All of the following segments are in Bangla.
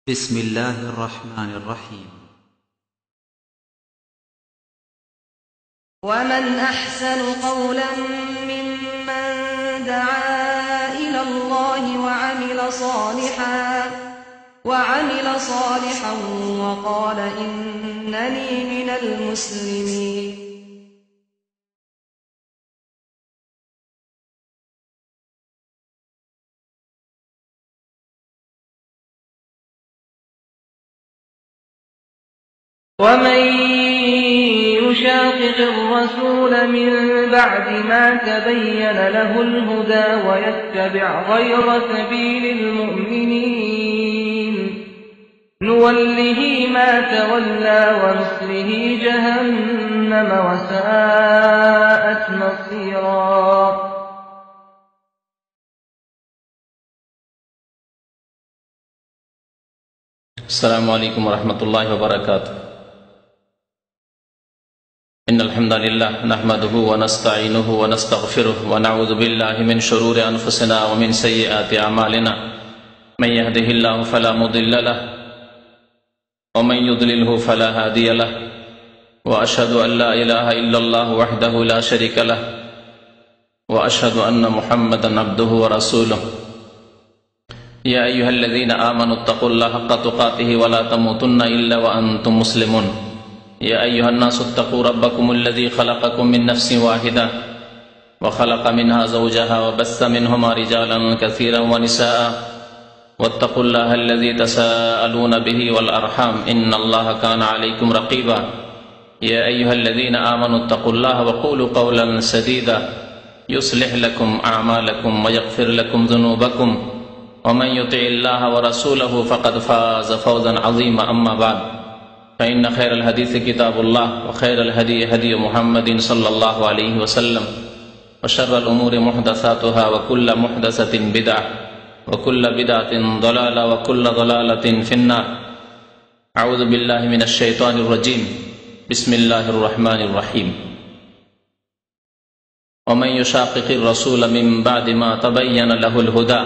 بسم الله الرحمن الرحيم. ومن أحسن قولا ممن دعا إلى الله وعمل صالحا وقال إنني من المسلمين. ومن يشاقق الرسول من بعد ما تبين له الهدى ويتبع غير سبيل المؤمنين نوله ما تولى ونصله جهنم وساءت مصيرا. السلام عليكم ورحمة الله وبركاته. إن الحمد لله نحمده ونستعينه ونستغفره ونعوذ بالله من شرور أنفسنا ومن سيئات أعمالنا من يهده الله فلا مضل له ومن يضلله فلا هادي له وأشهد أن لا إله إلا الله وحده لا شريك له وأشهد أن محمدا عبده ورسوله. يا أيها الذين آمنوا اتقوا الله حق تقاته ولا تموتن إلا وأنتم مسلمون. يا أيها الناس اتقوا ربكم الذي خلقكم من نفس واحدة وخلق منها زوجها وبث منهما رجالا كثيرا ونساء واتقوا الله الذي تساءلون به والأرحام إن الله كان عليكم رقيبا. يا أيها الذين آمنوا اتقوا الله وقولوا قولا سديدا يصلح لكم أعمالكم ويغفر لكم ذنوبكم ومن يطع الله ورسوله فقد فاز فوزا عظيما. أما بعد فإن خير الحديث كتاب الله وخير الهدي هدي محمد صلى الله عليه وسلم وشر الأمور محدثاتها وكل محدثة بدعة وكل بدعة ضلالة وكل ضلالة في النار. أعوذ بالله من الشيطان الرجيم. بسم الله الرحمن الرحيم. ومن يشاقق الرسول من بعد ما تبين له الهدى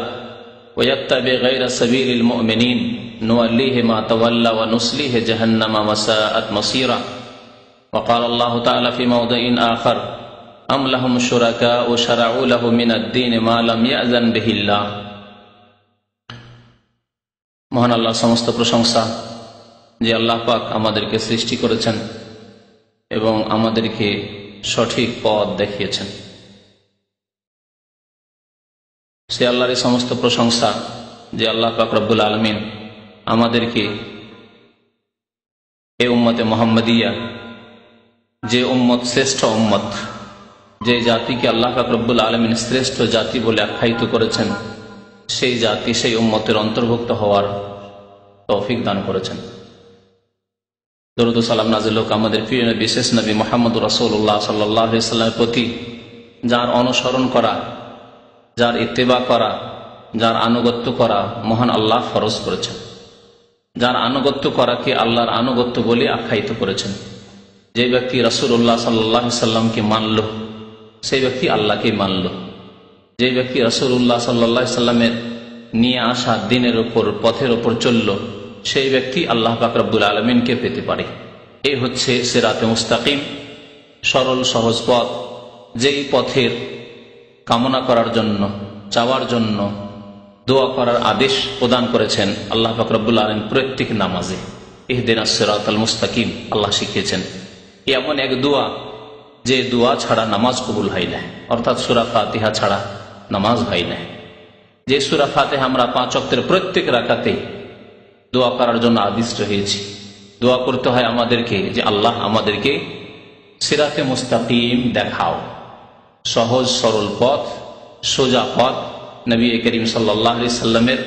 ويتبع غير سبيل المؤمنين نوليه ما تولى ونصليه جهنم وساءت مصيرا. وقال الله تعالى في موضع آخر أم لهم شركاء شرعوا له من الدين ما لم يأذن به الله. মহান আল্লাহ সমস্ত প্রশংসা যে আল্লাহ পাক আমাদেরকে সৃষ্টি করেছেন এবং আমাদেরকে সঠিক পথ দেখিয়েছেন। সে আল্লাহরই সমস্ত প্রশংসা যে আল্লাহ পাক রব্বুল আলামিন আমাদেরকে এই উম্মতে মুহাম্মাদিয়া, যে উম্মত শ্রেষ্ঠ উম্মত, যে জাতিকে আল্লাহ পাক রব্বুল আলামিন শ্রেষ্ঠ জাতি বলে আখ্যায়িত করেছেন, সেই জাতি সেই উম্মতের অন্তর্ভুক্ত হওয়ার তৌফিক দান করেছেন। দরুদ ও সালাম নাযিল হোক আমাদের প্রিয় নবী বিশেষ নবী মুহাম্মদুর রাসূলুল্লাহ সাল্লাল্লাহু আলাইহি ওয়াসাল্লামের প্রতি, যার অনুসরণ করা, যার ইত্তেবা করা, যার আনুগত্য করা মহান আল্লাহ ফরজ করেছেন, যার আনুগত্য করাকে আল্লাহর আনুগত্য বলে আখ্যায়িত করেছেন। যে ব্যক্তি রাসূলুল্লাহ সাল্লাল্লাহু আলাইহি ওয়াসাল্লামকে মানল সেই ব্যক্তি আল্লাহকে মানল। যে ব্যক্তি রাসূলুল্লাহ সাল্লাল্লাহু আলাইহি ওয়াসাল্লামের নিয়ে আসা দ্বীনের উপর, পথের উপর চলল, সেই ব্যক্তি আল্লাহ পাক রব্বুল আলামিনকে পেতে পারে। এই হচ্ছে সিরাতে মুস্তাকিম, সরল সহজ পথ, যেই পথের কামনা করার জন্য, চাওয়ার জন্য দোয়া করার আদেশ প্রদান করেছেন আল্লাহ পাক রব্বুল আলামিন প্রত্যেক নামাজে। ইহদিনাস সিরাতাল মুস্তাকিম আল্লাহ শিখিয়েছেন। এমন এক দোয়া যে দোয়া ছাড়া নামাজ কবুল হয় না, অর্থাৎ সূরা ফাতিহা ছাড়া নামাজ হয় না। যে সূরা ফাতিহা আমরা 5 ওয়াক্তের প্রত্যেক রাকাতে দোয়া করার জন্য আদিষ্ট হয়েছি। দোয়া করতে হয় আমাদেরকে যে আল্লাহ আমাদেরকে সিরাতে মুস্তাকিম দেখাও, সহজ সরল পথ, সোজা পথ, নবী করিম সাল্লাল্লাহু আলাইহি সাল্লামের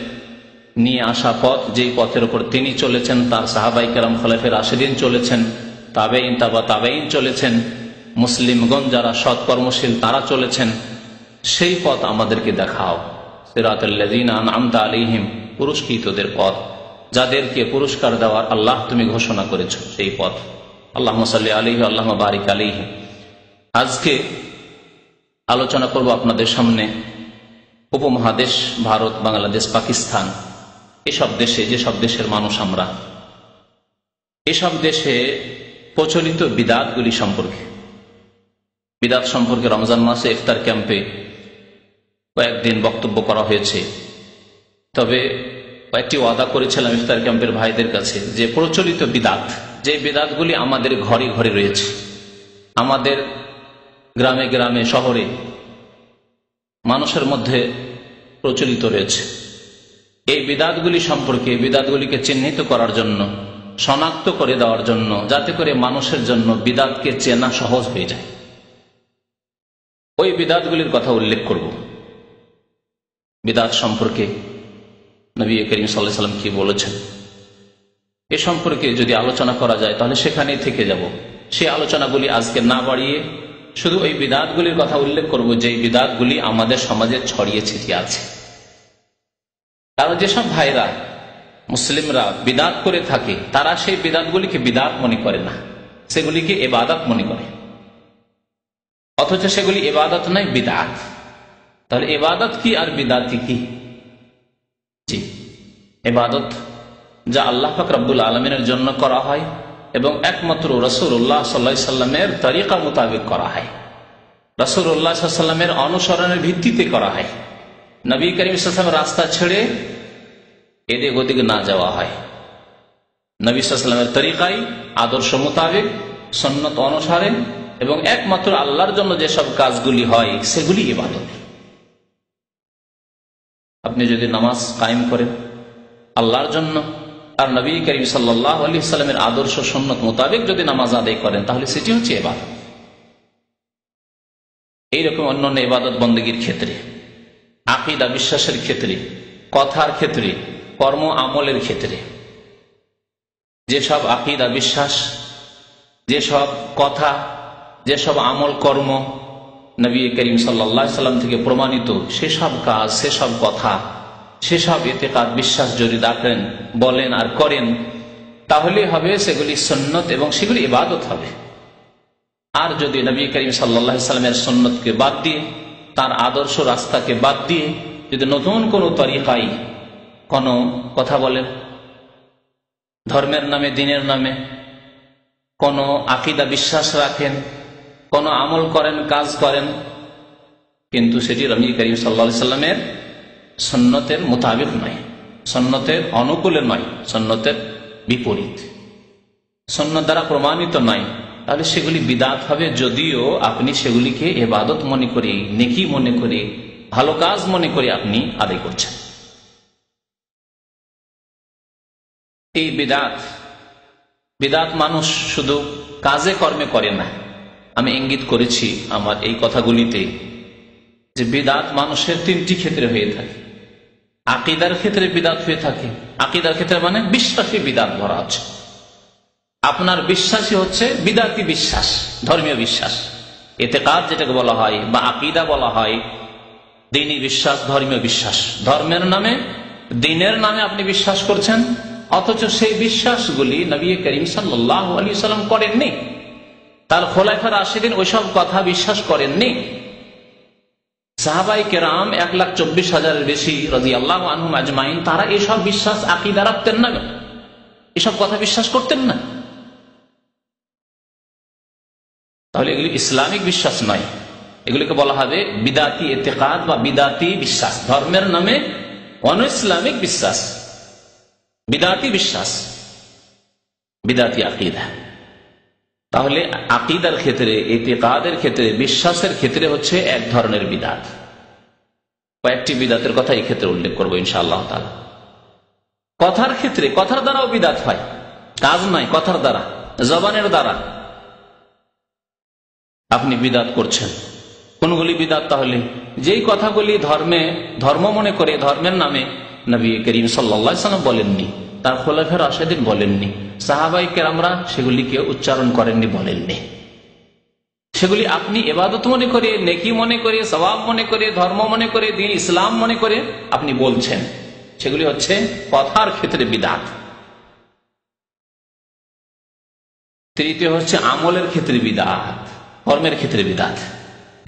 নিয়ে আসা পথ, যেই পথের উপর তিনি চলেছেন, তার সাহাবায়ে কেরাম খোলাফায়ে রাশিদিন চলেছেন, তাবেঈন তাবা তাবেঈন চলেছেন, মুসলিমগণ যারা সৎ কর্মশীল তারা চলেছেন, সেই পথ আমাদেরকে দেখাও। সিরাতাল লাযিনা আন'আমতা আলাইহিম, পুরস্কৃতদের পথ, যাদেরকে পুরস্কার দেওয়ার আল্লাহ তুমি ঘোষণা করেছো, সেই পথ। আল্লাহুম্মা সাল্লি আলাইহি আল্লাহুম্মা বারিক আলাইহি। আজকে আলোচনা করব আপনাদের সামনে উপমহাদেশ ভারত, বাংলাদেশ, পাকিস্তান এসব দেশে, যেসব দেশের মানুষ আমরা, এসব দেশে প্রচলিত বিদাতগুলি সম্পর্কে, বিদাত সম্পর্কে রমজান মাসে ইফতার ক্যাম্পে কয়েকদিন বক্তব্য করা হয়েছে। তবে কয়েকটি ওয়াদা করেছিলাম ইফতার ক্যাম্পের ভাইদের কাছে যে প্রচলিত বিদাত, যে বিদাতগুলি আমাদের ঘরে ঘরে রয়েছে, আমাদের গ্রামে গ্রামে শহরে মানুষের মধ্যে প্রচলিত রয়েছে, এই বিদাতগুলি সম্পর্কে, বিদাতগুলিকে চিহ্নিত করার জন্য, শনাক্ত করে দেওয়ার জন্য, যাতে করে মানুষের জন্য বিদাতকে চেনা সহজ হয়ে যায়, ওই বিদাতগুলির কথা উল্লেখ করব। বিদাত সম্পর্কে নবী করিম সাল্লাল্লাহু আলাইহি ওয়াসাল্লাম কি বলেছেন এ সম্পর্কে যদি আলোচনা করা যায় তাহলে সেখানেই থেকে যাব। সেই আলোচনাগুলি আজকে না বাড়িয়ে শুধু ওই বিদাতগুলির কথা উল্লেখ করব, যে বিদাতগুলি আমাদের সমাজে ছড়িয়ে ছিটিয়ে আছে। কারণ যেসব ভাইরা, মুসলিমরা বিদাত করে থাকে, তারা সেই বিদাতগুলিকে বিদাত মনে করে না, সেগুলিকে ইবাদত মনে করে, অথচ সেগুলি ইবাদত নয়, বিদাত। তাহলে ইবাদত কি আর বিদাতি কি? জি, ইবাদত যা আল্লাহ পাক রব্বুল আলামিনের জন্য করা হয় এবং একমাত্র রাসূলুল্লাহ সাল্লাল্লাহু আলাইহি সাল্লামের তরিকা মোতাবেক করা হয়, রাসূলুল্লাহ সাল্লাল্লাহু আলাইহি সাল্লামের অনুসরণের ভিত্তিতে করা হয়। নবী করিম সাল্লাল্লাহু আলাইহি ওয়াসাল্লামের রাস্তা ছেড়ে এদিক ওদিক না যাওয়া হয়, নবী সাল্লাল্লাহু আলাইহি ওয়াসাল্লামের তরিকায়, আদর্শ মোতাবেক, সুন্নাত অনুসারে এবং একমাত্র আল্লাহর জন্য যেসব কাজগুলি হয় সেগুলি ইবাদত। আপনি যদি নামাজ কায়েম করেন আল্লাহর জন্য আর নবী করিম সাল্লাল্লাহু আলাইহি সাল্লামের আদর্শ সুন্নাত মোতাবেক যদি নামাজ আদায় করেন তাহলে সেটি হচ্ছে ইবাদত। এইরকম অন্যান্য ইবাদত বন্দেগীর ক্ষেত্রে, আকীদা বিশ্বাসের ক্ষেত্রে, কথার ক্ষেত্রে, কর্ম আমলের ক্ষেত্রে, যেসব আকীদা বিশ্বাস, যেসব কথা, যেসব আমল কর্ম নবী করিম সাল্লাল্লাহু আলাইহি সাল্লাম থেকে প্রমাণিত, সেসব কাজ, সেসব কথা, সেসব ইতিকাদ বিশ্বাস যদি রাখেন, বলেন আর করেন, তাহলে হবে সেগুলি সুন্নত এবং সেগুলি ইবাদত হবে। আর যদি নবী করিম সাল্লাল্লাহু আলাইহি সাল্লামের সুন্নতকে বাদ দিয়ে, তার আদর্শ রাস্তাকে বাদ দিয়ে যদি নতুন কোনো তরিকায় কোনো কথা বলেন, ধর্মের নামে, দিনের নামে কোনো আকীদা বিশ্বাস রাখেন, কোনো আমল করেন, কাজ করেন, কিন্তু সেটি নবী করিম সাল্লাল্লাহু আলাইহি সাল্লামের সুন্নতের মোতাবেক নয়, সুন্নতের অনুকূলে নয়, সুন্নতের বিপরীত, সুন্নত দ্বারা প্রমাণিত নয়, তাহলে সেগুলি বিদাত হবে। যদিও আপনি সেগুলিকে ইবাদত মনে করে, নেকি মনে করে, ভালো কাজ মনে করে আপনি আদায় করছেন। এই বিদাত, বিদাত মানুষ শুধু কাজে কর্মে করে না। আমি ইঙ্গিত করেছি আমার এই কথাগুলিতে যে বিদাত মানুষের তিনটি ক্ষেত্রে হয়ে থাকে। আকীদার ক্ষেত্রে বিদাত হয়ে থাকে, আকীদার ক্ষেত্রে মানে বিশ্বাসী বিদাত ধরা আছে। আপনার বিশ্বাসই হচ্ছে বিদাতি বিশ্বাস, ধর্মীয় বিশ্বাস, ইতিকাদ যেটাকে বলা হয় বা আকীদা বলা হয়, দ্বীনি বিশ্বাস, ধর্মীয় বিশ্বাস। ধর্মের নামে, দ্বীনের নামে আপনি বিশ্বাস করছেন, অথচ সেই বিশ্বাসগুলি নবী করিম সাল্লাল্লাহু আলাইহি সাল্লাম করেননি, তার খোলাফা রাশিদিন ওইসব কথা বিশ্বাস করেননি। সাহাবায়ে কেরাম 1,24,000 বেশি রাদিয়াল্লাহু আনহুম আজমাইন, তারা এসব বিশ্বাস আকীদা রাখতেন না, এসব কথা বিশ্বাস করতেন না। তাহলে এগুলি ইসলামিক বিশ্বাস নয়, এগুলিকে বলা হবে বিদাতি ইতিকাদ বা বিদাতি বিশ্বাস, ধর্মের নামে অন ইসলামিক বিশ্বাস, বিদাতি বিশ্বাস, বিদাতি আকীদা। তাহলে আকীদার ক্ষেত্রে, ইতিকাদের ক্ষেত্রে, বিশ্বাসের ক্ষেত্রে হচ্ছে এক ধরনের বিদাত। কয়েকটি বিদাতের কথা এই ক্ষেত্রে উল্লেখ করবো ইনশাআল্লাহ তাআলা। কথার ক্ষেত্রে, কথার দ্বারাও বিদাত হয়, কাজ নয়, কথার দ্বারা, জবানের দ্বারা আপনি বিদাত করছেন। কোনগুলি বিদাত? তাহলে যেই কথাগুলি ধর্ম মনে করে, ধর্মের নামে নবী করিম সাল্লাল্লাহু আলাইহি সাল্লাম বলেননি, তার খোলাফা রাশিদিন বলেননি, সাহাবায়ে কেরামরা সেগুলিকে উচ্চারণ করেননি, বলেননি, সেগুলি আপনি ইবাদত মনে করে, নেকি মনে করে, সওয়াব মনে করে, ধর্ম মনে করে, দ্বীন ইসলাম মনে করে আপনি বলছেন, সেগুলি হচ্ছে কথার ক্ষেত্রে বিদাত। তৃতীয় হচ্ছে আমলের ক্ষেত্রে বিদাত, কর্মের ক্ষেত্রে বিদাত,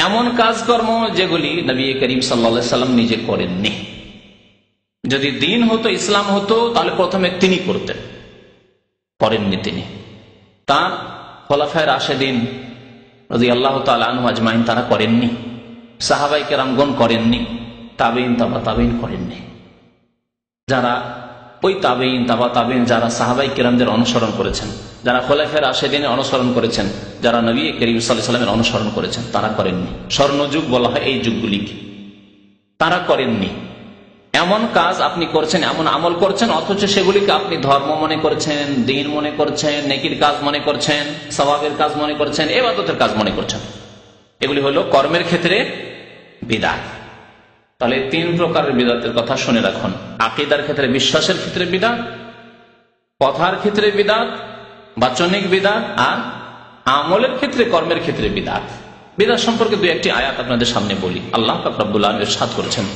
এমন কাজকর্ম যেগুলি নবী করিম সাল্লাল্লাহু আলাইহি সাল্লাম নিজে করেননি, যদি দিন হতো, ইসলাম হতো, তাহলে প্রথমে তিনি করতেন, করেননি তিনি। তার খোলাফায়ে রাশেদিন রাদিয়াল্লাহু তাআলা আনহুম আজমাইন তারা করেননি, সাহাবায়ে কেরামগণ করেননি, তাবেঈন তাবা তাবেঈন করেননি। যারা ওই তাবেঈন তাবা তাবেঈন যারা সাহাবায়ে কেরামদের অনুসরণ করেছেন, যারা খোলাফায়ে রাশেদিনের অনুসরণ করেছেন, যারা নবী করিম সাল্লাল্লাহু আলাইহি ওয়াসাল্লামের অনুসরণ করেছেন, তারা করেননি। স্বর্ণযুগ বলা হয় এই যুগগুলিকে, তারা করেননি। এমন কাজ আপনি করছেন, এমন আমল করছেন, অথচ সেগুলিকে আপনি ধর্ম মনে করছেন, দ্বীন মনে করছেন, নেকির কাজ মনে করছেন, সওয়াবের কাজ মনে করছেন, ইবাদতের কাজ মনে করছেন। এগুলি হলো কর্মের ক্ষেত্রে বিদআত। তাহলে তিন প্রকারের বিদআতের কথা শুনে রাখুন। আকীদার ক্ষেত্রে, বিশ্বাসের ক্ষেত্রে বিদআত, কথার ক্ষেত্রে বিদআত, বাচনিক বিদআত, আর আমলের ক্ষেত্রে, কর্মের ক্ষেত্রে বিদআত। বিদআত সম্পর্কে দুই একটি আয়াত আপনাদের সামনে বলি। আল্লাহ পাক রব্বুল আলামিন ইরশাদ করেছেন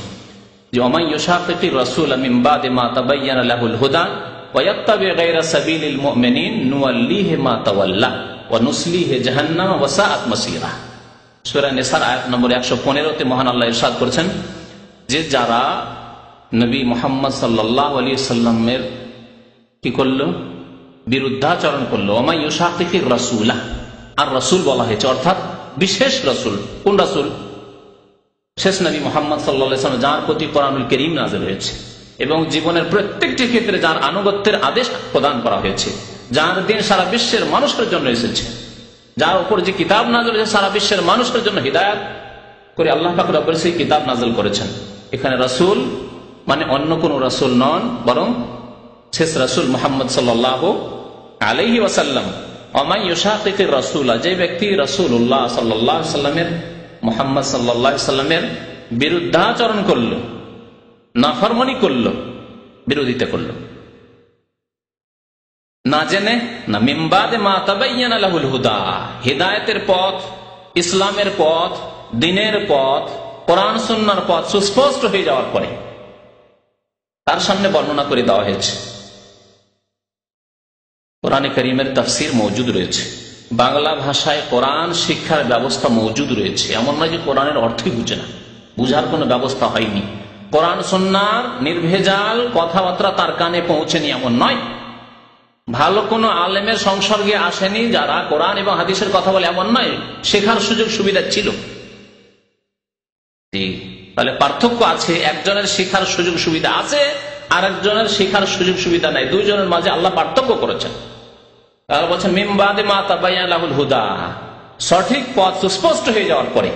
যে ওমান ইউশাকিকির রাসূল মিন বাদি মা তাবায়্যানা লাহুল হুদা ওয়া ইয়াত্তাবি গায়রা সাবিলিল মুমিনিন নুওয়াল্লিহি মা তাওয়াল্লা ওয়া নুসলিহি জাহান্নাম ওয়া সাআত মাসীরা। সূরা নিসার আয়াত নম্বর 115 তে মহান আল্লাহ ইরশাদ করেছেন যে যারা নবী মুহাম্মদ সাল্লাল্লাহু আলাইহি সাল্লামের কি করলো, বিরুদ্ধাচরণ করলো। ওমান ইউশাকিকির রাসূলা, আর রাসূল বলা হয়েছে অর্থাৎ বিশেষ রাসূল। কোন রাসূল? শেষ নবী মুহাম্মদ সাল্লাল্লাহু আলাইহি ওয়াসাল্লাম, যার প্রতি কোরআনুল কারীম নাযিল হয়েছে এবং জীবনের প্রত্যেকটি ক্ষেত্রে যার আনুগত্যের আদেশ প্রদান করা হয়েছে, যার দিন সারা বিশ্বের মানুষের জন্য এসেছে, যার উপর যে কিতাব নাযিল হয়েছে সারা বিশ্বের মানুষের জন্য হিদায়াত করে আল্লাহ পাক রব্বুল সেই কিতাব নাযিল করেছেন। এখানে রাসূল মানে অন্য কোন রাসূল নন, বরং শেষ রাসূল মুহাম্মদ সাল্লাল্লাহু আলাইহি ওয়াসাল্লাম। ওমান ইউশাকিকির রাসূলা, যে ব্যক্তি রাসূলুল্লাহ সাল্লাল্লাহু আলাইহি ওয়াসাল্লামের, মুহাম্মদ সাল্লাল্লাহু আলাইহি ওয়াসাল্লামের বিরুদ্ধাচরণ করলো, নাফরমানি করলো, বিরোধিতা করলো, না জেনে, না মিন বাদি মা তাবায়্যানা লাহুল হুদা, হিদায়াতের পথ, ইসলামের পথ, দ্বীনের পথ, কোরআন সুন্নাহর পথ সুস্পষ্ট হয়ে যাওয়ার পরে তার সামনে বর্ণনা করে দেওয়া হয়েছে। কোরআনে কারীমের তাফসীর মওজুদ রয়েছে, বাংলা ভাষায় কোরআন শিক্ষার ব্যবস্থা মওজুদ রয়েছে। এমন নয় যে কোরআনের অর্থই বুঝে না, বুঝার কোনো ব্যবস্থা হয়নি। কোরআন সুন্নাহর নির্ভেজাল কথাবার্তা তার কানে পৌঁছেনি এমন নয়। ভালো কোনো আলেমের সংসর্গে আসেনি যারা কোরআন এবং হাদিসের কথা বলে এমন নয়, শেখার সুযোগ সুবিধা ছিল। তাহলে পার্থক্য আছে, একজনের শেখার সুযোগ সুবিধা আছে আর একজনের শেখার সুযোগ সুবিধা নাই, দুইজনের মাঝে আল্লাহ পার্থক্য করেছেন। তারা বলছেন মিন বাদি মা তাবায়্যানা লাহুল হুদা, সঠিক পথ সুস্পষ্ট হয়ে যাওয়ার পরে।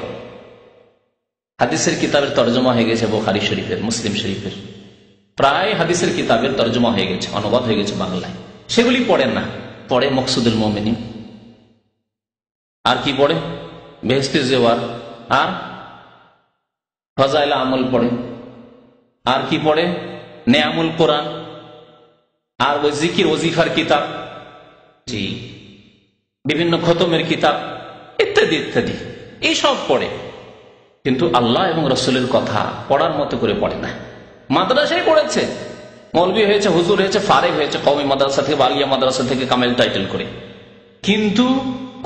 হাদিসের কিতাবের তরজমা হয়ে গেছে বুখারী শরীফের, মুসলিম শরীফের, প্রায় হাদিসের কিতাবের তরজমা হয়ে গেছে, অনুবাদ হয়ে গেছে বাংলায়। সেগুলি পড়েন না, পড়ে মকসুদুল মুমিনিন, আর কি পড়ে বেহেশতে জেওয়ার, আর ফাজাইল আমল পড়ে, আর কি পড়ে নেয়ামুল কোরআন, আর ওই জিকির ওজিফার কিতাব, জি বিভিন্ন খতমের কিতাব ইত্যাদি ইত্যাদি, এইসব পড়ে। কিন্তু আল্লাহ এবং রাসূলের কথা পড়ার মতো করে পড়ে না। মাদ্রাসায় পড়েছে, মৌলবি হয়েছে, হুজুর হয়েছে, ফারেগ হয়েছে, কওমি মাদ্রাসা থেকে, আলিয়া মাদ্রাসা থেকে কামেল টাইটেল করে, কিন্তু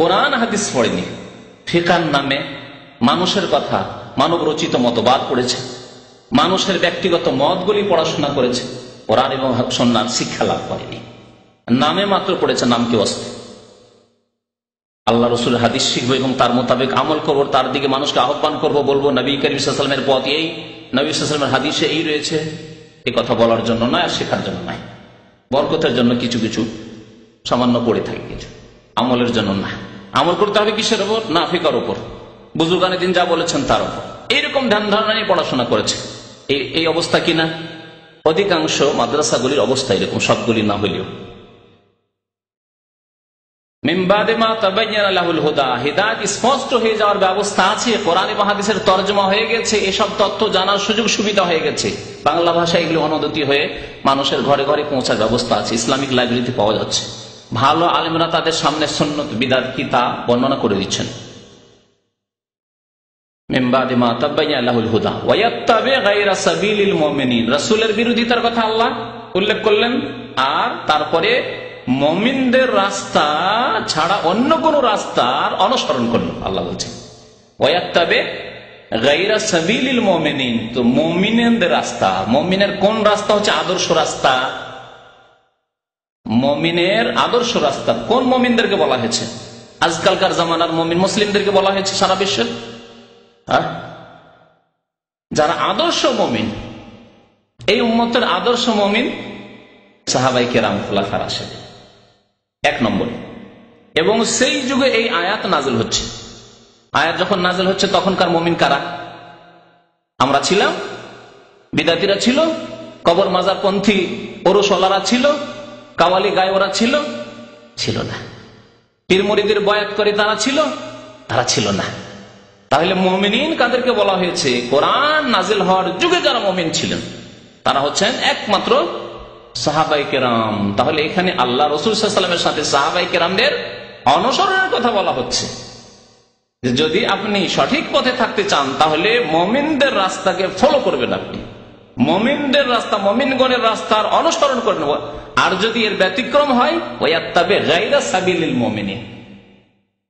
কোরআন হাদিস পড়েনি। ফিকার নামে মানুষের কথা, মানব রচিত মতবাদ পড়েছে, মানুষের ব্যক্তিগত মতগুলি পড়াশোনা করেছে, কোরআন এবং সুন্নাহর শিক্ষা লাভ করেনি। নামে মাত্র পড়েছে, নামকে অস্তে। আল্লাহ রসুল হাদিস শিখবো এবং তার মোতাবেক আমল করবো, তার দিকে মানুষকে আহ্বান করবো, বলবো নবী করিম সাল্লাল্লাহু আলাইহি ওয়াসাল্লামের পথ এই, নবী সাল্লাল্লাহু আলাইহি ওয়াসাল্লামের হাদিসে এই রয়েছে, এই কথা বলার জন্য নয়, আর শেখার জন্য নয়। বরকতের জন্য কিছু কিছু সামান্য পড়ে থাকে, কিছু আমলের জন্য না। আমল করতে হবে কিসের উপর? না ফিকার উপর, বুজুর্গানে দিন যা বলেছেন তার উপর। এইরকম ধ্যান ধারণা নিয়ে পড়াশোনা করেছে। এই অবস্থা কিনা অধিকাংশ মাদ্রাসাগুলির অবস্থা এরকম, সবগুলি না হইলেও। মিন বাদি মা তাবায়্যানা লাহুল হুদা, হিদায়াত স্পষ্ট হয়ে যাওয়ার ব্যবস্থা আছে, কোরআন এবং হাদিসের তরজমা হয়ে গেছে, এসব তথ্য জানার সুযোগ সুবিধা হয়ে গেছে, বাংলা ভাষায় এগুলো অনুদিত হয়ে মানুষের ঘরে ঘরে পৌঁছার ব্যবস্থা আছে, ইসলামিক লাইব্রেরিতে পাওয়া যাচ্ছে। ভালো আলেমরা তাদের সামনে সুন্নাত বিদআত কি তা বর্ণনা করে দিচ্ছেন। মিন বাদি মা তাবায়্যানা লাহুল হুদা ওয়া ইয়াত্তাবি গায়রা সাবিলিল মুমিনিন, রাসূলের বিরোধিতার কথা আল্লাহ উল্লেখ করলেন, আর তারপরে মুমিনদের রাস্তা ছাড়া অন্য কোন রাস্তার অনুসরণ করলো। আল্লাহ বলছেন ওয়া ইয়াত্তাবি গায়রা সাবিলিল মুমিনিন, তো মুমিনদের রাস্তা, মুমিনের কোন রাস্তা হচ্ছে আদর্শ রাস্তা, মুমিনের আদর্শ রাস্তা কোন মুমিনদেরকে বলা হয়েছে? আজকালকার জামানার মুমিন মুসলিমদেরকে বলা হয়েছে সারা বিশ্বের, যারা আদর্শ মুমিন, এই উম্মতের আদর্শ মুমিন সাহাবায়ে কেরাম খুলাফায়ে রাশিদিন 1 নম্বর। এবং সেই যুগে এই আয়াত নাযিল হচ্ছে। আয়াত যখন নাযিল হচ্ছে তখনকার মুমিন কারা? আমরা ছিলাম, বিদাতিরা ছিল, কবর মাজার পন্থী ওরসওয়ালারা ছিল, কাওয়ালি গায়ওয়ারা ছিল, ছিল না। পীর মুরিদের বয়াত করে তারা ছিল, তারা ছিল না। তাহলে মুমিনিন কাদেরকে বলা হয়েছে? কোরআন নাযিল হওয়ার যুগে যারা মুমিন ছিলেন তারা হচ্ছেন একমাত্র সাহাবায়ে কেরাম। তাহলে এখানে আল্লাহ রাসূল সাল্লাল্লাহু আলাইহি ওয়াসাল্লামের সাথে সাহাবায়ে কেরামদের অনুসরণের কথা বলা হচ্ছে। যদি আপনি সঠিক পথে থাকতে চান তাহলে মুমিনদের রাস্তাকে ফলো করবেন, আপনি মুমিনদের রাস্তা, মুমিনগণের রাস্তার অনুসরণ করে নেব। আর যদি এর ব্যতিক্রম হয়, ওয়াত্তাবি গায়রা সাবিলিল মুমিনিন,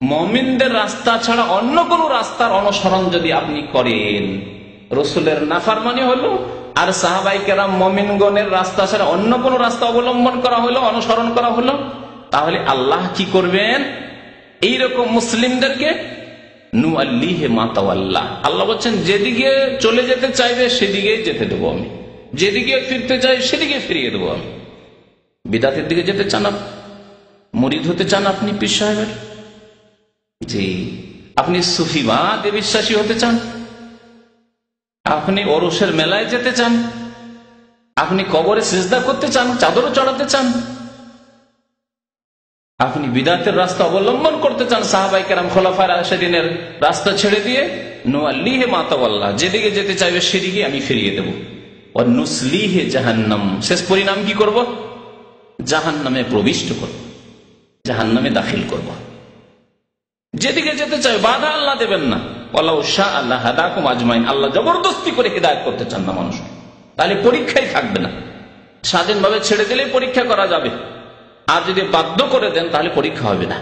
মুমিনদের রাস্তা ছাড়া অন্য কোন রাস্তার অনুসরণ যদি আপনি করেন, রাসূলের নাফরমানি হলো, আর সাহাবায়ে কেরাম মুমিনগণের রাস্তা ছাড়া অন্য কোন রাস্তা অবলম্বন করা হলো, অনুসরণ করা হলো, তাহলে আল্লাহ কি করবেন? এইরকম মুসলিমদেরকে নুআল্লিহি মা তাওয়াল্লা, আল্লাহ বলছেন যেদিকে চলে যেতে চাইবে সেদিকেই যেতে দেবো আমি, যেদিকে ফিরতে চাই সেদিকে ফিরিয়ে দেবো আমি। বিদাতের দিকে যেতে চান, মুরিদ হতে চান আপনি পীর সাহেবের, জি, আপনি সুফিবাদে বিশ্বাসী হতে চান, আপনি ওরসের মেলায় যেতে চান, আপনি কবরে সিজদা করতে চান, চাদরও চড়াতে চান, আপনি বিদাতের রাস্তা অবলম্বন করতে চান, সাহাবায়ে কেরাম খোলাফায়ে রাশিদিনের রাস্তা ছেড়ে দিয়ে, নুআল্লিহি মা তাওয়াল্লা, যেদিকে যেতে চাইবে সেদিকে আমি ফিরিয়ে দেব। ওয়া নুসলিহি জাহান্নাম, শেষ পরিণাম কি করব? জাহান্নামে প্রবিষ্ট করব, জাহান্নামে দাখিল করব। যেদিকে যেতে চাই বাধা আল্লাহ দেবেন না। ওয়ালাউ শাআ আল্লাহ হাদাকুম আজমাইন, আল্লাহ জবরদস্তি করে হিদায়াত করতে চান না মানুষ, তাহলে পরীক্ষাই থাকবে না। স্বাধীনভাবে ছেড়ে দিলে পরীক্ষা করা যাবে, আর যদি বাধ্য করে দেন তাহলে পরীক্ষা হবে না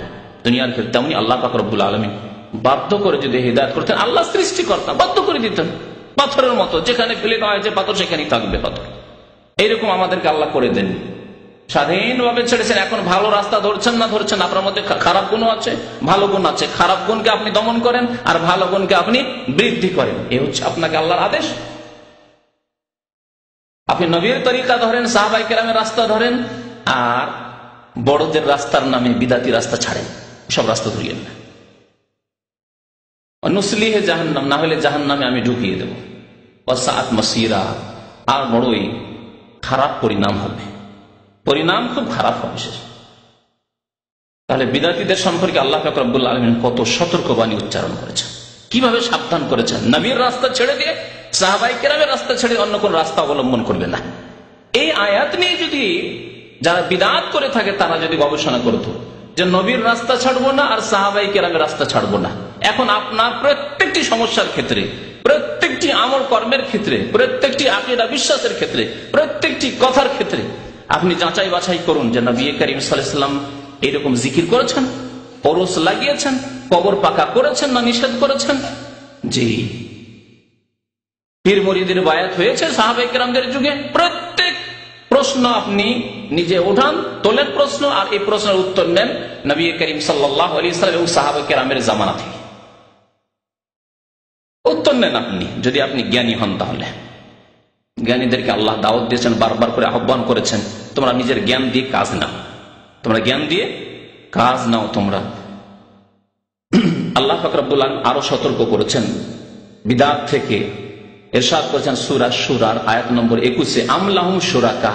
দুনিয়ার ক্ষেত্রে। তেমনি আল্লাহ পাক রব্বুল আলামিন বাধ্য করে যদি হিদায়াত করতেন, আল্লাহ সৃষ্টিকর্তা বাধ্য করে দিতেন, পাথরের মতো, যেখানে ফেলে দেওয়া হয়েছে পাথর সেখানেই থাকবে পাথর, এইরকম আমাদেরকে আল্লাহ করে দেন। স্বাধীনভাবে ছেড়েছেন, এখন ভালো রাস্তা ধরছেন না ধরছেন, আপনার মধ্যে খারাপ গুণ আছে, ভালো গুণ আছে, খারাপ গুণকে আপনি দমন করেন আর ভালো গুণকে আপনি বৃদ্ধি করেন, এ হচ্ছে আপনাকে আল্লাহর আদেশ। আপনি নবীর তরিকা ধরেন, সাহাবায়ে কেরামের রাস্তা ধরেন, আর বড়দের রাস্তার নামে বিদাতি রাস্তা ছাড়েন, সব রাস্তা ধরিয়েন না। নুসলিহি জাহান্নাম, না হলে জাহান্নামে আমি ঢুকিয়ে দেব। ওয়াসাআত মাসিরা, আর বড়ই খারাপ পরিণাম হবে, পরিণাম খুব খারাপ হবে শেষ। তাহলে বিদাতীদের সম্পর্কে আল্লাহ পাক রব্বুল আলামিন কত সতর্কবাণী উচ্চারণ করেছেন, কিভাবে সাবধান করেছেন। নবীর রাস্তা ছেড়ে দিয়ে সাহাবায়ে কেরামের রাস্তা ছেড়ে অন্য কোন রাস্তা অবলম্বন করবে না। এই আয়াত নিয়ে যদি যারা বিদআত করে থাকে তারা যদি গবেষণা করতো যে নবীর রাস্তা ছাড়বো না আর সাহাবায়ে কেরামের রাস্তা ছাড়বো না, এখন আপনার প্রত্যেকটি সমস্যার ক্ষেত্রে, প্রত্যেকটি আমল কর্মের ক্ষেত্রে, প্রত্যেকটি আকীদা বিশ্বাসের ক্ষেত্রে, প্রত্যেকটি কথার ক্ষেত্রে আপনি যাচাই বাছাই করুন যে নবী করিম সাল্লাল্লাহু আলাইহি ওয়াসাল্লাম এরকম জিকির করেছেন, ওরস লাগিয়েছেন, কবর পাকা করেছেন না নিষেধ করেছেন। জি, পীর মুরিদের বায়াত হয়েছে সাহাবায়ে কেরামদের যুগে। প্রত্যেক প্রশ্ন আপনি নিজে উঠান, তোলেন প্রশ্ন, আর এই প্রশ্নের উত্তর নেন নবী করিম সাল্লাল্লাহু আলাইহি ওয়াসাল্লাম এবং সাহাবায়ে কেরামের জামানা থেকে উত্তর নেন আপনি, যদি আপনি জ্ঞানী হন। তাহলে জ্ঞানীদেরকে আল্লাহ দাওয়াত দিয়েছেন, বারবার করে আহ্বান করেছেন, তোমরা নিজের জ্ঞান দিয়ে কাজ নাও, তোমরা জ্ঞান দিয়ে কাজ নাও তোমরা। আল্লাহ পাক রব্বুল আলামিন আরো সতর্ক করেছেন বিদআত থেকে, ইরশাদ করেছেন সূরা শুরার আয়াত নম্বর 21-এ, আম লাহুম শুরাকা,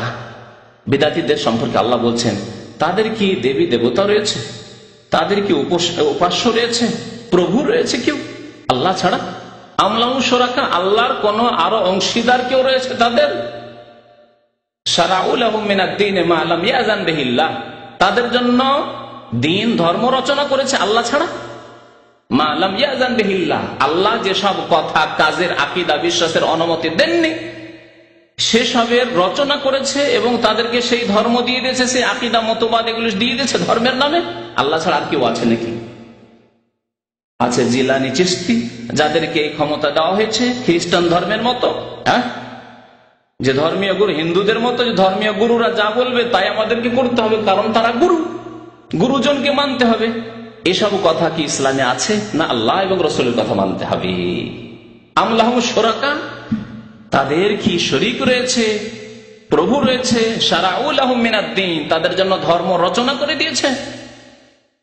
বিদআতীদের সম্পর্কে আল্লাহ বলছেন তাদের কি দেবী দেবতা রয়েছে, তাদের কি উপাস্য রয়েছে, প্রভু রয়েছে কেউ আল্লাহ ছাড়া। আম লাহুম শুরাকা, আল্লাহর কোন আরো অংশীদার কেউ রয়েছে তাদের। শারাউ লাহুম মিনাদ-দীনি মা লাম ইয়াযান বিহিল্লাহ, তাদের জন্য দিন ধর্ম রচনা করেছে আল্লাহ ছাড়া। মা লাম ইয়াযান বিহিল্লাহ, আল্লাহ যেসব কথা কাজের আকীদা বিশ্বাসের অনুমতি দেননি সেসবের রচনা করেছে এবং তাদেরকে সেই ধর্ম দিয়ে দিয়েছে, সেই আকীদা মতবাদ এগুলো দিয়ে দিয়েছে ধর্মের নামে। আল্লাহ ছাড়া আর কেউ আছে নাকি? আছে জিলানি, চিশতি, যাদেরকে এই ক্ষমতা দেওয়া হয়েছে খ্রিস্টান ধর্মের মতো। যে ধর্মীয় গুরু, হিন্দুদের মতো যে ধর্মীয় গুরুরা যা বলবে তাই আমাদেরকে করতে হবে, কারণ তারা গুরু, গুরুজনকে মানতে হবে। এসব কথা কি ইসলামে আছে? না, আল্লাহ এবং রসুলের কথা মানতে হবে। আমলাহুম শুরাকা, তাদের কি শরীক রয়েছে, প্রভু রয়েছে। শারাউ লাহুম মিনাদ-দ্বীন, তাদের জন্য ধর্ম রচনা করে দিয়েছে।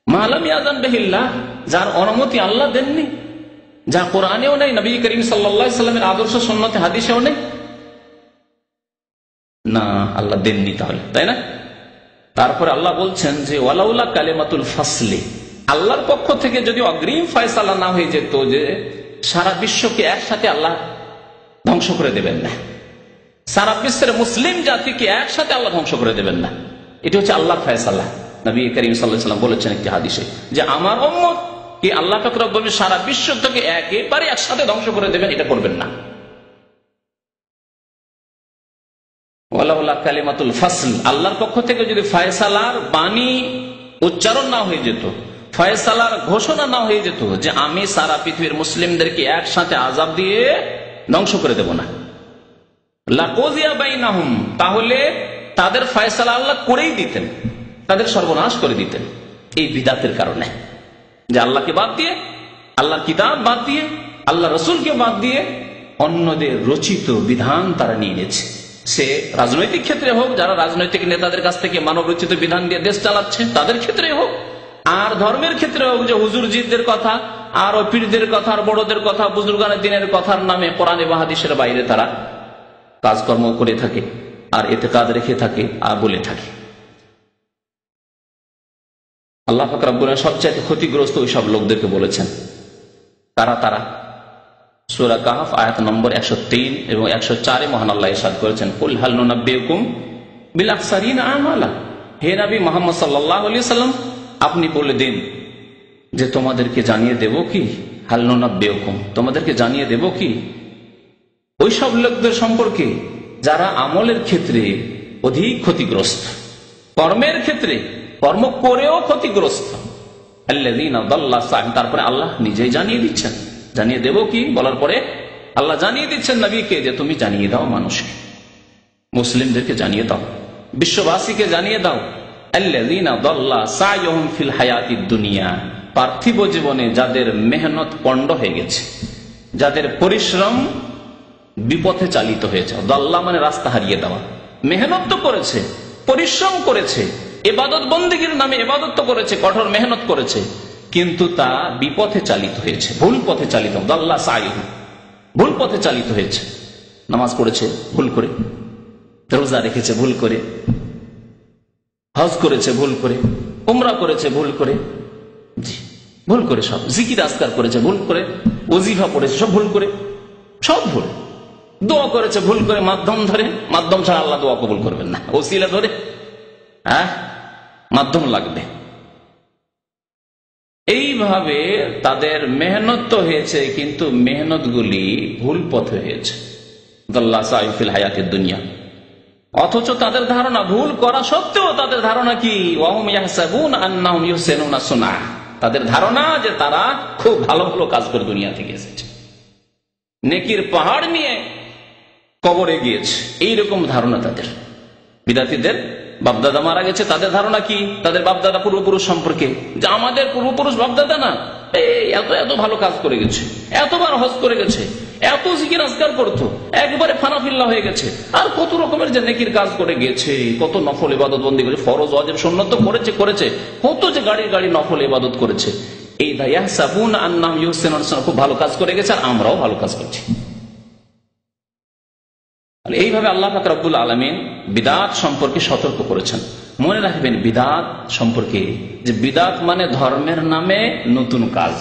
মা লাম ইয়াযান বিহিল্লাহ, যার অনুমতি আল্লাহ দেননি, যা কোরআনেও নেই, নবী করিম সাল্লাল্লাহু আলাইহি সাল্লামের আদর্শ সুন্নতে হাদিসেও নেই। না, আল্লাহ দেননি তাহলে, তাই না? তারপরে আল্লাহ বলছেন যে ওয়ালাউলা কালিমাতুল ফাসলি, আল্লাহর পক্ষ থেকে যদি অগ্রিম ফয়সালা না হয়ে যেত যে সারা বিশ্বকে একসাথে আল্লাহ ধ্বংস করে দেবেন না, সারা বিশ্বের মুসলিম জাতিকে একসাথে আল্লাহ ধ্বংস করে দেবেন না, এটা হচ্ছে আল্লাহর ফয়সালা। নবী করিম সাল্লাল্লাহু আলাইহি ওয়াসাল্লাম বলেছেন একটি হাদিসে যে আমার উম্মত কি আল্লাহ পাক রব্বুল আলামিন সারা বিশ্ব থেকে একেবারে একসাথে ধ্বংস করে দেবেন, এটা করবেন না। ওয়ালাউলা কালিমাতুল ফাসল, আল্লাহর পক্ষ থেকে যদি ফয়সালার বাণী উচ্চারণ না হয়ে যেত, ফয়সালার ঘোষণা না হয়ে যেত যে আমি সারা পৃথিবীর মুসলিমদেরকে একসাথে আযাব দিয়ে ধ্বংস করে দেব না, লাকুযিয়া বাইনাহুম, তাহলে তাদের ফয়সালা আল্লাহ করেই দিতেন, তাদের সর্বনাশ করে দিতেন। এই বিদাতের কারণে যে আল্লাহকে বাদ দিয়ে, আল্লাহর কিতাব বাদ দিয়ে, আল্লাহ রসুলকে বাদ দিয়ে অন্যদের রচিত বিধান তারা নিয়ে নিয়েছে। সে রাজনৈতিক ক্ষেত্রে হোক, যারা রাজনৈতিক নেতাদের কাছ থেকে মানব রচিত বিধান দিয়ে দেশ চালাচ্ছে তাদের ক্ষেত্রে হোক, আর ধর্মের ক্ষেত্রে হোক, যে হুজুরজিদের কথা আর পীরদের কথা আর বড়দের কথা, বুজুর্গানের দিনের কথার নামে কোরআন এবং হাদিসের বাইরে তারা কাজকর্ম করে থাকে আর ইতিকাদ রেখে থাকে আর বলে থাকে। আল্লাহ পাক রব্বুল আলামিন সবচেয়ে ক্ষতিগ্রস্ত ওই সব লোকদেরকে বলেছেন। কারা তারা? সূরা কাহফ আয়াত নম্বর 103 এবং 104 মহান আল্লাহ ইরশাদ করেছেন, কুল হাল নুনাব্বিউকুম বিল আকসারিনা আমালা, হে নবী মুহাম্মদ সাল্লাল্লাহু আলাইহি ওয়াসাল্লাম আপনি বলে দিন যে তোমাদেরকে জানিয়ে দেব কি, হাল নুনাব্বিউকুম, তোমাদেরকে জানিয়ে দেব কি ওই সব লোকদের সম্পর্কে যারা আমলের ক্ষেত্রে অধিক ক্ষতিগ্রস্ত, কর্মের ক্ষেত্রে কর্ম করেও ক্ষতিগ্রস্ত। আল্লাযীনা দাল্লা সাইহুম, তারপরে আল্লাহ নিজেই জানিয়ে দিচ্ছেন। জানিয়ে দেব কি বলার পরে আল্লাহ জানিয়ে দিচ্ছেন নবীকে যে তুমি জানিয়ে দাও, মানুষকে, মুসলিমদেরকে জানিয়ে দাও, বিশ্ববাসীকে জানিয়ে দাও, আল্লাযীনা দাল্লা সাইহুম ফিল হায়াতিদ দুনিয়া, পার্থিব জীবনে যাদের মেহনত পণ্ড হয়ে গেছে, যাদের পরিশ্রম বিপথে চালিত হয়েছে। দাল্লা মানে রাস্তা হারিয়ে দেওয়া। মেহনত তো করেছে, পরিশ্রম করেছে, ইবাদত বন্দেগীর নামে ইবাদত তো করেছে, কঠোর মেহনত করেছে, কিন্তু তা বিপথে চালিত হয়েছে, ভুল পথে চালিত। দাল্লা সাইহুম, ভুল পথে চালিত হয়েছে। নামাজ পড়েছে ভুল করে, রোজা রেখেছে ভুল করে, হজ করেছে ভুল করে, উমরা করেছে ভুল করে, জি ভুল করে, সব জিকির আজকার করেছে ভুল করে, ওজিফা পড়েছে সব ভুল করে, সব ভুল। দোয়া করেছে ভুল করে, মাধ্যম ধরে, মাধ্যম ছাড়া আল্লাহ দোয়া কবুল করবেন না, ওসিলা ধরে, মাধ্যম লাগবে। এইভাবে তাদের মেহনত তো হয়েছে, কিন্তু মেহনত গুলি ভুল পথে হয়েছে। দাল্লা সাইহুম ফিল হায়াতিদ দুনিয়া, অথচ তাদের ধারণা, ভুল করা সত্ত্বেও তাদের ধারণা কি, ওয়াহুম ইয়াহসাবুনা আন্নাহুম ইহসিনুনা সুনআ, তাদের ধারণা যে তারা খুব ভালো ভালো কাজ করে দুনিয়া থেকে এসেছে, নেকির পাহাড় নিয়ে কবরে গিয়েছে, এইরকম ধারণা তাদের। বিদাতীদের বাপদাদা মারা গেছে, তাদের ধারণা কি, তাদের বাপদাদা পূর্বপুরুষ সম্পর্কে, যে আমাদের পূর্বপুরুষ বাপদাদা না এত এত ভালো কাজ করে গেছে, এতবার হজ করে গেছে, এত জিকির আজকার করতো, একবারে ফানাফিল্লা হয়ে গেছে, আর কত রকমের যে নেকির কাজ করে গেছে, কত নফল ইবাদত বন্দি করেছে, ফরজ ওয়াজিব সুন্নাত তো করেছে, কত যে গাড়ি নফল ইবাদত করেছে। এই ইয়াহসাবুনা আন্নাহুম ইহসিনুনা সুনআ, খুব ভালো কাজ করে গেছে আর আমরাও ভালো কাজ করছি। এইভাবে আল্লাহ পাক রব্বুল আলামিন বিদাত সম্পর্কে সতর্ক করেছেন। মনে রাখবেন বিদাত সম্পর্কে, যে বিদাত মানে ধর্মের নামে নতুন কাজ,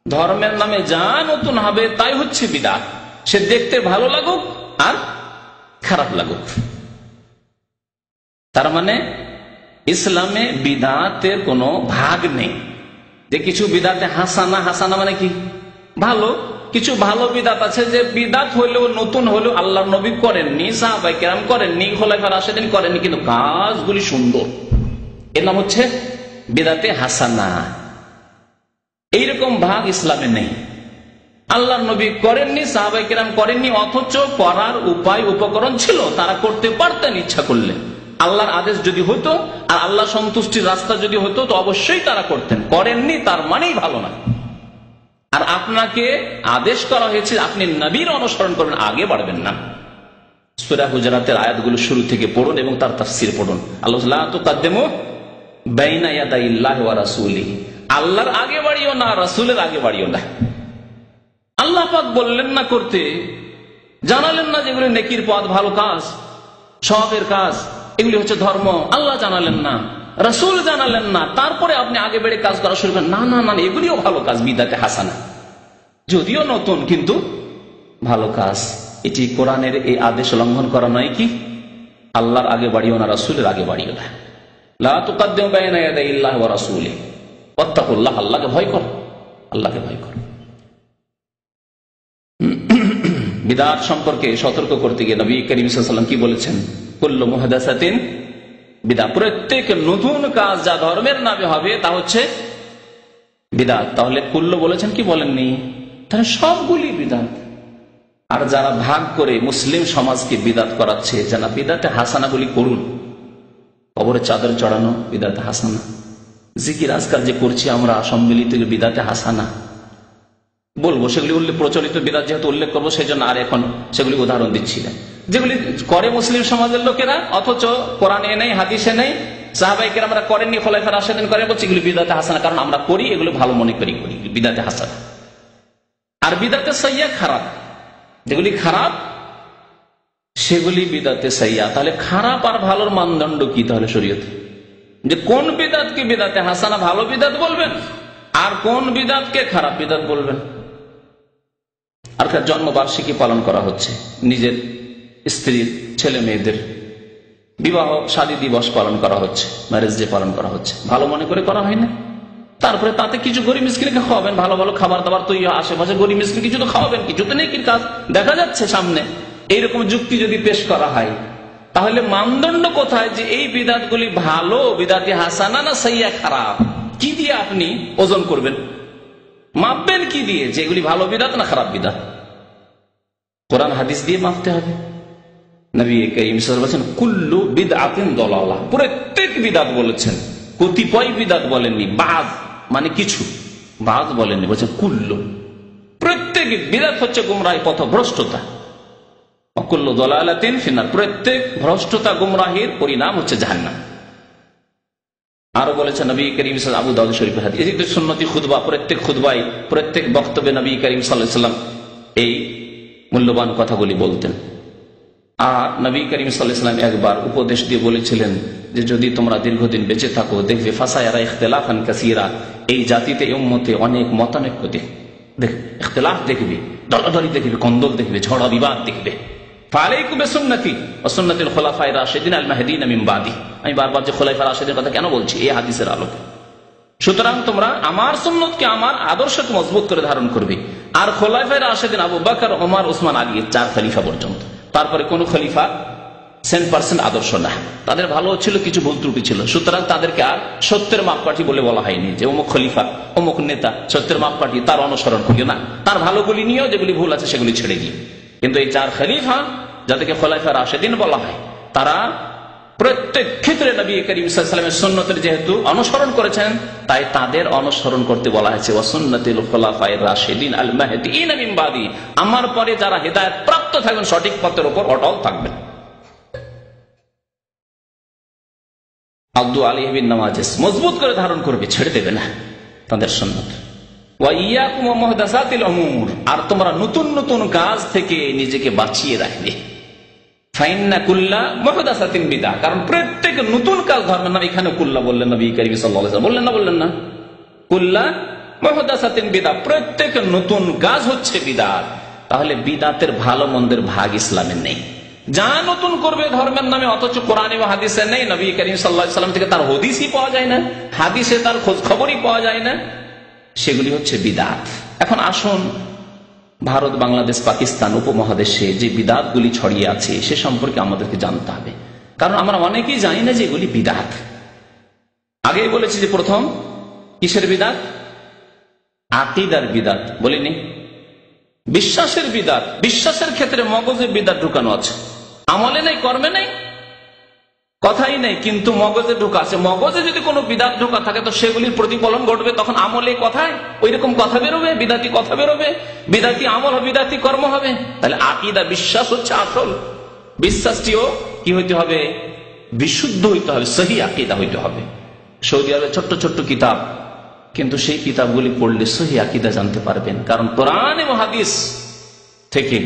ধর্মের নামে যা নতুন হবে তাই হচ্ছে বিদাত, সে দেখতে ভালো লাগুক আর খারাপ লাগুক। তার মানে ইসলামে বিদাতের কোনো ভাগ নেই, যে কিছু বিদাতে হাসানা মানে কি ভালো, কিছু ভালো বিদাত আছে যে বিদাত হইলেও নতুন হলেও আল্লাহ নবী করেননি, সাহাবায়ে কেরাম করেননি, খোলাফায়ে রাশিদিন করেননি, কিন্তু কাজগুলি সুন্দর, এর নাম হচ্ছে বিদাতে হাসানা। এইরকম এইরকম ভাগ ইসলামে নেই। আল্লাহর নবী করেননি, সাহাবায়ে কেরাম করেননি, অথচ করার উপায় উপকরণ ছিল, তারা করতে পারতেন ইচ্ছা করলে। আল্লাহর আদেশ যদি হতো আর আল্লাহ সন্তুষ্টির রাস্তা যদি হতো তো অবশ্যই তারা করতেন। করেননি তার মানেই ভালো না। আর আপনাকে আদেশ করা হয়েছে আপনি নবীর অনুসরণ করবেন, আগে বাড়বেন না। সূরা হুজরাতের আয়াতগুলো শুরু থেকে পড়ুন এবং তার তাফসীর পড়ুন। আল্লাহ লা তুকাদ্দিমু বাইনা ইয়াদাইল্লাহি ওয়া রাসূলিহি, আল্লাহর আগে বাড়িও না, রাসূলের আগে বাড়িও না। আল্লাহ পাক বললেন না করতে, জানালেন না যেগুলো নেকির পথ, ভালো কাজ, সওয়াবের কাজ, এগুলি হচ্ছে ধর্ম, আল্লাহ জানালেন না, রাসূল জানালেন না, তারপরে আপনি আগে বেড়ে কাজ করা শুরু করেন। না না না, এগুলিও ভালো কাজ, বিদআতে হাসানা, যদিও নতুন কিন্তু ভালো কাজ। এটি কোরআনের এই আদেশ লঙ্ঘন করা নয় কি? আল্লাহর আগে বাড়িও না, রাসূলের আগে বাড়িও না। লা তুকাদ্দিমু বাইনা ইয়াদাইল্লাহি ওয়া রাসূলিহি ওয়াত্তাকুল্লাহ, আল্লাহকে ভয় কর, আল্লাহকে ভয় কর। বিদআত সম্পর্কে সতর্ক করতে গিয়ে নবী করিম সাল্লাল্লাহু আলাইহি ওয়াসাল্লাম কি বলেছেন? কুল্লু মুহদাসাতিন বিদআত, প্রত্যেক নতুন কাজ যা ধর্মের নামে হবে তা হচ্ছে বিদআত। তাহলে কুল্লু বলেছেন কি বলেননি? তাহলে সবগুলি বিদআত। আর যারা ভাগ করে মুসলিম সমাজকে বিদআত করাচ্ছে, যারা বিদআতে হাসানাগুলি করুন, কবরে চাদর চড়ানো বিদআতে হাসানা, জিকির আজকাল যে করছি আমরা সম্মিলিত বিদআতে হাসানা বলবো, সেগুলি প্রচলিত বিদআত যেহেতু উল্লেখ করবো সেই জন্য আর এখন সেগুলি উদাহরণ দিচ্ছি না। যেগুলি করে মুসলিম সমাজের লোকেরা অথচ কোরআনে নেই, হাদিসে নেই, সাহাবায়ে কেরামরা করেননি, খোলাফায়ে রাশিদিন করেন, বলছে এগুলি বিদআতে হাসানা, কারণ আমরা করি, এগুলো ভালো মনে করি, বিদআতে হাসানা। আর বিদআতে সাইয়্যা খারাপ, যেগুলি খারাপ সেগুলি বিদআতে সাইয়্যা। তাহলে খারাপ আর ভালোর মানদণ্ড কি তাহলে শরীয়তে? যে কোন বিদআতকে বিদআতে হাসানা ভালো বিদআত বলবেন আর কোন বিদআতকে খারাপ বিদআত বলবেন? আর জন্মবার্ষিকী পালন করা হচ্ছে, নিজের স্ত্রীর ছেলে মেয়েদের বিবাহ শাদী দিবস পালন করা হচ্ছে, ম্যারেজ ডে পালন করা হচ্ছে, ভালো মনে করে করা হয় না? তারপরে তাতে কিছু গরিব মিসকিনকে খাওয়াবেন, ভালো ভালো খাবার দাবার তৈরি, আশেপাশে গরিব মিসকিন কিছু তো খাওয়াবেন, কিছু তো নেকির কাজ দেখা যাচ্ছে সামনে। এইরকম যুক্তি যদি পেশ করা হয় তাহলে মানদণ্ড কোথায় যে এই বিদআতগুলি ভালো বিদআতে হাসানা না সাইয়্যা খারাপ? কি দিয়ে আপনি ওজন করবেন, মাপবেন কি দিয়ে যে এগুলি ভালো বিদআত না খারাপ বিদআত? কোরআন হাদিস দিয়ে মাপতে হবে। নবী করিম সাল্লাল্লাহু আলাইহি ওয়াসাল্লাম বলেছেন কুল্লু বিদআতিন দালালাহ, প্রত্যেক বিদআত বলেছেন, কতিপয় বিদআত বলেননি, বাদ মানে কিছু, বাদ বলেননি, বলেছেন কুল্লু, প্রত্যেক বিদআত হচ্ছে গুমরাহি পথভ্রষ্টতা। কুল্লু দালালাতিন ফিন্নার, প্রত্যেক ভ্রষ্টতা গুমরাহির পরিণাম হচ্ছে জাহান্নাম। আরো বলেছেন নবী করিম সাল্লাল্লাহু আলাইহি ওয়াসাল্লাম, আবু দাউদ শরীফের হাদিস, এই যে সুন্নতি খুতবা, প্রত্যেক খুতবায় প্রত্যেক বক্তব্যে নবী করিম সাল্লাল্লাহু আলাইহি ওয়াসাল্লাম এই মূল্যবান কথাগুলি বলতেন। আর নবী করিম সাল্লাল্লাহু আলাইহি ওয়াসাল্লাম একবার উপদেশ দিয়ে বলেছিলেন যে যদি তোমরা দীর্ঘদিন বেঁচে থাকো দেখবে ফাসায়ারা ইখতিলাফান কাসীরা, এই জাতিতে এই উম্মতে অনেক মতানৈক্য ইখতিলাফ দেখবে, দলাদলি দেখবে, কন্দল দেখবে, ঝড় বিবাদ দেখবে। ফালাইকুম বিসুন্নতি ওয়া সুন্নাতিল খুলাফায়ে রাশিদিন আল মাহদিন মিন বাদি, আমি বারবার যে খুলাফায়ে রাশিদিনের কথা কেন বলছি? এই হাদিসের আলোকে। সুতরাং তোমরা আমার সুন্নতকে, আমার আদর্শকে মজবুত করে ধারণ করবে। আর খুলাফায়ে রাশিদিন আবু বকর, ওমর, ওসমান, আলী, 4 খলিফা পর্যন্ত, তারপরে কোন খলিফা 100% আদর্শ না, তাদের ভালো ছিল, কিছু ভুল ত্রুটি ছিল। সুতরাং তাদেরকে আর সত্যের মাপকাঠি বলে বলা হয়নি যে অমুক খলিফা অমুক নেতা সত্যের মাপকাঠি, তার অনুসরণ করিও না, তার ভালোগুলি নিয়েও যেগুলি ভুল আছে সেগুলি ছেড়ে দিও। কিন্তু এই 4 খলিফা যাদেরকে খলিফা রাশিদিন বলা হয়, তারা প্রত্যেক ক্ষেত্রে নবী করিম সাল্লাল্লাহু আলাইহি ওয়াসাল্লামের সুন্নতের যেহেতু অনুসরণ করেছেন, তাই তাদের অনুসরণ করতে বলা হয়েছে ওয়া সুন্নাতিল খুলাফায়ে রাশিদিন আল মাহদিন মিন বাদি, আমার পরে যারা হেদায়েত প্রাপ্ত থাকবেন, সঠিক পথের উপর অটল থাকবেন। আব্দু আলী বিন নওয়াজিস মজবুত করে ধারণ করবে, ছেড়ে দেবে না তাদের সুন্নাত। ওয়া ইয়াকুম ওয়া মুহদাসাতিল উমুর, আর তোমরা নতুন নতুন কাজ থেকে নিজেকে বাঁচিয়ে রাখবে। ফাইন্না কুল্লা মুহদাসাতিন বিদআহ, কারণ প্রত্যেক নতুন কাজ ধর্মের নাম। এখানে কুল্লা বললেন নবী করিম সাল্লাল্লাহু আলাইহি ওয়াসাল্লাম, বললেন না? কুল্লা মুহদাসাতিন বিদআহ, প্রত্যেক নতুন কাজ হচ্ছে বিদআত। তাহলে বিদআতের ভালো মন্দের ভাগ ইসলামে নেই। যা নতুন করবে ধর্মের নামে, অথচ কোরআনে ও হাদিসে নেই, নবী করিম সাল্লাল্লাহু আলাইহি ওয়াসাল্লাম থেকে তার হাদিসই পাওয়া যায় না, হাদিসে তার খোঁজ খবরই পাওয়া যায় না, সেগুলি হচ্ছে বিদআত। এখন আসুন, ভারত, বাংলাদেশ, পাকিস্তান উপমহাদেশে যে বিদআতগুলি ছড়িয়ে আছে সে সম্পর্কে আমাদেরকে জানতে হবে, কারণ আমরা অনেকেই জানি না যে এগুলি বিদআত। আগেই বলেছি যে প্রথম কিসের বিদআত? আকীদার বিদাত বলিনি, বিশ্বাসের বিদাত। বিশ্বাসের ক্ষেত্রে মগজে বিদাত ঢুকানো আছে, আমলে নেই, কর্মে নেই, কথাই নেই, কিন্তু মগজে ঢোকা আছে। মগজে যদি কোনো বিদাত ঢোকা থাকে তো সেগুলির প্রতিফলন ঘটবে, তখন আমলে কথায় ওই রকম কথা বেরোবে, বিদাতি কথা বেরোবে, বিদাতি আমল হবে, বিদাতি কর্ম হবে। তাহলে আকীদা, বিশ্বাস হচ্ছে আসল। বিশ্বাসটিও কি হইতে হবে? বিশুদ্ধ হইতে হবে, সহি আকীদা হইতে হবে। সৌদি আরবে ছোট্ট ছোট্ট কিতাব, কিন্তু সেই কিতাবগুলি পড়লে সহি আকীদা জানতে পারবেন, কারণ কোরআন এবং হাদিস থেকে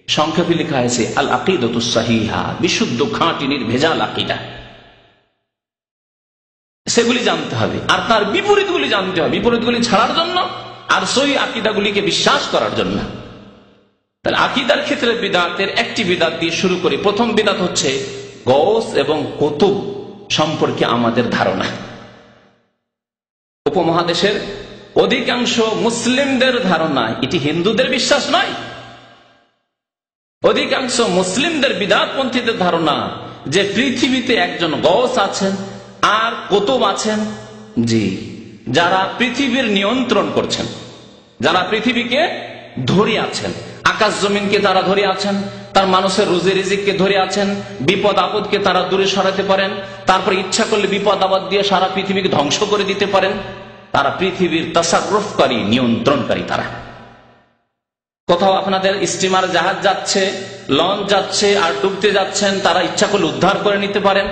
সংক্ষেপে লেখা হয়েছে আল আকিদাতুস সাহিহা, বিশুদ্ধ খাঁটি নির্ভেজাল আকীদা। সেগুলি জানতে হবে, আর তার বিপরীতগুলি জানতে হবে, বিপরীতগুলি ছাড়ার জন্য আর সহি আকীদাগুলিকে বিশ্বাস করার জন্য। তাহলে আকীদার ক্ষেত্রে বিদআতের একটি বিদআত দিয়ে শুরু করি। প্রথম বিদআত হচ্ছে গৌস এবং কুতুব সম্পর্কে আমাদের ধারণা। উপমহাদেশের অধিকাংশ মুসলিমদের ধারণা, এটি হিন্দুদের বিশ্বাস নয়, অধিকাংশ মুসলিমদের বিদআতপন্থীদের ধারণা যে পৃথিবীতে একজন গৌস আছেন আর কুতুব আছেন, জি, যারা পৃথিবীর নিয়ন্ত্রণ করছেন, যারা পৃথিবীকে ধরে আছেন, আকাশ জমিনকে তারা ধরে আছেন, তার মানুষের রুজি রিজিককে ধরে আছেন, বিপদ আপদকে তারা দূরে সরাতে পারেন, তারপর ইচ্ছা করলে বিপদ আপদ দিয়ে সারা পৃথিবীকে ধ্বংস করে দিতে পারেন। তারা পৃথিবীর তাসাররুফকারী, নিয়ন্ত্রণকারী। তারা কোথাও আপনাদের স্টিমার জাহাজ যাচ্ছে, লঞ্চ যাচ্ছে আর ডুবতে যাচ্ছেন, তারা ইচ্ছা করলে উদ্ধার করে নিতে পারেন।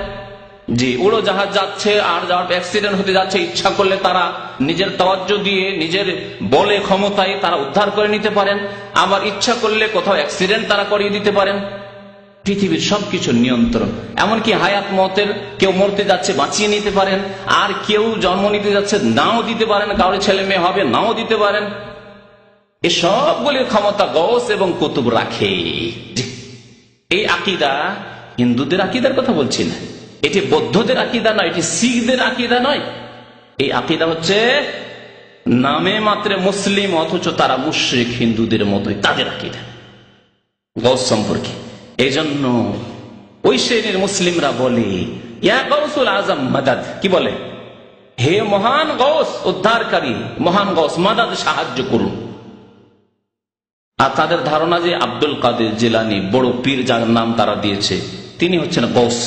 জি, উড়োজাহাজ যাচ্ছে আর অ্যাক্সিডেন্ট হতে যাচ্ছে, ইচ্ছা করলে তারা নিজের তাওয়াজ্জু দিয়ে, নিজের বলে ক্ষমতায় তারা উদ্ধার করে নিতে পারেন। আবার ইচ্ছা করলে কোথাও অ্যাক্সিডেন্ট তারা করিয়ে দিতে পারেন। পৃথিবীর সবকিছু নিয়ন্ত্রণ। এমনকি হায়াত মতের, কেউ মরতে যাচ্ছে বাঁচিয়ে নিতে পারেন, আর কেউ জন্ম নিতে যাচ্ছে নাও দিতে পারেন, কারো ছেলে মেয়ে হবে নাও দিতে পারেন। এই সবগুলির ক্ষমতা গৌস এবং কুতুব রাখে। এই আকীদা হিন্দুদের আকীদার কথা বলছি না, এটি বৌদ্ধদের আকীদা নয়, এটি শিখদের আকীদা নয়। এই আকীদা হচ্ছে নামে মাত্রে মুসলিম, অথচ তারা মুশরিক, হিন্দুদের মতোই তাদের আকীদা গৌস সম্পর্কে। এই জন্য ওই শ্রেণীর মুসলিমরা বলে ইয়া গৌসুল আজম মাদাদ, কি বলে? হে মহান গৌস, উদ্ধারকারী মহান গৌস, মাদাদ, সাহায্য করুন। আর তাদের ধারণা যে আব্দুল কাদের জিলানী, বড় পীর যার নাম তারা দিয়েছে, তিনি হচ্ছেন গৌস।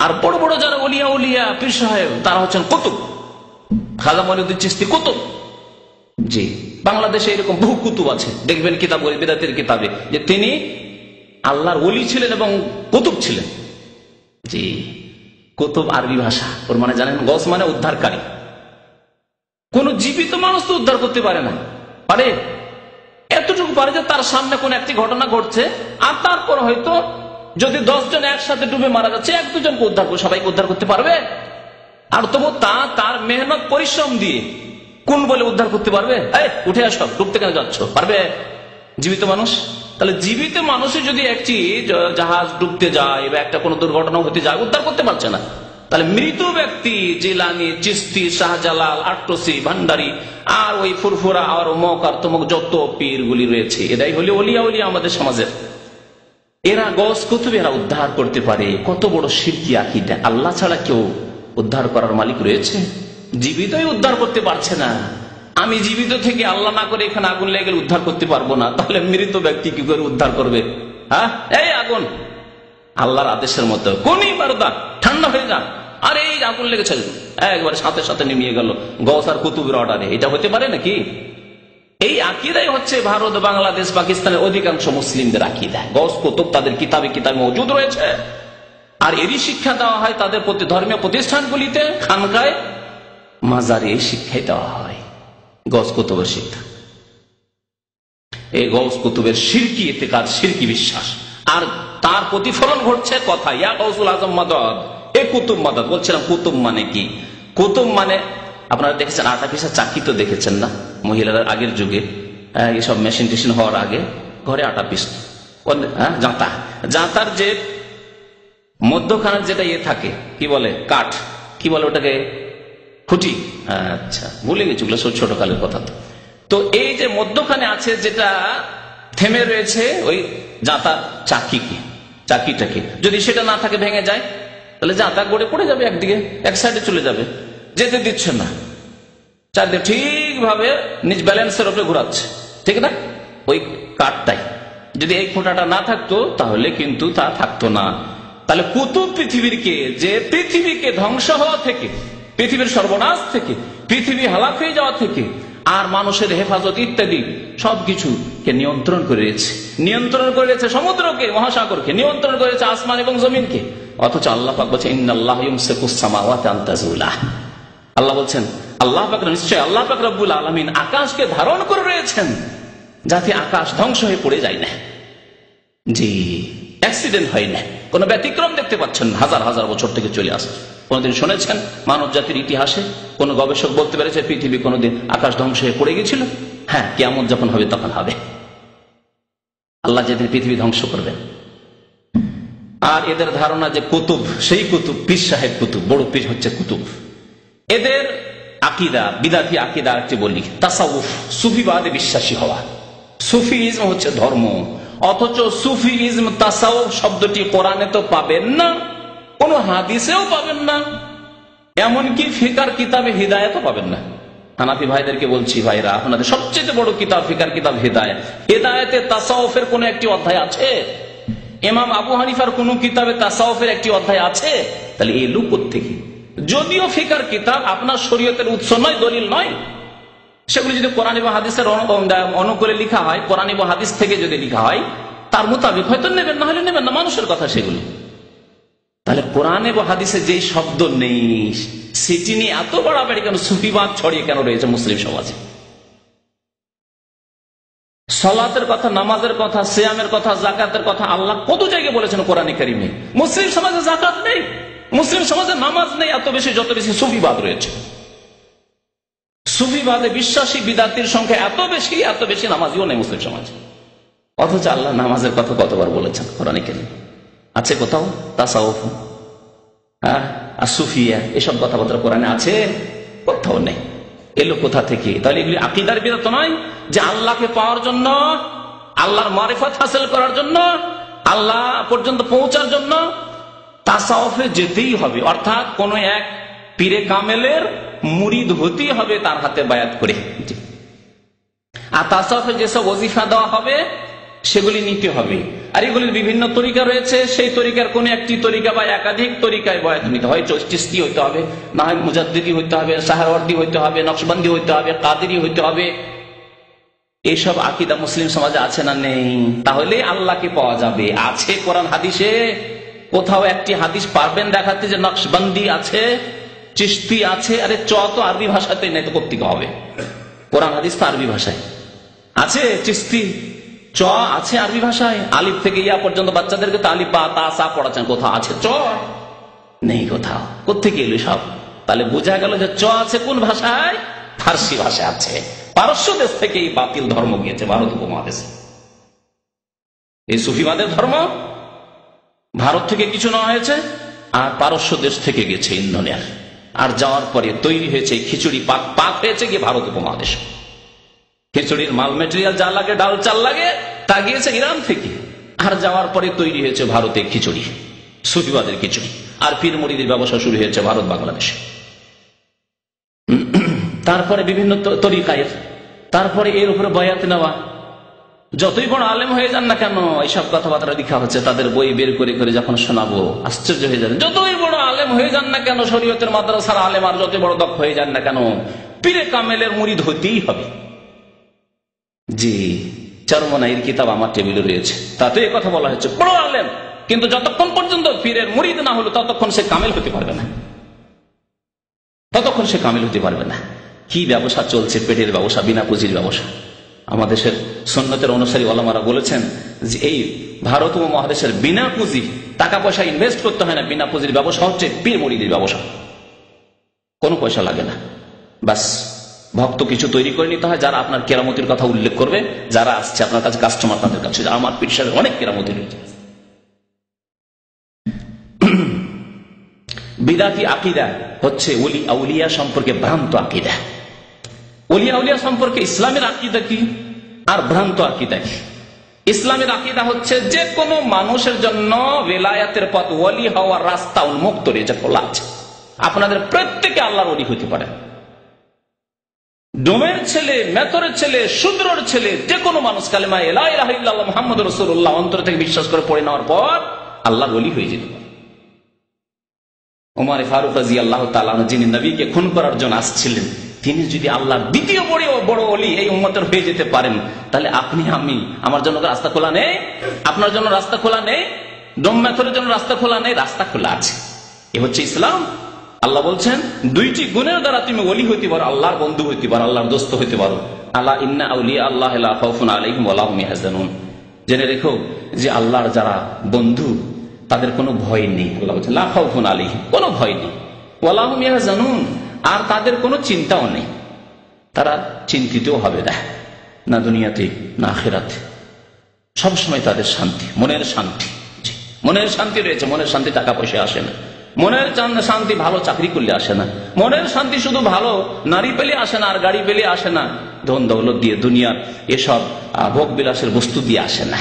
আর বড় বড় যারা ওলিয়া উলিয়া পীর সাহেব, তারা হচ্ছেন কুতুব। খাজা মঈনুদ্দিন চিশতি কুতুব। জি, বাংলাদেশে এরকম বহু কুতুব আছে, দেখবেন কিতাব, বিদাতের কিতাবে, যে তিনি আল্লাহর ওলি ছিলেন এবং কুতুব ছিলেন। জি, কুতুব আরবি ভাষা, ওর মানে জানেন গৌস মানে উদ্ধারকারী। কোন জীবিত মানুষ তো উদ্ধার করতে পারে না, পারে? এতটুকু পারে যে তার সামনে কোন একটি ঘটনা ঘটছে, আর তারপর হয়তো যদি 10 জন একসাথে ডুবে মারা যাচ্ছে, 1-2 জনকে উদ্ধার করে সবাইকে উদ্ধার করতে পারবে? আর তবু তার মেহনত পরিশ্রম দিয়ে কোন বলে উদ্ধার করতে পারবে? উঠে আসো, ডুবতে কেন যাচ্ছ? পারবে জীবিত মানুষ? তাহলে জীবিত মানুষই যদি একটি জাহাজ ডুবতে যায় বা একটা কোনো দুর্ঘটনা হতে যায়, উদ্ধার করতে পারছে না, তাহলে মৃত ব্যক্তি জিলানী, চিশতি, শাহজালাল, আট্টসি, ভান্ডারী আর ওই ফুরফুরা আর অমুক আর তমুক যত পীরগুলি রয়েছে, এরাই হলো ওলিয়া উলিয়া আমাদের সমাজের। এরা গৌস কুতুব, এরা উদ্ধার করতে পারে। কত বড় শিরকি আকীদা! আল্লাহ ছাড়া কেউ উদ্ধার করার মালিক রয়েছে? জীবিতই উদ্ধার করতে পারছে না। আমি জীবিত থেকে আল্লাহ না করে এখানে আগুন লেগে গেলে উদ্ধার করতে পারবো না, তাহলে মৃত ব্যক্তি কি করে উদ্ধার করবে? হ্যাঁ, এই আগুন আল্লাহর আদেশের মতো, কোনই বারদা ঠান্ডা হয়ে যা, আর এই আগুন লেগেছে একবার সাথে সাথে নেমে গেল গৌস আর কুতুবের অর্ডারে। এটা হতে পারে নাকি? এই আকীদাই হচ্ছে ভারত, বাংলাদেশ, পাকিস্তানের অধিকাংশ মুসলিমদের আকীদা। গৌস কুতুব তাদের কিতাবে কিতাবে মজুদ রয়েছে, আর এরই শিক্ষা দেওয়া হয় তাদের প্রতি ধর্মীয় প্রতিষ্ঠানগুলিতে, খানকায়, মাজারে এই শিক্ষাই দেওয়া হয়, গৌস কুতুবের শিক্ষা। এই গৌস কুতুবের শিরকি ইতিকাদ, শিরকি বিশ্বাস, আর তার প্রতিফলন ঘটছে কথা ইয়া গৌসুল আজম মাদাদ, এ কুতুব মাদাদ। বলছিলাম কুতুব মানে কি? কুতুব মানে আপনারা দেখেছেন আটা পিসা চাকি তো দেখেছেন না? মহিলারা আগের যুগে এসব মেশিন টেশিন হওয়ার আগে ঘরে আটা পিসত, জাঁতা, জাঁতার যে মধ্যখানের যেটা থাকে কি বলে, কাঠ, কি বলে ওটাকে? খুঁটি। আচ্ছা, ভুলে গেছি, ছোট কালের কথা। তো এই যে মধ্যখানে আছে যেটা থেমে রয়েছে, ওই জাঁতার চাকিটাকে যদি সেটা না থাকে, ভেঙে যায়, তাহলে জাঁতা গড়ে পড়ে যাবে একদিকে, এক সাইডে চলে যাবে, যেতে দিচ্ছে না, চারদিকে ঠিক ঠিকভাবে নিজ ব্যালেন্সের উপরে ঘোরাচ্ছে, ঠিক না? ওই কাঠটাই যদি এই খোঁটাটা না থাকতো তাহলে কিন্তু তা থাকতো না। তাহলে কুতুব পৃথিবীকে, যে পৃথিবীকে ধ্বংস হওয়া থেকে, পৃথিবীর সর্বনাশ থেকে, পৃথিবী হালাক হয়ে যাওয়া থেকে আর মানুষের হেফাজত ইত্যাদি সবকিছুকে নিয়ন্ত্রণ করে রয়েছে, নিয়ন্ত্রণ করে রয়েছে সমুদ্রকে, মহাসাগরকে, নিয়ন্ত্রণ করেছে আসমান এবং জমিনকে। অথচ আল্লাহ পাক বলছেন ইন্নাল্লাহা ইউমসিকুস সামাওয়াতি আন তাযুলা। আল্লাহ বলছেন, আল্লাহ পাক নিশ্চয় আল্লাহ পাক রব্বুল আলামিন আকাশকে ধারণ করে রয়েছেন যাতে আকাশ ধ্বংস হয়ে পড়ে যায় না। জি, অ্যাক্সিডেন্ট হয় না, কোন ব্যতিক্রম দেখতে পাচ্ছেন হাজার হাজার বছর থেকে চলে আসে। কোনদিন শুনেছেন মানব জাতির ইতিহাসে কোন গবেষক বলতে পেরেছে পৃথিবী কোনদিন আকাশ ধ্বংস হয়ে পড়ে গেছিল? হ্যাঁ, কিয়ামত যখন হবে তখন হবে, আল্লাহ যেদিন পৃথিবী ধ্বংস করবেন। আর এদের ধারণা যে কুতুব, সেই কুতুব পীর সাহেব কুতুব, বড় পীর হচ্ছে কুতুব। এদের আকিদা, বিদাতি আকিদা একটি বলি, তাসাউফ, সুফিবাদে বিশ্বাসী হওয়া। সুফিইজম হচ্ছে ধর্ম, অথচ সুফিইজম তাসাউফ শব্দটি কোরআনে তো পাবেন না, কোন হাদিসেও পাবেন না, এমনকি ফিকার কিতাবে হিদায়াতও পাবেন না। হানাফি ভাইদেরকে বলছি, ভাইরা আপনাদের সবচেয়ে বড় কিতাব ফিকার কিতাব হিদায়াত, হিদায়াতে তাসাউফের কোন একটি অধ্যায় আছে? ইমাম আবু হানিফার কোন কিতাবে তাসাউফের একটি অধ্যায় আছে? তাহলে এই লোক থেকে, যদিও ফিকার কিতাব আপনার শরীয়তের উৎস নয়, দলিল নয়, সেগুলি যদি কোরআন এবং হাদিসের অনুকূলে লেখা হয়, কোরআন এবং হাদিস থেকে যদি লেখা হয়, তার মোতাবেক হয়তো নেবেন, না হলে নেবেন না, মানুষের কথা সেগুলি। তাহলে কোরআন এবং হাদিসে যেই শব্দ নেই সেটি নিয়ে এত বাড়াবাড়ি কেন, সুফিবাদ ছড়িয়ে কেন রয়েছে মুসলিম সমাজে? সালাতের কথা, নামাজের কথা, সিয়ামের কথা, যাকাতের কথা আল্লাহ কত জায়গায় বলেছেন কোরআনে কারিমে। মুসলিম সমাজে যাকাত নেই, মুসলিম সমাজে নামাজ নেই, এত বেশি যত বেশি সুফিবাদ রয়েছে। সুফিবাদে বিশ্বাসী বিদাতির সংখ্যা এত বেশি নামাজিও নেই মুসলিম সমাজে। অথচ আল্লাহ নামাজের কথা কতবার বলেছেন কোরআনে কারিমে? আছে কোথাও? তাসাউফ আর সুফিয়া এসব কথাবার্তা কোরআনে আছে? কোথাও নেই। এলো কোথা থেকে? তাহলে এগুলি আকীদার বিদাত নয়, যে আল্লাহকে পাওয়ার জন্য, আল্লাহর মারিফত হাসিল করার জন্য, আল্লাহ পর্যন্ত পৌঁছার জন্য তাসাউফে যেতেই হবে, অর্থাৎ কোন এক পীরে কামেলের মুরিদ হতেই হবে তার হাতে বায়াত করে। আর তাসাউফে যেসব ওজিফা দেওয়া হবে সেগুলি নিতে হবে। আর এগুলির বিভিন্ন তরিকা রয়েছে, সেই তরিকার কোন একটি তরিকা বা একাধিক তরিকায় বয়াত নিতে হয়। চিশতি হইতে হবে, না হয় মুজাদ্দিদি হইতে হবে, সাহারওয়ার্দী হইতে হবে, নকশবন্দি হইতে হবে, কাদেরি হইতে হবে। এইসব আকীদা মুসলিম সমাজে আছে না নেই? তাহলে আল্লাহকে পাওয়া যাবে। আছে কোরআন হাদিসে? কোথাও একটি হাদিস পারবেন দেখাতে যে নকশবন্দি আছে, চিশতি আছে? আরে চ তো আরবি ভাষাতে নেই, তো কোত্থেকে হবে? কোরআন হাদিস তো আরবি ভাষায় আছে। চিশতি চ আছে আরবি ভাষায়, আলিফ থেকে ইয়া পর্যন্ত বাচ্চাদেরকে তো আলিফ বা তা সা পড়াচ্ছেন, কোথাও আছে? চ নেই কোথাও। কোত্থেকে এলো সব? তাহলে বোঝা গেল যে চ আছে কোন ভাষায়? ফার্সি ভাষায় আছে। পারস্য দেশ থেকে এই বাতিল ধর্ম গিয়েছে ভারত উপমহাদেশে। এই সুফিবাদের ধর্ম ভারত থেকে কিছু নেওয়া হয়েছে, আর পারস্য দেশ থেকে গেছে ইন্দোনেশিয়ার, আর যাওয়ার পরে তৈরি হয়েছে খিচুড়ি পাক হয়েছে গিয়ে ভারত উপমহাদেশ। খিচুড়ির মাল মেটেরিয়াল যা লাগে, ডাল চাল লাগে, তা গিয়েছে ইরান থেকে, আর যাওয়ার পরে তৈরি হয়েছে ভারতে খিচুড়ি, সুফিবাদের খিচুড়ি। আর পীর মুরিদের ব্যবসা শুরু হয়েছে ভারত বাংলাদেশে। তারপরে বিভিন্ন তরিকায়, তারপরে এর উপরে বয়াত নেওয়া। যতই বড় আলেম হয়ে যান না কেন, এইসব কথাবার্তা লেখা হচ্ছে, তাদের বই বের করে করে যখন শোনাবো আশ্চর্য হয়ে যাবেন। যতই বড় আলেম হয়ে যান না কেন, শরীয়তের মাদ্রাসার আলেম, আর যতই বড় দক্ষ হয়ে যান না কেন, পীরে কামেলের মুরিদ হতেই হবে। জি, চরমনাইয়ের কিতাব আমার টেবিলে রয়েছে, তাতে এই কথা বলা হচ্ছে বড় আলেম, কিন্তু যতক্ষণ পর্যন্ত পীরের মুরিদ না হলো ততক্ষণ সে কামেল হতে পারবে না, ততক্ষণ সে কামেল হতে পারবে না। কি ব্যবসা চলছে, পেটের ব্যবসা, বিনা পুঁজির ব্যবসা। আমাদের দেশের সুন্নতের অনুসারী ওলামারা বলেছেন যে এই ভারত উপমহাদেশের বিনা পুঁজি, টাকা পয়সা ইনভেস্ট করতে হয় না, বিনা পুঁজির ব্যবসা হচ্ছে পীর মুরিদের ব্যবসা। কোনো পয়সা লাগে না, বাস ভক্ত কিছু তৈরি করে নিতে হয়, যারা আপনার কেরামতির কথা উল্লেখ করবে, যারা আসছে আপনার কাছে কাস্টমার, তাদের কাছে আমার পীর সাহেবের অনেক কেরামতি রয়েছে। বিদাতি আকিদা হচ্ছে ওলি আউলিয়া সম্পর্কে ভ্রান্ত আকিদা। ওলি আউলিয়া সম্পর্কে ইসলামের আকিদা কি আর ভ্রান্ত আকিদা কি? ইসলামের আকিদা হচ্ছে যে কোনো মানুষের জন্য বেলায়াতের পথ, ওলি হওয়ার রাস্তা উন্মুক্ত রয়েছে, খোলা আছে। আপনাদের প্রত্যেকে আল্লাহর ওলি হতে পারে। ডোমের ছেলে, মেথরের ছেলে, শূদ্রর ছেলে, যে কোনো মানুষ কালেমা লা ইলাহা ইল্লাল্লাহ মুহাম্মাদুর রাসূলুল্লাহ অন্তর থেকে বিশ্বাস করে পড়ে নেওয়ার পর আল্লাহর ওলি হয়ে যেতে পারে। ওমর ফারুক রাদিয়াল্লাহু তাআলা যিনি নবীকে খুন করার জন্য আসছিলেন, তিনি যদি আল্লাহর দ্বিতীয় বড় ওলি এই উম্মতের হয়ে যেতে পারেন, তাহলে আপনি আমি আমার জন্য রাস্তা খোলা নেই? আপনার জন্য রাস্তা খোলা নেই? ডোম মেথরের জন্য রাস্তা খোলা নেই? রাস্তা খোলা আছে। এ হচ্ছে ইসলাম। আল্লাহ বলছেন দুইটি গুণের দ্বারা তুমি ওলি হইতে পারো, আল্লাহর বন্ধু হইতে পারো, আল্লাহর দোস্ত হইতে পারো। আলা ইন্না আউলিয়া আল্লাহ লা খাউফুন আলাইহিম ওয়া লা হুম ইয়াহজানুন। জেনে রেখো যে আল্লাহর যারা বন্ধু তাদের কোনো ভয় নেই। আল্লাহ বলছেন লা খাউফুন আলাইহিম, কোনো ভয় নেই, ওয়া লা হুম ইয়াহজানুন, আর তাদের কোনো চিন্তাও নেই। তারা চিন্তিতও হবে না দুনিয়াতে না আখিরাতে। সবসময় তাদের শান্তি, মনের শান্তি। মনের শান্তি রয়েছে। মনের শান্তি টাকা পয়সা আসে না। মনের শান্তি ভালো চাকরি করলে আসে না। মনের শান্তি শুধু ভালো নারী পেলে আসে না, আর গাড়ি পেলে আসে না, ধন দৌলত দিয়ে দুনিয়ার এসব ভোগ বিলাসের বস্তু দিয়ে আসে না।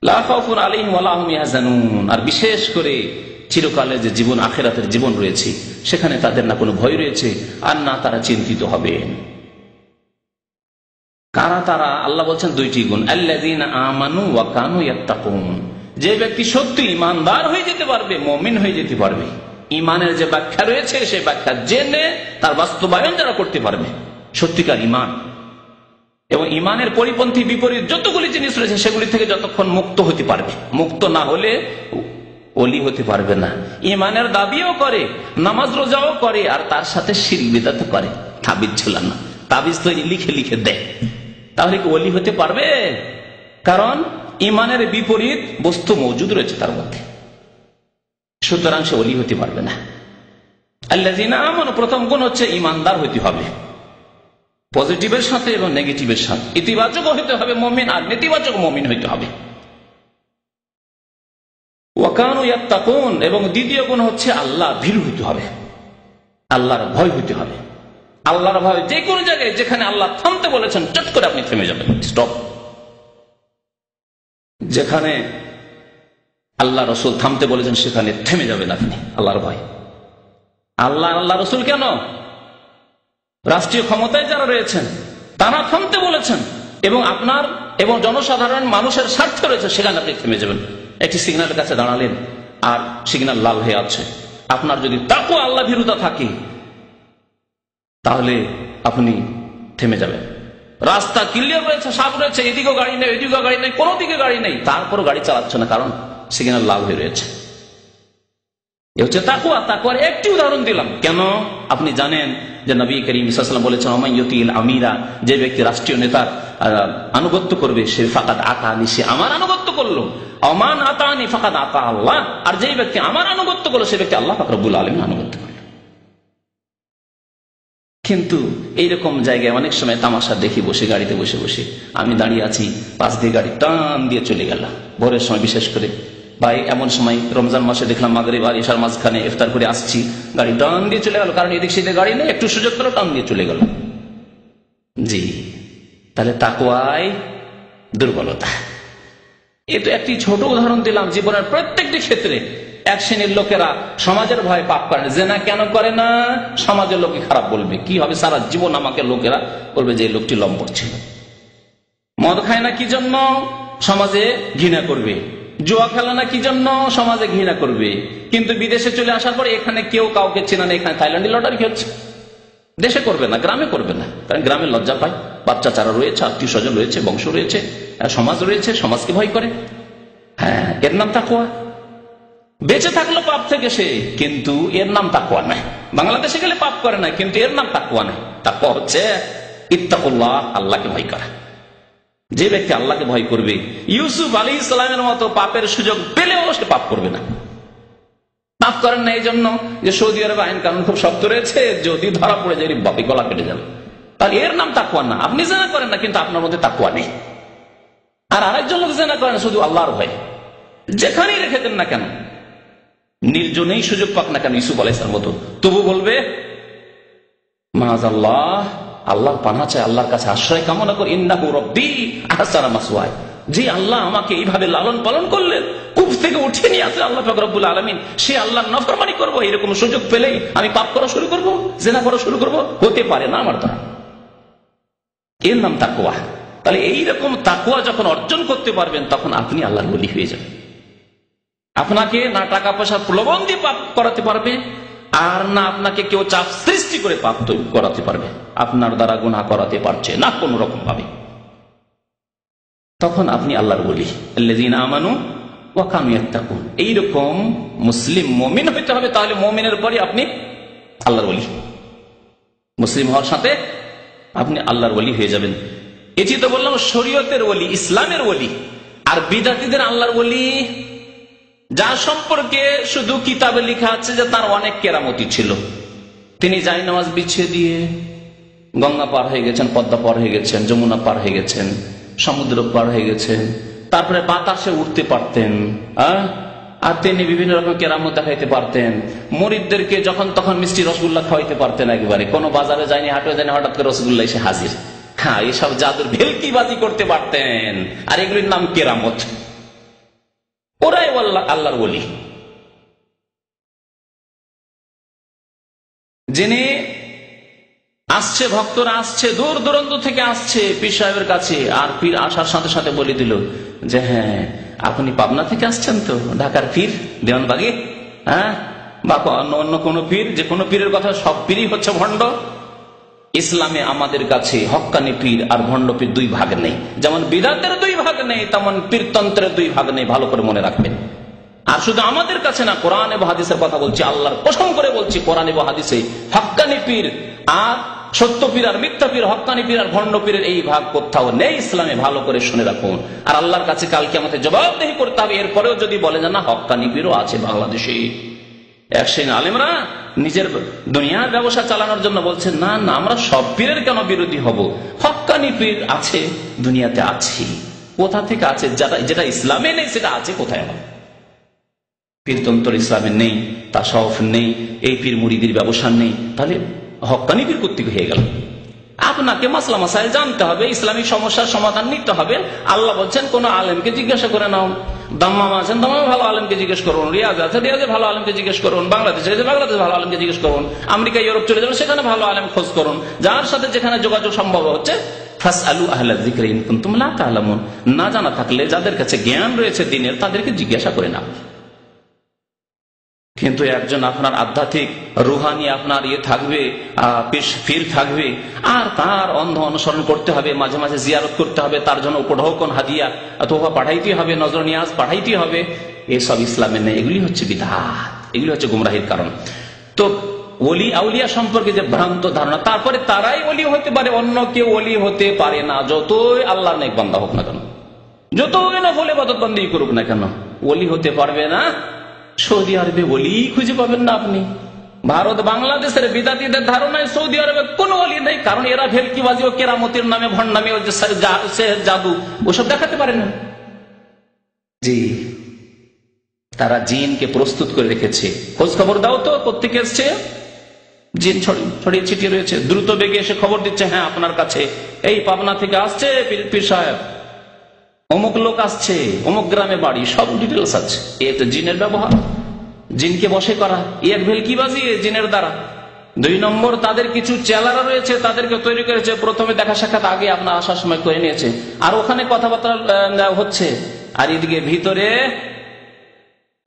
লা খাউফুন আলাইহিম ওয়া লা হুম ইয়াহজানুন। আর বিশেষ করে চিরকালে যে জীবন, আখিরাতের জীবন রয়েছে, সেখানে তাদের না কোনো ভয় রয়েছে আর না তারা চিন্তিত হবে। কারা তারা? আল্লাহ বলছেন দুইটি গুণ, আল্লাযীনা আমানু ওয়া কানু ইয়াত্তাকুন। যে ব্যক্তি সত্যি ইমানদার হয়ে যেতে পারবে, মুমিন হয়ে যেতে পারবে, ইমানের যে ব্যাখ্যা রয়েছে সেই ব্যাখ্যা জেনে তার বাস্তবায়ন যারা করতে পারবে, সত্যিকার ইমান এবং ইমানের পরিপন্থী বিপরীত যতগুলি জিনিস রয়েছে সেগুলি থেকে যতক্ষণ মুক্ত হতে পারবে, মুক্ত না হলে ওলি হতে পারবে না। ইমানের দাবিও করে, নামাজ রোজাও করে, আর তার সাথে শিরক বিদআত করে, তাবিজ ঝুলানো, তাবিজ তো লিখে লিখে দেয়, তাহলে কি ওলি হতে পারবে? কারণ ইমানের বিপরীত বস্তু মজুদ রয়েছে তার মধ্যে, সুতরাং সে ওলি হতে পারবে না। আল্লাযীনা আমানু, প্রথম গুণ হচ্ছে ইমানদার হইতে হবে, পজিটিভের সাথে এবং নেগেটিভের সাথে। ইতিবাচক হইতে হবে মুমিন, আর নেতিবাচক মুমিন হইতে হবে। ওয়া কানু ইয়াত্তাকুন, এবং দ্বিতীয় গুণ হচ্ছে আল্লাহ ভীরু হইতে হবে, আল্লাহর ভয় হইতে হবে। আল্লাহর ভয় যে কোনো জায়গায় যেখানে আল্লাহ থামতে বলেছেন চট করে আপনি থেমে যাবেন, স্টপ। যেখানে আল্লাহ রসুল থামতে বলেছেন সেখানে থেমে যাবেন আপনি, আল্লাহর ভয়। আল্লাহ রসুল কেন? রাষ্ট্রীয় ক্ষমতায় যারা রয়েছেন তারা থামতে বলেছেন, এবং আপনার এবং জনসাধারণ মানুষের স্বার্থ রয়েছে, সেখানে আপনি থেমে যাবেন। একটি সিগন্যালের কাছে দাঁড়ালেন আর সিগন্যাল লাল হয়ে আছে, আপনার যদি তাকওয়া আল্লাহ ভীরুতা থাকে তাহলে আপনি থেমে যাবেন। রাস্তা ক্লিয়ার রয়েছে, সাফ রয়েছে, এদিকেও গাড়ি নেই এদিকেও গাড়ি নেই, কোনো দিকে গাড়ি নেই, তারপরও গাড়ি চালাচ্ছে না, কারণ সিগন্যাল লাল হয়ে রয়েছে। এ হচ্ছে তাকওয়া। তাকওয়ার একটি উদাহরণ দিলাম। কেন? আপনি জানেন যে নবী করিম সাল্লাল্লাহু আলাইহি ওয়াসাল্লাম বলেছেন, ওমান ইউতিল আমিরা, যে ব্যক্তি রাষ্ট্রীয় নেতার আনুগত্য করবে সে ফাকাদ আতানি, সে আমার আনুগত্য করলো। ওমান আতানি ফাকাদ আতা আল্লাহ, আর যে ব্যক্তি আমার আনুগত্য করলো সে ব্যক্তি আল্লাহ পাক রব্বুল আলামিন আনুগত্য করলো। কিন্তু এইরকম জায়গায় অনেক সময় তামাশা দেখি, বসে গাড়িতে বসে বসে, আমি দাঁড়িয়ে আছি, পাশ দিয়ে গাড়ি টান দিয়ে চলে গেল ভোরের সময়, বিশেষ করে বা এমন সময় রমজান মাসে দেখলাম মাগরিব আর ইশার মাঝখানে ইফতার করে আসছি, গাড়ি টান দিয়ে চলে গেল, কারণ এদিক সেদিকে গাড়ি নেই, একটু সুযোগ পেল টান দিয়ে চলে গেল। জি, তাহলে তাকওয়ায় দুর্বলতা। এ তো একটি ছোট উদাহরণ দিলাম। জীবনের প্রত্যেকটি ক্ষেত্রে এক শ্রেণীর লোকেরা সমাজের ভয়ে পাপ করে না। জেনা কেন করে না? সমাজের লোকে খারাপ বলবে, কি হবে, সারা জীবন আমাকে লোকেরা বলবে যে এই লোকটি লম্পট ছিল। মদ খায় না কি জন্য? সমাজে ঘৃণা করবে। জুয়া খেলা না কি জন্য? সমাজে ঘৃণা করবে। কিন্তু বিদেশে চলে আসার পরে এখানে কেউ কাউকে চেনা না, এখানে থাইল্যান্ডে লটারি খেলছে। দেশে করবে না, গ্রামে করবে না, কারণ গ্রামে লজ্জা পায়, বাচ্চা চারা রয়েছে, আত্মীয় স্বজন রয়েছে, বংশ রয়েছে, সমাজ রয়েছে, সমাজকে ভয় করে। হ্যাঁ, এর নাম তাকওয়া। বেঁচে থাকলো পাপ থেকে সে, কিন্তু এর নাম তাকওয়া নাই। বাংলাদেশে গেলে পাপ করে না, কিন্তু এর নাম তাকওয়া নাই। তাকওয়া হচ্ছে ইত্তাকুল্লাহ, আল্লাহকে ভয় করা। যে ব্যক্তি আল্লাহকে ভয় করবে, ইউসুফ আলাইহিস সালামের মতো পাপের সুযোগ পেলেও সে পাপ করবে না। পাপ করেন না এই জন্য যে সৌদি আরবে আইন কানুন খুব শক্ত রয়েছে, যদি ধরা পড়ে যায় বাপি গলা কেটে যাবে, তাহলে এর নাম তাকওয়া না। আপনি জেনা করেন না, কিন্তু আপনার মধ্যে তাকওয়া নেই। আর আরেকজন লোক জেনা করেন শুধু আল্লাহর ভয়, যেখানেই রেখে দেন না কেন, নির্জনেই সুযোগ পাক না কেন ইউসুফ আলাইহিস সালামের মতো, তবু বলবে মাআযাল্লাহ, আল্লাহর পানাহ চাই, আল্লাহর কাছে আশ্রয় কামনা করি, ইন্নাহু রাব্বি আহসানা মাসওয়ায়া, যে আল্লাহ আমাকে এইভাবে লালন পালন করলেন, কূপ থেকে উঠিয়ে নিয়ে আসলেন আল্লাহ পাক রব্বুল আলামিন, সে আল্লাহর নাফরমানি করবো, এরকম সুযোগ পেলেই আমি পাপ করা শুরু করবো, জিনা করা শুরু করবো? হতে পারে না আমার দ্বারা। এর নাম তাকওয়া। তাহলে এইরকম তাকওয়া যখন অর্জন করতে পারবেন তখন আপনি আল্লাহর ওলি হয়ে যাবেন। আপনাকে না টাকা পয়সার প্রলোভন দিয়ে পাপ করাতে পারবে, আর না আপনাকে কেউ চাপ সৃষ্টি করে পাপ করাতে পারবে, আপনার দ্বারা গুনাহ করাতে পারছে না কোন রকম ভাবে। তখন আপনি আল্লাহর ওলি। আল্লাযীনা আমানু ওয়া কানু ইয়াত্তাকুন। এইরকম মুসলিম মুমিন হইতে হবে, তাহলে মুমিনের পরে আপনি আল্লাহর ওলি। মুসলিম হওয়ার সাথে আপনি আল্লাহর ওলি হয়ে যাবেন। এটি তো বললাম শরীয়তের ওলি, ইসলামের ওলি। আর বিদাতীদের আল্লাহর ওলি যার সম্পর্কে শুধু কিতাবে লেখা আছে যে তার অনেক কেরামতি ছিল, তিনি জায়নামাজ বিছিয়ে দিয়ে গঙ্গা পার হয়ে গেছেন, পদ্মা পার হয়ে গেছেন, যমুনা পার হয়ে গেছেন, সমুদ্র পার হয়ে গেছেন, তারপরে বাতাসে উঠতে পারতেন, আর তিনি বিভিন্ন রকম কেরামত দেখাইতে পারতেন। মুরিদদেরকে যখন তখন মিষ্টি রসগোল্লা খাওয়াইতে পারতেন। একেবারে কোনো বাজারে যায়নি, হাটে যায়নি, হঠাৎ করে রসগোল্লা এসে হাজির। হ্যাঁ, এইসব জাদুর ভেলকিবাজি করতে পারতেন, আর এগুলির নাম কেরামত। ওরাই আল্লাহর ওলি। যিনি আসছে, ভক্তরা আসছে, দূর দূরান্ত থেকে আসছে পীর সাহেবের কাছে, আর পীর আসার সাথে সাথে বলে দিল যে হ্যাঁ আপনি পাবনা থেকে আসছেন তো, ঢাকার পীর দেওয়ানবাগি, হ্যাঁ, বা অন্য কোন পীর, যে কোনো পীরের কথা, সব পীরই হচ্ছে ভণ্ড। ইসলামে আমাদের কাছে হক্কানি পীর আর ভণ্ড পীর দুই ভাগ নেই। যেমন বিদাতের দুই ভাগ নেই, তেমন পীরতন্ত্রের দুই ভাগ নেই। ভালো করে মনে রাখবেন। আর শুধু আমাদের কাছে না, কোরআন এবং হাদিসের কথা বলছি, আল্লাহর কসম করে বলছি, কোরআন এবং হাদিসে হক্কানি পীর আর সত্য পীর আর মিথ্যা পীর, হক্কানি পীর আর ভণ্ড পীরের এই ভাগ কোথাও নেই ইসলামে। ভালো করে শুনে রাখুন। আর আল্লাহর কাছে কাল কিয়ামতে জবাবদিহি করতে হবে। এরপরেও যদি বলে না হক্কানি পীরও আছে বাংলাদেশে, এক শ্রেণী আলেমরা নিজের দুনিয়ার ব্যবসা চালানোর জন্য বলছেন না না, আমরা সব পীরের কেন বিরোধী হব, হক্কানি পীর আছে, দুনিয়াতে আছে। কোথা থেকে আছে? যেটা ইসলামে নেই সেটা আছে কোথায় হবে? পীরতন্ত্র ইসলামে নেই, তাসাউফ নেই, এই পীর মুরিদির ব্যবসা নেই, তাহলে হক্কানি পীর কর্তৃক হয়ে গেল। আপনাকে মাসলা মাসাইল জানতে হবে, ইসলামিক সমস্যার সমাধান নিতে হবে। আল্লাহ বলছেন কোন আলেমকে জিজ্ঞাসা করে নাও। দাম্মাম আছেন, দাম্মামে ভালো আলেমকে জিজ্ঞেস করুন। রিয়াজ আছে, রিয়াজে ভালো আলেমকে জিজ্ঞেস করুন। বাংলাদেশে আছে, বাংলাদেশে ভালো আলেমকে জিজ্ঞেস করুন। আমেরিকা, ইউরোপ চলে যাবেন, সেখানে ভালো আলেম খোঁজ করুন। যার সাথে যেখানে যোগাযোগ সম্ভব হচ্ছে, ফাসআলু আহলা যিকরি ইন কুনতুম লা তা'লামুন। না জানা থাকলে যাদের কাছে জ্ঞান রয়েছে দিনের, তাদেরকে জিজ্ঞাসা করে নাও। কিন্তু একজন আপনার আধ্যাত্মিক রুহানি আপনার থাকবে, পীর থাকবে, আর তার অন্ধ অনুসরণ করতে হবে, মাঝে মাঝে জিয়ারত করতে হবে, তার জন্য উপঢৌকন হাদিয়া তোফা পাঠাইতে হবে, নজর নিয়াজ পাঠাইতে হবে, এসব ইসলামে নেই। এগুলি হচ্ছে বিদআত, এগুলি হচ্ছে গুমরাহির কারণ। তো ওলি আউলিয়া সম্পর্কে যে ভ্রান্ত ধারণা, তারপরে তারাই ওলি হতে পারে, অন্য কেউ ওলি হতে পারে না। যতই আল্লাহর নেক বান্দা হোক না কেন, যতই নফল ইবাদত বন্দেগী করুক না কেন, ওলি হতে পারবে না। সৌদি আরবে ওলি খুঁজে পাবেন না আপনি। ভারত বাংলাদেশের বিদাতীদের ধারণায় সৌদি আরবে কোন ওলি নেই, কারণ এরা ভেলকিবাজি ও কেরামতির নামে, ভণ্ডামি, জাদু ওসব দেখাতে পারে না। জি, তারা জিনকে প্রস্তুত করে রেখেছে। খোঁজ খবর দাও তো কোত্থেকে এসছে, জিন ছড়িয়ে ছিটিয়ে রয়েছে। দ্রুত বেগে এসে খবর দিচ্ছে, হ্যাঁ আপনার কাছে এই পাবনা থেকে আসছে পীর সাহেব, অমুক লোক আসছে, অমুক গ্রামে বাড়ি, সব ডিটেলস আছে। এ তো জিনের ব্যবহার, জিনকে বশে করা, এক ভেলকিবাজি জিনের দ্বারা। দুই নম্বর, তাদের কিছু চেলারা রয়েছে, তাদেরকে তৈরি করেছে। প্রথমে দেখা সাক্ষাৎ আগে আপনার আসার সময় করে নিয়েছে, আর ওখানে কথাবার্তা হচ্ছে, আর এদিকে ভিতরে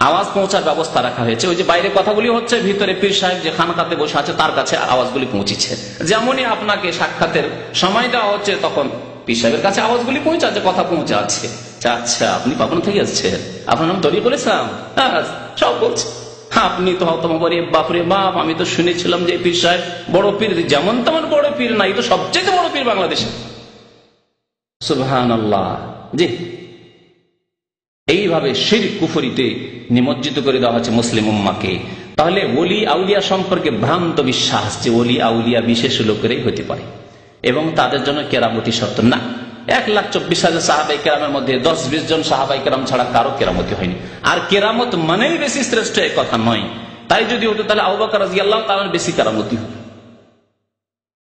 আওয়াজ পৌঁছার ব্যবস্থা রাখা হয়েছে। ওই যে বাইরে কথাগুলি হচ্ছে, ভিতরে পীর সাহেব যে খানকাতে বসে আছে তার কাছে আওয়াজগুলি পৌঁছিচ্ছে। যেমনই আপনাকে সাক্ষাতের সময় দেওয়া হচ্ছে, তখন পীর সাহেবের কাছে আওয়াজগুলি পৌঁছাচ্ছে, কথা পৌঁছাচ্ছে। আচ্ছা, আপনি পাবনা থেকে আসছেন, আপনার নাম তরিকুল ইসলাম, সব বলছে। আপনি তো হতমবারে বাপরে বাপ, আমি তো শুনেছিলাম যে পীর সাহেব বড় পীর, যেমন তেমন বড় পীর নাই, তো সবচেয়ে বড় পীর বাংলাদেশে। সুবহানাল্লাহ। জি, এইভাবে শিরক কুফরিতে নিমজ্জিত করে দেওয়া হচ্ছে মুসলিম উম্মাহকে। তাহলে ওলি আউলিয়া সম্পর্কে ভ্রান্ত বিশ্বাস যে ওলি আউলিয়া বিশেষ লোকেরই হতে পারে এবং তাদের জন্য কেরামতি শর্ত না। 1,24,000 সাহাবাই কেরামের মধ্যে 10-20 জন সাহাবাই কেরাম ছাড়া কারো কেরামতি হয়নি। আর কেরামত মানেই বেশি শ্রেষ্ঠ, এ কথা নয়। তাই যদি হতো তাহলে আবু বকর রাদিয়াল্লাহু তাআলার বেশি কেরামতি হতো,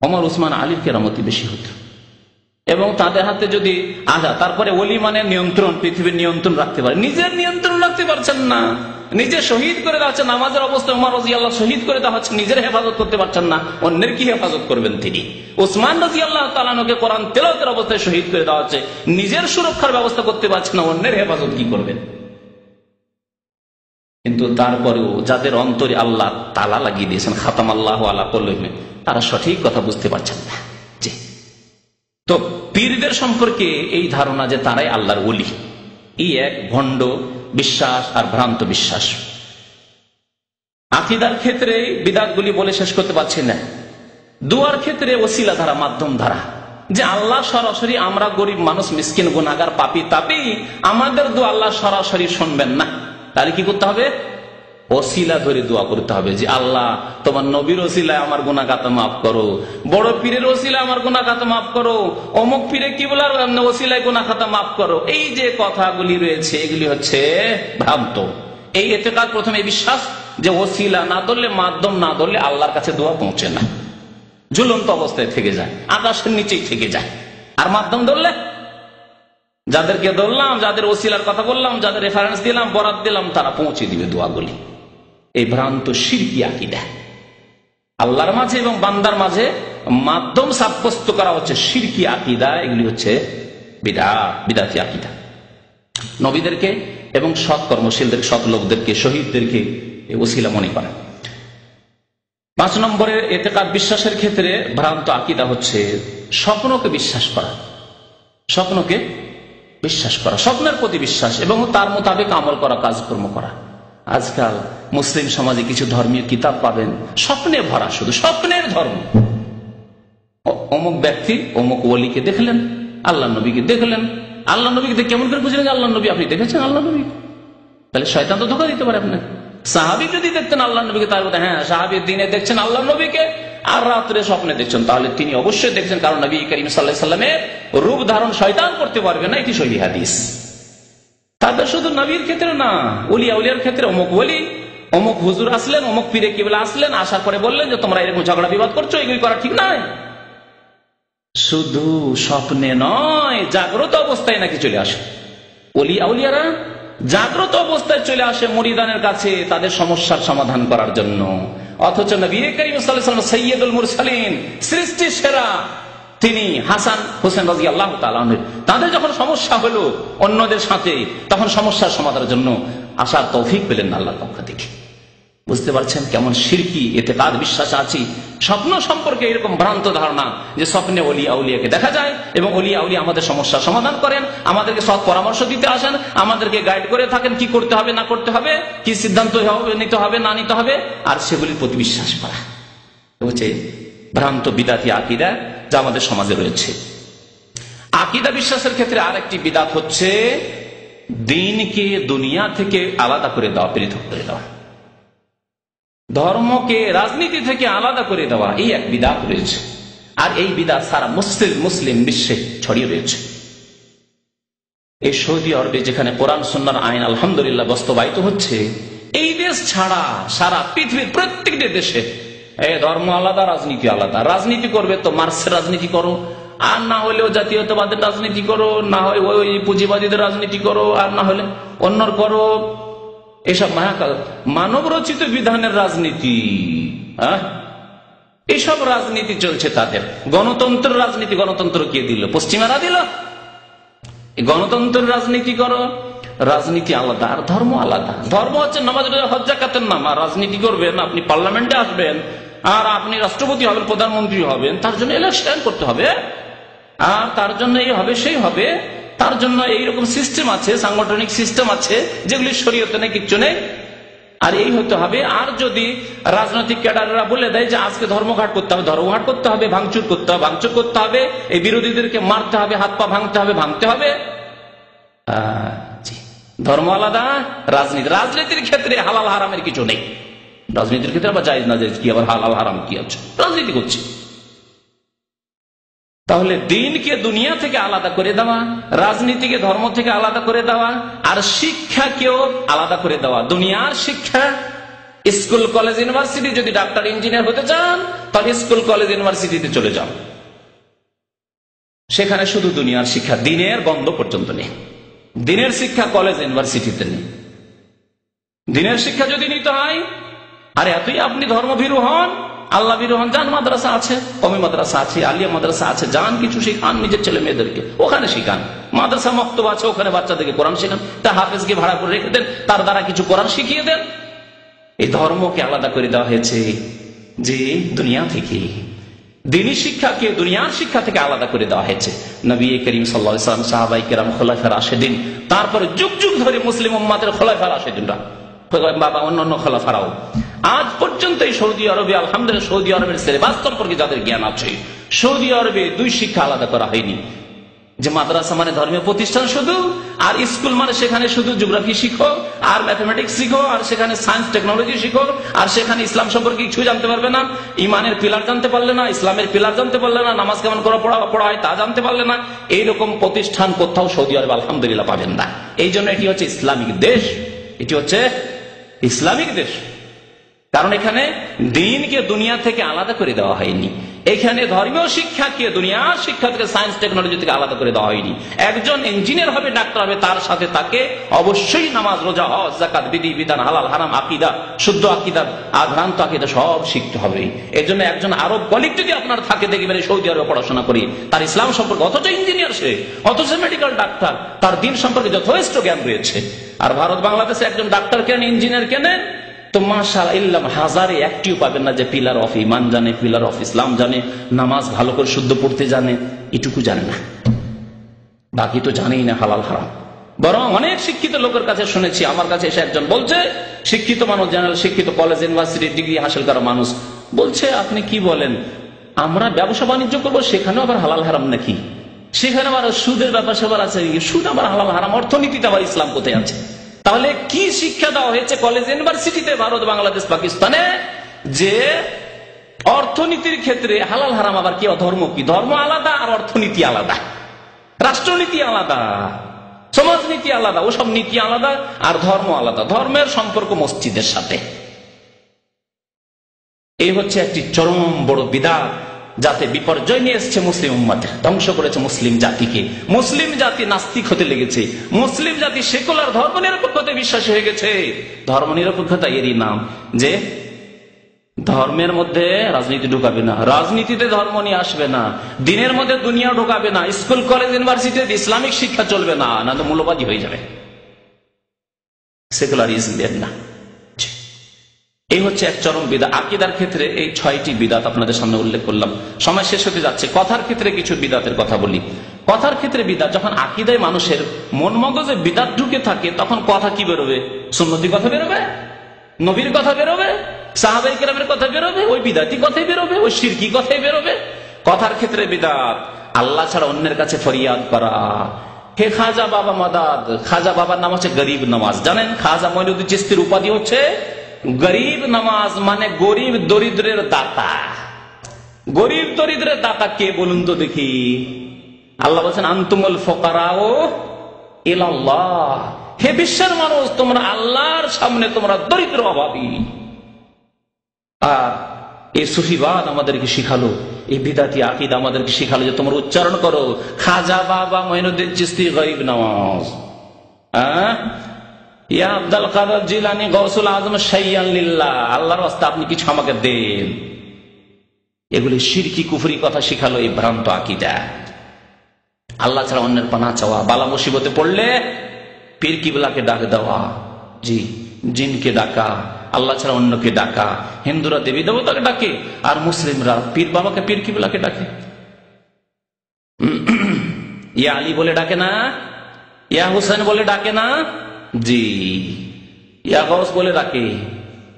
ওমর, উসমান, আলীর কেরামতি বেশি হতো। এবং তাদের হাতে যদি তারপরে ওলি মানে নিয়ন্ত্রণ, পৃথিবীর নিয়ন্ত্রণ রাখতে পারে, নিজের নিয়ন্ত্রণ রাখতে পারছেন না, নিজে শহীদ করে দেওয়া হচ্ছে, নামাজের অবস্থায় ওমর রাদিয়াল্লাহু শহীদ করে দেওয়া হচ্ছে, নিজের হেফাজত করতে পারছেন না, অন্যের কি হেফাজত করবেন তিনি? উসমান রাদিয়াল্লাহু তাআলা আনহুকে কোরআন তেলাওয়াতের অবস্থায় শহীদ করে দেওয়া হচ্ছে, নিজের সুরক্ষার ব্যবস্থা করতে পারছেন না, অন্যের হেফাজত কি করবেন? কিন্তু তারপরেও যাদের অন্তরে আল্লাহ তালা লাগিয়ে দিয়েছেন, খাতাম আল্লাহু আলা কুলুবিহিম, তারা সঠিক কথা বুঝতে পারছেন না। তো পীরদের সম্পর্কে এই ধারণা যে তারাই আল্লাহর ওলি, এই এক ভণ্ড বিশ্বাস আর ভ্রান্ত বিশ্বাস। আকীদার ক্ষেত্রে বিদআতগুলি বলে শেষ করতে পারছি না। দুয়ার ক্ষেত্রে ওসিলা ধারা, মাধ্যম ধারা, যে আল্লাহ সরাসরি, আমরা গরিব মানুষ, মিসকিন, গুনাহগার, পাপী তাপী, আমাদের দোয়া আল্লাহ সরাসরি শুনবেন না, তাহলে কি করতে হবে? ওসিলা ধরে দোয়া করতে হবে, যে আল্লাহ তোমার নবীর ওসিলায় আমার গুনাহ খাতা মাফ করো, বড় পীরের ওসিলায় আমার গুনাহ খাতা মাফ করো, অমুক পীরে কিবলার ওসিলায় গুনাহ খাতা মাফ করো। এই যে কথাগুলি রয়েছে, এগুলি হচ্ছে ভ্রান্ত। এই ইতিকাদ, প্রথমে বিশ্বাস যে ওসিলা না ধরলে, মাধ্যম না ধরলে আল্লাহর কাছে দোয়া পৌঁছে না, ঝুলন্ত অবস্থায় থেকে যায়, আকাশের নিচেই থেকে যায়। আর মাধ্যম ধরলে, যাদেরকে ধরলাম, যাদের ওসিলার কথা বললাম, যাদের রেফারেন্স দিলাম, বরাত দিলাম, তারা পৌঁছে দিবে দোয়াগুলি। এই ভ্রান্ত শিরকি আকীদা, আল্লাহর মাঝে এবং বান্দার মাঝে মাধ্যম সাব্যস্ত করা হচ্ছে শিরকি আকীদা। এগুলি হচ্ছে বিদআতি আকীদা। নবীদেরকে এবং সৎ কর্মশীলদের, সৎ লোকদেরকে, শহীদদেরকে ওসিলা মনে করা। 5 নম্বরের ইতিকাদ বিশ্বাসের ক্ষেত্রে ভ্রান্ত আকীদা হচ্ছে স্বপ্নকে বিশ্বাস করা। স্বপ্নকে বিশ্বাস করা, স্বপ্নের প্রতি বিশ্বাস এবং তার মোতাবেক আমল করা, কাজকর্ম করা। আজকাল মুসলিম সমাজে কিছু ধর্মীয় কিতাব পাবেন স্বপ্নে ভরা, শুধু স্বপ্নের ধর্ম। অমুক ব্যক্তি অমুক ওলিকে দেখলেন, আল্লাহ নবীকে দেখলেন, আল্লাহ নবীকে কেমন করে বুঝলেন আল্লাহ নবী? আপনি দেখেছেন আল্লাহ নবী? তাহলে শয়তান তো ধোঁকা দিতে পারে আপনাকে। সাহাবী যদি দেখতেন আল্লাহ নবীকে, তার কথা হ্যাঁ, সাহাবী দিনে দেখছেন আল্লাহ নবীকে আর রাত্রে স্বপ্নে দেখছেন, তাহলে তিনি অবশ্যই দেখছেন, কারণ নবী করিম সাল্লাল্লাহু আলাইহি ওয়াসাল্লামের রূপ ধারণ শয়তান করতে পারবে না, এটি সহিহ হাদিস। তাদের শুধু নবীর ক্ষেত্রে না, ওলিয়া উলিয়ার ক্ষেত্রে অমুক ওলি, অমুক হুজুর আসলেন, অমুক পীরে কিবলা আসলেন, আসার পরে বললেন যে তোমরা এরকম ঝগড়া বিবাদ করছো, এগুলি করা ঠিক নয়। শুধু স্বপ্নে নয়, জাগ্রত অবস্থায় নাকি চলে আসে ওলিয়া উলিয়ারা, জাগ্রত অবস্থায় চলে আসে মুরিদানের কাছে তাদের সমস্যার সমাধান করার জন্য। অথচ নবী করিম সাল্লাল্লাহু আলাইহি ওয়াসাল্লাম সাইয়্যিদুল মুরসালিন, সৃষ্টির সেরা, তিনি হাসান হোসেন রাদিয়াল্লাহু তাআলা আনহু, তাদের যখন সমস্যা হলো অন্যদের সাথে, তখন সমস্যার সমাধানের জন্য আসার তৌফিক পেলেন না আল্লাহর পক্ষ থেকে। বুঝতে পারছেন কেমন শিরকি ইতিকাদ বিশ্বাস আছে? স্বপ্ন সম্পর্কে এরকম ভ্রান্ত ধারণা যে স্বপ্নে ওলিয়া উলিয়াকে দেখা যায় এবং ওলিয়া উলিয়া আমাদের সমস্যার সমাধান করেন, আমাদেরকে সৎ পরামর্শ দিতে আসেন, আমাদেরকে গাইড করে থাকেন কি করতে হবে না করতে হবে, কি সিদ্ধান্ত নিতে হবে না নিতে হবে, আর সেগুলির প্রতি বিশ্বাস করা হচ্ছে ভ্রান্ত বিদআতি আকীদা যা আমাদের সমাজে রয়েছে। আকীদা বিশ্বাসের ক্ষেত্রে আরেকটি বিদআত হচ্ছে দ্বীনকে দুনিয়া থেকে আলাদা করে দেওয়া, পৃথক করে দেওয়া, ধর্মকে রাজনীতি থেকে আলাদা করে দেওয়া, এই এক বিদআত রয়েছে। আর এই বিদআত সারা মুসলিম বিশ্বে ছড়িয়ে রয়েছে। এই সৌদি আরবে যেখানে কোরআন সুন্নাহর আইন আলহামদুলিল্লাহ বাস্তবায়িত হচ্ছে, এই দেশ ছাড়া সারা পৃথিবীর প্রত্যেকটি দেশে ধর্ম আলাদা, রাজনীতি আলাদা। রাজনীতি করবে তো মার্ক্সের রাজনীতি করো, আর না হলেও জাতীয়তাবাদের রাজনীতি করো, না হয় ওই পুঁজিবাদীদের রাজনীতি করো, আর না হলে অন্যর করো। এসব মানব রচিত বিধানের রাজনীতি, এইসব রাজনীতি চলছে তাদের। গণতন্ত্রের রাজনীতি, গণতন্ত্র কে দিল? পশ্চিমারা দিল। গণতন্ত্রের রাজনীতি করো, রাজনীতি আলাদা আর ধর্ম আলাদা। ধর্ম হচ্ছে নামাজ রোজা হজ যাকাতের নাম, আর রাজনীতি করবেন, আপনি পার্লামেন্টে আসবেন আর আপনি রাষ্ট্রপতি হবেন, প্রধানমন্ত্রী হবেন, তার জন্য ইলেকশন করতে হবে, আর তার জন্য এই হবে সেই হবে, তার জন্য এইরকম সিস্টেম আছে, সাংগঠনিক সিস্টেম আছে যেগুলি শরীয়তে নেই, কিচ্ছু নেই, আর এই হতে হবে। আর যদি রাজনৈতিক ক্যাডাররা বলে দেয় যে আজকে ধর্মঘাট করতে হবে, ধর্মঘাট করতে হবে, ভাঙচুর করতে হবে, ভাঙচুর করতে হবে, এই বিরোধীদেরকে মারতে হবে, হাত পা ভাঙতে হবে, ভাঙতে হবে। ধর্ম আলাদা, রাজনীতি। রাজনীতির ক্ষেত্রে হালাল হারামের কিছু নেই। রাজনীতির ক্ষেত্রে আবার জায়েজ না জায়েজ কি, আবার হালাল হারাম কি আছে? রাজনীতি করছে। তাহলে দ্বীনকে দুনিয়া থেকে আলাদা করে দেওয়া, রাজনীতিকে ধর্ম থেকে আলাদা করে দেওয়া, আর শিক্ষাকেও আলাদা করে দেওয়া। দুনিয়ার শিক্ষা, স্কুল কলেজ ইউনিভার্সিটি, যদি ডাক্তার ইঞ্জিনিয়ার হতে চান তাহলে স্কুল কলেজ ইউনিভার্সিটিতে চলে যান, সেখানে শুধু দুনিয়ার শিক্ষা, দিনের গন্ধ পর্যন্ত নেই। দিনের শিক্ষা কলেজ ইউনিভার্সিটিতে নেই। দিনের শিক্ষা যদি নিতে হয়, আর এতই আপনি ধর্মভীরু হন, আল্লাহ ভীরু হন, যান মাদ্রাসা আছে, কমি মাদ্রাসা আছে, আলিয়া মাদ্রাসা আছে, যান কিছু শিখান নিজের ছেলে মেয়েদেরকে, ওখানে শিখান। মাদ্রাসা মক্তব আছে, ওখানে বাচ্চাদেরকে কোরআন শেখান। তা হাফেজকে ভাড়া করে রেখে দেন, তার দ্বারা কিছু কোরআন শিখিয়ে দেন। এই ধর্মকে আলাদা করে দেওয়া হয়েছে যে দুনিয়া থেকে, দিনী শিক্ষাকে দুনিয়ার শিক্ষা থেকে আলাদা করে দেওয়া হয়েছে। নবী করিম সাল্লাল্লাহু আলাইহি ওয়াসাল্লাম, সাহাবায়ে কেরাম, খোলাফায়ে রাশেদিন, তারপরে যুগ যুগ ধরে মুসলিম উম্মতের খোলাফায়ে রাশেদিনরা, বাবা অন্যান্য খোলাফারাও আজ পর্যন্ত এই সৌদি আরবে, আলহামদুলিল্লাহ, সৌদি আরবের সিলেবাস সম্পর্কে যাদের জ্ঞান আছে, সৌদি আরবে দুই শিক্ষা আলাদা করা হয়নি। যে মাদ্রাসা মানে ধর্মীয় প্রতিষ্ঠান শুধু, আর স্কুল মানে সেখানে শুধু জিওগ্রাফি শিখো আর ম্যাথমেটিক্স শিখো, আর সেখানে সায়েন্স টেকনোলজি শিখো, আর সেখানে ইসলাম সম্পর্কে কিছু জানতে পারবে না, ইমানের পিলার জানতে পারলে না, ইসলামের পিলার জানতে পারলে না, নামাজ কেমন করে পড়া হয় তা জানতে পারলে না। এইরকম প্রতিষ্ঠান কোথাও সৌদি আরবে আলহামদুলিল্লাহ পাবেন না। এই জন্য এটি হচ্ছে ইসলামিক দেশ, এটি হচ্ছে ইসলামিক দেশ। কারণ এখানে দ্বীনকে দুনিয়া থেকে আলাদা করে দেওয়া হয়নি। এখানে ধর্মীয় শিক্ষাকে দুনিয়ার শিক্ষা থেকে, সায়েন্স টেকনোলজি থেকে আলাদা করে দেওয়া হয়নি। একজন ইঞ্জিনিয়ার হবে, ডাক্তার হবে, তার সাথে তাকে অবশ্যই নামাজ, রোজা, হজ, যাকাত, বিধি বিধান, হালাল হারাম, আকীদা, শুদ্ধ আকীদা, আভ্রান্ত আকীদা সব শিখতে হবে। এর জন্য একজন আরব কলিগ যদি আপনার থাকে, দেখবেন সৌদি আরবে পড়াশোনা করি, তার ইসলাম সম্পর্কে, অথচ ইঞ্জিনিয়ার সে, অথচ মেডিকেল ডাক্তার, তার দিন সম্পর্কে যথেষ্ট জ্ঞান রয়েছে। আর ভারত বাংলাদেশে একজন ডাক্তার কেন, ইঞ্জিনিয়ার কেন, তো মাশাআল্লাহ হাজারে একটিও পাবেন না যে পিলার অফ ইমান জানে, পিলার অফ ইসলাম জানে, নামাজ ভালো করে শুদ্ধ পড়তে জানে, এটুকু জানে না, বাকি তো জানেই না হালাল হারাম। বরং অনেক শিক্ষিত লোকের কাছে শুনেছি, আমার কাছে এসে একজন বলছে, শিক্ষিত মানুষ, জেনারেল শিক্ষিত, কলেজ ইউনিভার্সিটি ডিগ্রি হাসিল করা মানুষ, বলছে আপনি কি বলেন, আমরা ব্যবসা বাণিজ্য করবো, সেখানেও আবার হালাল হারাম নাকি? সেখানে আবার সুদের ব্যাপার স্যাপার আছে, সুদ আবার হালাল হারাম, অর্থনীতিতে আবার ইসলাম কোথায় আছে? তাহলে কি শিক্ষা দেওয়া হয়েছে কলেজ ইউনিভার্সিটিতে, ভারত, বাংলাদেশ, পাকিস্তানে, যে অর্থনীতির ক্ষেত্রে হালাল হারাম আবার কি, ধর্ম কি, ধর্ম আলাদা আর অর্থনীতি আলাদা, রাষ্ট্রনীতি আলাদা, সমাজনীতি আলাদা, ওসব নীতি আলাদা আর ধর্ম আলাদা। ধর্মের সম্পর্ক মসজিদের সাথে। এই হচ্ছে একটি চরম বড় বিদআত, যাতে বিপর্যয় নিয়ে এসছে মুসলিম উম্মতের, ধ্বংস করেছে মুসলিম জাতিকে। মুসলিম জাতি নাস্তিক হতে লেগেছে, মুসলিম জাতি সেকুলার ধর্ম নিরপেক্ষতায় বিশ্বাসী হয়ে গেছে। ধর্ম নিরপেক্ষতা এরই নাম যে ধর্মের মধ্যে রাজনীতি ঢুকাবে না, রাজনীতিতে ধর্ম নিয়ে আসবে না, দিনের মধ্যে দুনিয়া ঢুকাবে না, স্কুল কলেজ ইউনিভার্সিটিতে ইসলামিক শিক্ষা চলবে না, না তো মূল্যবাদী হয়ে যাবে, সেকুলারিজম এর না। এই হচ্ছে এক চরম বিদআত। আকীদার ক্ষেত্রে এই 6টি বিদআত আপনাদের সামনে উল্লেখ করলাম। সময় শেষ হতে যাচ্ছে, কথার ক্ষেত্রে কিছু বিদআতের কথা বলি। কথার ক্ষেত্রে বিদআত, যখন আকীদায় মানুষের মন মগজে বিদআত ঢুকে থাকে, তখন কথা কি বেরোবে? সুন্নতি কথা বেরোবে, নবীর কথা বেরোবে, সাহাবায়ে কেরামের কথা বেরোবে, ওই বিদআতি কথাই বেরোবে, ওই শিরকি কথাই বেরোবে। কথার ক্ষেত্রে বিদআত, আল্লাহ ছাড়া অন্যের কাছে ফরিয়াদ করা। হে খাজা বাবা মাদাদ, খাজা বাবার নাম হচ্ছে গরিব নামাজ, জানেন? খাজা মঈনুদ্দিন চিশতির উপাধি হচ্ছে গরিব নামাজ, মানে গরিব দরিদ্রের দাতা। গরিব দরিদ্রের দাতা কে বলুন তো দেখি? আল্লাহ বলছেন আনতুমুল ফুকারাউ ইলাল্লাহ, হে বিশ্বের মানুষ, তোমরা আল্লাহর সামনে তোমরা দরিদ্র, অভাবী। আর এই সুফিবাদ আমাদেরকে শিখালো, এই বিদআতি আকীদা আমাদেরকে শিখালো যে তোমরা উচ্চারণ করো খাজা বাবা মঈনুদ্দিন চিশতি গরিব নামাজ, ইয়া আব্দুল কাদের জিলানী গৌসুল আজম শাইয়ান লিল্লাহ, আল্লাহর রাস্তায় আপনি কিছু আমাকে দেন। এগুলি শিরকি কুফরি কথা শিখালো এই ভ্রান্ত আকীদা। আল্লাহ ছাড়া অন্যের পানা চাওয়া, বালা মুসিবতে পড়লে পীর কিবলাকে ডাক দেওয়া, জি, জিনকে ডাকা, আল্লাহ ছাড়া অন্যকে ডাকা। হিন্দুরা দেবী দেবতাকে ডাকে, আর মুসলিমরা পীর বাবাকে, পীর কিবলাকে ডাকে। ইয়া আলী বলে ডাকে না, ইয়া হুসেন বলে ডাকে না, জি, ইয়া গৌস বলে ডাকে,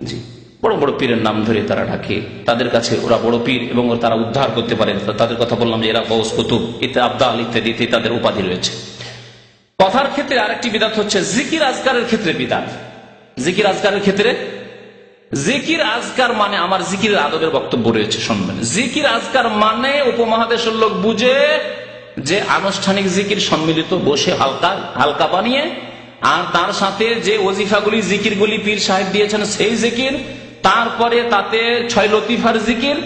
জি, বড় বড় পীরের নাম ধরে তারা ডাকে। তাদের কাছে ওরা বড় পীর এবং তারা উদ্ধার করতে পারে। তাদের কথা বললাম যে এরা গৌস, কুতুব, আবদাল ইত্যাদি তাদের উপাধি রয়েছে। কথার ক্ষেত্রে আরেকটি বিদআত হচ্ছে জিকির আজকারের ক্ষেত্রে বিদআত। জিকির আজকারের ক্ষেত্রে, জিকির আজকার মানে, আমার জিকিরের আদবের বক্তব্য রয়েছে, শুনবেন। জিকির আজকার মানে উপমহাদেশের লোক বুঝে যে আনুষ্ঠানিক জিকির সম্মিলিত, বসে হালকা হালকা বানিয়ে, আর তার সাথে যে ওজিফাগুলি, জিকিরগুলি পীর সাহেব দিয়েছেন সেই জিকির, তারপরে তাতে 6 লতিফার জিকির,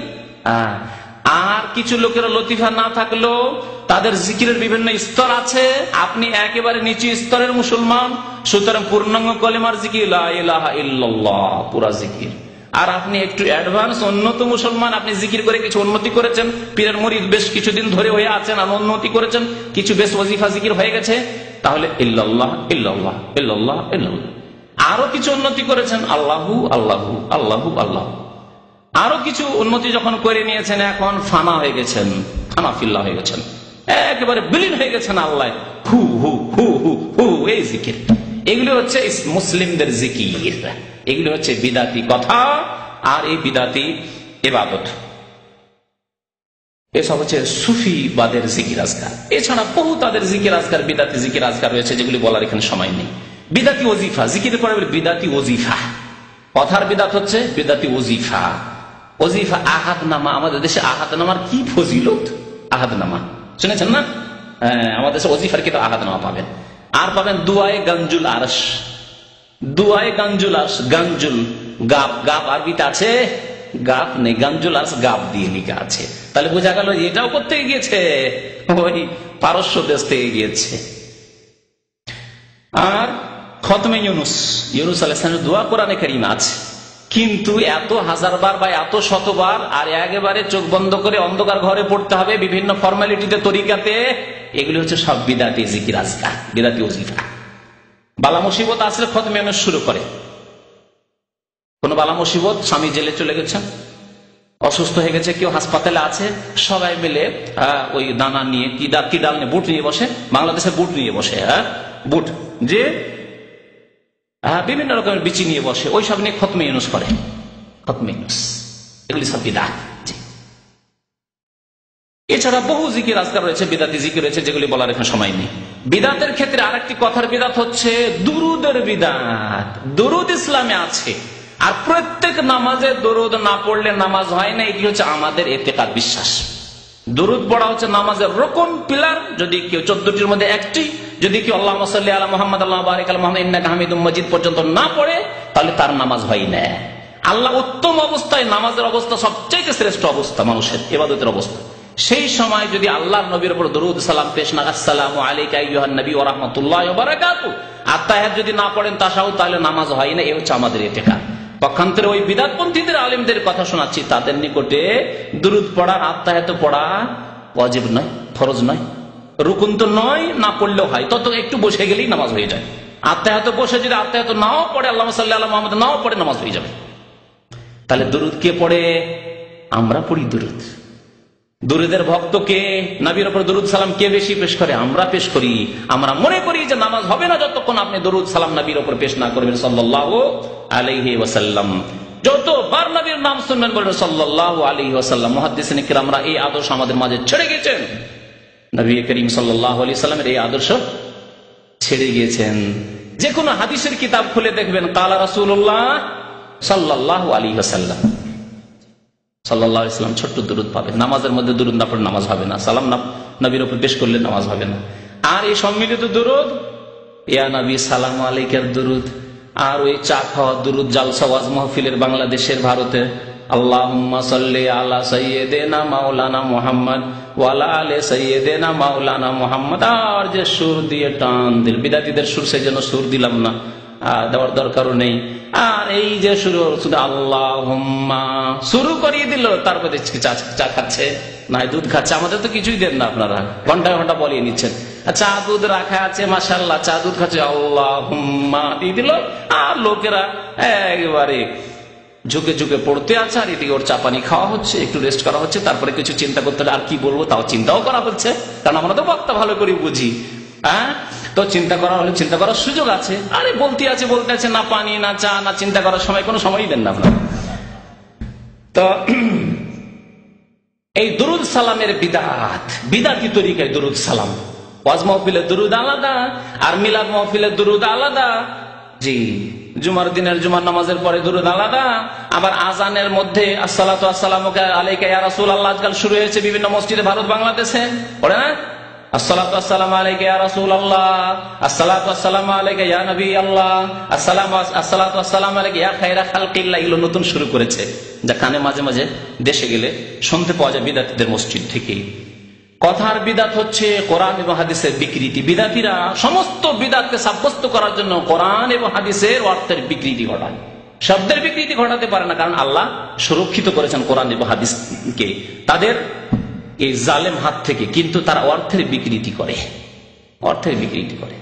আর কিছু লোকের লতিফা না থাকলেও তাদের জিকিরের বিভিন্ন স্তর আছে। আপনি একেবারে নিচু স্তরের মুসলমান, সুতরাং পূর্ণাঙ্গ কলেমার জিকির লা ইলাহা ইল্লাল্লাহ পুরা জিকির। আর আপনি একটু অ্যাডভান্স উন্নত মুসলমান, আপনি জিকির করে কিছু উন্নতি করেছেন, পীরের মুরিদ বেশ কিছুদিন ধরে হয়ে আছেন আর উন্নতি করেছেন, কিছু বেশ ওয়াজিফা জিকির হয়ে গেছে, তাহলে ইল্লাল্লাহ ইল্লাল্লাহ ইল্লাল্লাহ ইল্লাল্লাহ। আরো কিছু উন্নতি করেছেন, আল্লাহু আল্লাহু আল্লাহু আল্লাহ। আরো কিছু উন্নতি যখন করে নিয়েছেন, এখন ফানা হয়ে গেছেন, ফানা ফিল্লা হয়ে গেছেন, একেবারে বিলীন হয়ে গেছেন আল্লাহ, হু হু হু হু হু, এই জিকির। এগুলি হচ্ছে মুসলিমদের জিকির, এগুলি হচ্ছে বিদাতি কথা আর এই বিদাতি ইবাদত। এসব হচ্ছে সুফিবাদের জিকির আজকার। এছাড়া বহু তাদের জিকির আজকার, বিদাতি জিকির আজকার রয়েছে, যেগুলি বলার এখানে সময় নেই। বিদাতি ওজিফা, জিকিরের পরে বিদাতি ওজিফা, কথার বিদাত হচ্ছে বিদাতি ওজিফা। ওজিফা আহাদ নামা, আমাদের দেশে আহাদ নামার কি ফজিলত, আহাদ নামা শুনেছেন না? আমাদের দেশে ওজিফার কিন্তু আহাদ নামা পাবেন। আর পাবেন দুয়ায়ে গঞ্জুল আরশ, দুয়ায়ে গঞ্জুল আরশ, গঞ্জুল গাব, গাব আরবিতে আছে, গাব নেই, গঞ্জুল আরশ গাব দিয়ে লেখা আছে। তাহলে বোঝা গেল এটাও করতে গিয়েছে, ওই পারস্য দেশ থেকে গিয়েছে। আর খতমে ইউনুস, ইউনুস আলাইহিস সালামের দোয়া কোরআনে কারিমে আছে, কিন্তু এত হাজারবার বা এত শতবার আর একেবারে চোখ বন্ধ করে অন্ধকার ঘরে পড়তে হবে বিভিন্ন ফর্মালিটিতে, তরিকাতে, এগুলি হচ্ছে সব বিদাতি জিকির আজকার, বিদাতি ওজিফা। বালা মুসিবত আসলে খতমে ইউনুস শুরু করে। কোন বালা মুসিবত, স্বামী জেলে চলে গেছেন, অসুস্থ হয়ে গেছে, কেউ হাসপাতালে আছে, সবাই মিলে ওই দানা নিয়ে, কি ডাল নিয়ে, বুট নিয়ে বসে, বাংলাদেশে বুট নিয়ে বসে, বুট যে বিভিন্ন রকমের বিচি নিয়ে বসে, ওই সব নিয়ে খতমে ইউনুস করে, খতমে ইউনুস, এগুলি সব বিদাত। এছাড়া বহু জিকির আজকার রয়েছে, বিদাতি জিকির রয়েছে, যেগুলি বলার এখানে সময় নেই। বিদাতের ক্ষেত্রে আরেকটি কথার বিদাত হচ্ছে দুরুদের বিদাত। দুরুদ ইসলামে আছে, আর প্রত্যেক নামাজে দরুদ না পড়লে নামাজ হয় না, এটি হচ্ছে আমাদের এতেকাদ, বিশ্বাস। দরুদ পড়া হচ্ছে নামাজের রকম, পিলার। যদি কেউ 14টির মধ্যে একটি, যদি কেউ আল্লাহুম্মা সাল্লি আলা মুহাম্মাদ আল্লাহুম্মা বারিক আলা মুহাম্মাদ ইন্নাকা হামিদুম মাজিদ পর্যন্ত না পড়ে, তাহলে তার নামাজ হয় না। আল্লাহ উত্তম অবস্থায়, নামাজের অবস্থা সবচেয়ে শ্রেষ্ঠ অবস্থা মানুষের ইবাদতের অবস্থা, সেই সময় যদি আল্লাহর নবীর উপর দরুদ সালাম পেশ না, আসসালামু আলাইকা আইয়ুহান নবী ওয়া রাহমাতুল্লাহি ওয়া বারাকাতুহু, আত্তাহিয়াত যদি না পড়েন তাশাহুদ, তাহলে নামাজ হয় না। এই হচ্ছে আমাদের ইতিকাদ। পক্ষান্তরে ওই বিদাতপন্থীদের আলেমদের কথা শোনাচ্ছি, তাদের নিকটে দরুদ পড়া, আত্তাহিয়াত পড়া ওয়াজিব নয়, ফরজ নয়, রুকুন তো নয়, না পড়লেও হয়, তত একটু বসে গেলেই নামাজ হয়ে যায়। আত্তাহিয়াত বসে যদি আত্তাহিয়াত নাও পড়ে, আল্লাহুম্মা সাল্লি আলা মুহাম্মাদ নাও পড়ে, নামাজ হয়ে যাবে। তাহলে দরুদ কে পড়ে? আমরা পড়ি দরুদ। দরুদের ভক্ত কে? নবীর উপর দরুদ সালাম কে বেশি পেশ করে? আমরা পেশ করি। আমরা মনে করি যে নামাজ হবে না যতক্ষণ আপনি দরুদ সালাম নবীর উপর পেশ না করবেন সাল্লাল্লাহু আলাইহি ওয়াসাল্লাম। যতবার নবীর নাম শুনবেন বলবেন সাল্লাল্লাহু আলাইহি ওয়াসাল্লাম। মুহাদ্দিসিন কিরামরা এই আদর্শ আমাদের মাঝে ছেড়ে গেছেন, নবী করিম সাল্লাল্লাহু আলাইহি ওয়াসাল্লামের এই আদর্শ ছেড়ে গিয়েছেন। যে কোনো হাদিসের কিতাব খুলে দেখবেন কালা রাসূলুল্লাহ সাল্লাল্লাহু আলাইহি ওয়াসাল্লাম, সাল্লাল্লাহু আলাইহি ওয়াসাল্লাম ছোট্ট দরুদ পাবেন। নামাজের মধ্যে দরুদ না পড়লে নামাজ হবে না, সালাম না নবীর উপর পেশ করলে নামাজ হবে না। আর এই সম্মিলিত দরুদ, ইয়া নবী সালাম আলাইকার দরুদ, আর ওই চা খাওয়া দরুদ, জালসা ওয়াজ মাহফিলের বাংলাদেশের, ভারতে আল্লাহুম্মা সাল্লি আলা সাইয়্যিদিনা মাওলানা মুহাম্মদ ওয়া আলা আলি সাইয়্যিদিনা মাওলানা মুহাম্মদ। আর যে সুর দিয়ে টান দিল, বিদাতীদের সুর, সেই জন্য সুর দিলাম না, দেওয়ার দরকারও নেই। আর এই যে শুরু আল্লাহুম্মা শুরু করিয়ে দিল, তারপরে চা খাচ্ছে না দুধ খাচ্ছে। আমাদের তো কিছুই দেন না, আপনারা ঘন্টা ঘন্টা বলিয়ে নিচ্ছেন। চা দুধ রাখা আছে, মাশাআল্লাহ, চা দুধ খাচ্ছে, আল্লাহুম্মা দিয়ে দিল। আর লোকেরা একেবারে ঝুঁকে ঝুঁকে পড়তে আছে, আর এদিকে ওর চা পানি খাওয়া হচ্ছে, একটু রেস্ট করা হচ্ছে, তারপরে কিছু চিন্তা করতে হবে, আর কি বলবো তাও চিন্তাও করা হচ্ছে, কারণ আমরা তো বক্তা ভালো করে বুঝি। তো চিন্তা করা হলে চিন্তা করার সুযোগ আছে। আরে বলতে আছে, না পানি না চা না চিন্তা করার সময় কোনো সময়ই দেন না আপনারা। তো এই দরুদ সালামের বিদাত, বিদাতি তরিকায় দরুদ সালাম। ওয়াজ মাহফিলের দরুদ আলাদা, আর মিলাদ মাহফিলের দরুদ আলাদা। জি, জুমার দিনের জুমার নামাজের পরে দরুদ আলাদা। আবার আজানের মধ্যে আসসালাতু ওয়াসসালামু আলাইকা ইয়া রাসূলুল্লাহ আজকাল শুরু হয়েছে বিভিন্ন মসজিদে, ভারত বাংলাদেশে পড়ে না, আসসালাতু ওয়াসসালামু আলাইকা ইয়া রাসূলুল্লাহ, আসসালাতু ওয়াসসালামু আলাইকা ইয়া নবী আল্লাহ, আসসালাতু ওয়াসসালামু আলাইকা ইয়া খায়রা খালকিল্লাহ। এগুলো নতুন শুরু করেছে, যা কানে মাঝে মাঝে দেশে গেলে শুনতে পাওয়া যায় বিদাতীদের মসজিদ থেকে। কথার বিদাত হচ্ছে কোরআন এবং হাদিসের বিকৃতি। বিদাতীরা সমস্ত বিদাতকে সাব্যস্ত করার জন্য কোরআন এবং হাদিসের অর্থের বিকৃতি ঘটায়, শব্দের বিকৃতি ঘটাতে পারে না, কারণ আল্লাহ সুরক্ষিত করেছেন কোরআন এবং হাদিসকে তাদের এই জালেম হাত থেকে। কিন্তু তারা অর্থের বিকৃতি করে, অর্থের বিকৃতি করে।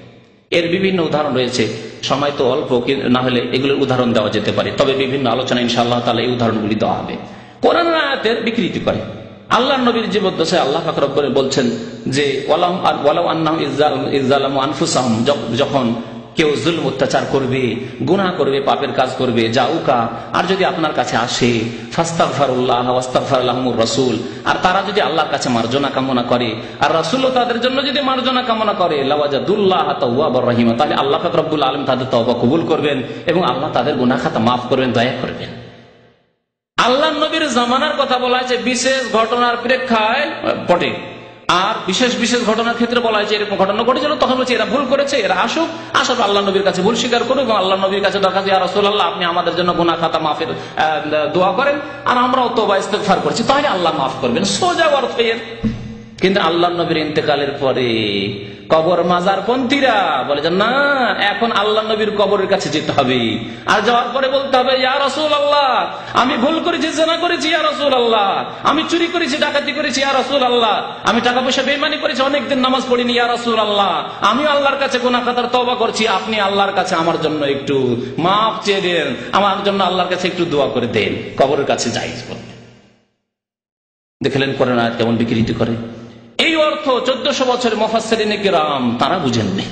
এর বিভিন্ন উদাহরণ রয়েছে, সময় তো অল্প, না হলে এগুলোর উদাহরণ দেওয়া যেতে পারে, তবে বিভিন্ন আলোচনা ইনশাআল্লাহ তাআলা এই উদাহরণগুলি দেওয়া হবে। কোরআন আয়াতের বিকৃতি করে। আল্লাহ নবীর জীবদ্দশায় আল্লাহ পাক রব্বুল বলছেন যে ওয়ালাউ আন্নাহুম ইযযালামু আনফুসাহুম, যখন কেউ জুলম অত্যাচার করবে, গুনাহ করবে, পাপের কাজ করবে, জাউকা, আর যদি আপনার কাছে আসে ফাস্তাগফিরুল্লাহ ওয়াস্তাগফার লাহুমুর রাসূল, আর তারা যদি আল্লাহর কাছে মার্জনা কামনা করে আর রাসূলও তাদের জন্য যদি মার্জনা কামনা করে, লাওয়াজাদুল্লাহ তাওয়াবুর রহিম, তাহলে আল্লাহ পাক রব্বুল আলামিন তাদের তওবা কবুল করবেন এবং আল্লাহ তাদের গুনাহ খাতা মাফ করবেন, দয়া করবেন। আল্লাহ নবীর জামানার কথা বলা হয়েছে বিশেষ ঘটনার প্রেক্ষাপটে, আর বিশেষ বিশেষ ঘটনার ক্ষেত্রে বলা হয়েছে এরকম ঘটনা ঘটেছিল, তখন বলছে এরা ভুল করেছে, এরা আসুক, আসার আল্লাহ নবীর কাছে ভুল স্বীকার করুক এবং আল্লাহ নবীর কাছে দরকার ইয়া রাসূলুল্লাহ আপনি আমাদের জন্য গুনাহ খাতা মাফের দোয়া করেন, আর আমরাও তওবা ইস্তেগফার করছি, তাহলে আল্লাহ মাফ করবেন। সোজা অর্থ এর। কিন্তু আল্লাহ নবীর ইন্তেকালের পরে কবর মাজার পন্থীরা বলে যে না, এখন আল্লাহ নবীর কবরের কাছে যেতে হবে, আর যাওয়ার পরে বলতে হবে ইয়া রাসূলুল্লাহ আমি ভুল করেছি, জিনা করেছি ইয়া রাসূলুল্লাহ, আমি চুরি করেছি, ডাকাতি করেছি ইয়া রাসূলুল্লাহ, আমি টাকা পয়সা বেঈমানি করেছি, অনেকদিন নামাজ পড়িনি ইয়া রাসূলুল্লাহ, আমি আল্লাহর কাছে গুনাহ খাতার তওবা করছি, আপনি আল্লাহর কাছে আমার জন্য একটু মাফ চেয়ে দেন, আমার জন্য আল্লাহর কাছে একটু দোয়া করে দেন। কবরের কাছে জায়েজ বলবে। দেখলেন কোরআন আয়াত কেমন বিকৃতি করে। এই অর্থ 1400 বছরের মুফাসসিরিনে কিরাম তারা বুঝেননি।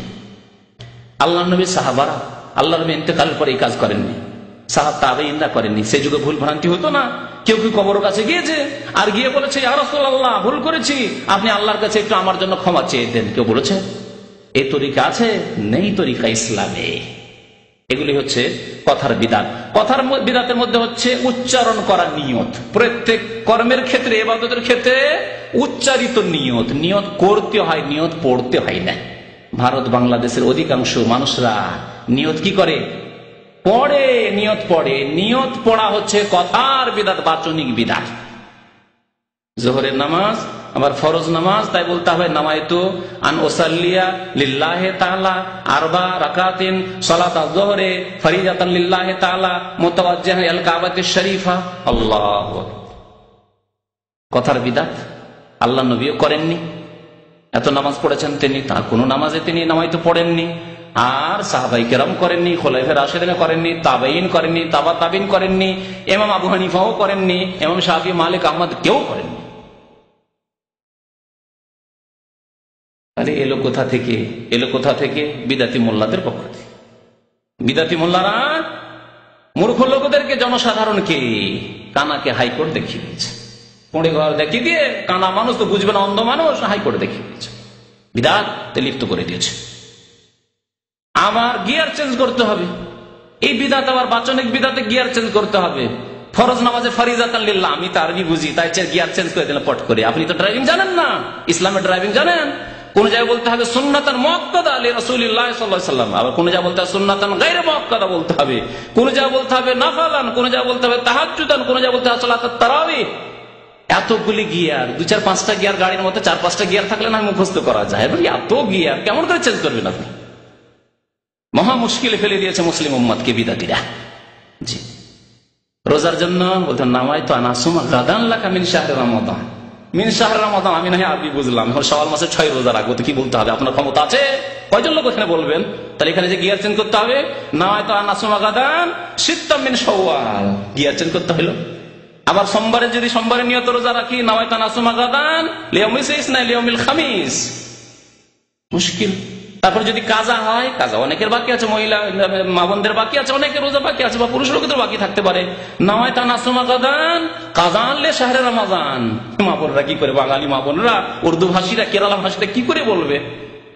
আল্লাহ নবী সাহাবারা আল্লাহ নবী ইন্তেকালের পরে এই কাজ করেননি, সাহাবা তাবেঈনরা করেননি। সেই যুগে ভুল ভ্রান্তি হতো না, কেউ কেউ কবরের কাছে গিয়েছে আর গিয়ে বলেছে ইয়া রাসূলুল্লাহ ভুল করেছি, আপনি আল্লাহর কাছে একটু আমার জন্য ক্ষমা চেয়ে দেন। কেউ বলেছে এই তরিকা আছে? নেই তরিকা ইসলামে। এগুলি হচ্ছে কথার বিদাত। কথার বিদাতের মধ্যে হচ্ছে উচ্চারণ করার নিয়ত। প্রত্যেক কর্মের ক্ষেত্রে, ইবাদতের ক্ষেত্রে উচ্চারিত নিয়ত, নিয়ত করতে হয়, নিয়ত পড়তে হয় না। ভারত বাংলাদেশের অধিকাংশ মানুষরা নিয়ত কি করে? পড়ে, নিয়ত পড়ে। নিয়ত পড়া হচ্ছে কথার বিদাত, বাচনিক বিদাত। জোহরের নামাজ আবার ফরজ নামাজ, তাই বলতে হবে নামাইতু আন উসাল্লিয়া লিল্লাহি তাআলা আরবা রাকাতিন সালাতাজ যোহরে ফরিজাতান লিল্লাহি তাআলা মুতাওয়াজ্জিহান ইলাল কাবাতিশ শরীফা। আল্লাহু আকবার। কথার বিদাত আল্লাহ নবীও করেননি। এত নামাজ পড়েছেন তিনি, তার কোন নামাজে তিনি নামাইতু পড়েননি, আর সাহাবাই কেরাম করেননি, খোলাফায়ে রাশিদিন করেননি, তাবেঈন করেননি, তাবা তাবিন করেননি, ইমাম আবু হানিফাও করেননি, ইমাম শাফি, মালিক, আহমদ কেউ করেননি। তাহলে এলো কোথা থেকে? এলো কোথা থেকে? বিদাতি মোল্লাদের পক্ষ থেকে। বিদাতি মোল্লারা মূর্খ লোকদেরকে, জনসাধারণকে, কানাকে হাইকোর্ট দেখিয়ে দিয়েছে, পড়ে ঘর দেখিয়ে দিয়ে, কানা মানুষ তো বুঝবে না, অন্ধ মানুষ, হাইকোর্টে দেখিয়ে দিয়েছে, বিদাতে লিপ্ত করে দিয়েছে। আমার গিয়ার চেঞ্জ করতে হবে, এই বিদাত আবার বাচনিক বিদাতে গিয়ার চেঞ্জ করতে হবে। ফরজ নামাজে ফরিজাতান লিল্লাহ, আমি তো আরবি বুঝি, তাই গিয়ার চেঞ্জ করে দিলাম পট করে। আপনি তো ড্রাইভিং জানেন না, ইসলামের ড্রাইভিং জানেন? কোন জায়গায় বলতে হবে সুন্নাতান মুআক্কাদা লিরাসূলিল্লাহ সাল্লাল্লাহু আলাইহি ওয়াসাল্লাম, আবার কোন জায়গায় বলতে হবে সুন্নাতান গায়রে মুআক্কাদা বলতে হবে, কোন জায়গায় বলতে হবে নাফালান, কোন জায়গায় বলতে হবে তাহাজ্জুদান, কোন জায়গায় বলতে হবে সালাতুত তারাবিহ। এতগুলি গিয়ার, 2-4-5টা গিয়ার গাড়ির মধ্যে 4-5টা গিয়ার থাকলে না মুখস্থ করা যায়, এত গিয়ার কেমন করে চেঞ্জ করবেন আপনি? মহা মুশকিলে ফেলে দিয়েছে মুসলিম উম্মতকে বিদাতিরা। জি, রোজার জন্য বলতে নামাইতু আন আসুমা গাদান লাকা মিন শাহরি রমাদান, মিন শাহরি রমাদান, আমি না হয় আরবি বুঝলাম, এখন শাওয়াল মাসে 6 রোজা রাখবো, তো কি বলতে হবে? আপনার ক্ষমতা আছে? কয়জন লোক এখানে বলবেন? তাহলে এখানে যে গিয়ার চেঞ্জ করতে হবে, নামাইতু আন আসুমা গাদান সিত্তাম মিন শাওয়াল, গিয়ার চেঞ্জ করতে হলো। আবার সোমবারে যদি সোমবারে নিয়ত রোজা রাখি, নামাইতু আন আসুমা গাদান লিয়াউমিল ইসনা লিয়াউমিল খামিস, মুশকিল। তারপর যদি কাজা হয়, কাজা অনেকের বাকি আছে, মহিলা মা বোনদের বাকি আছে, অনেকের রোজা বাকি আছে, বা পুরুষ লোকদের বাকি থাকতে পারে। নামাইতু আন আসুমা গাদান কাযান লি শাহরি রমাদান, মা বোনরা কি করে, বাঙালি মা বোনরা, উর্দু ভাষীরা, কেরালা ভাষীরা কি করে বলবে?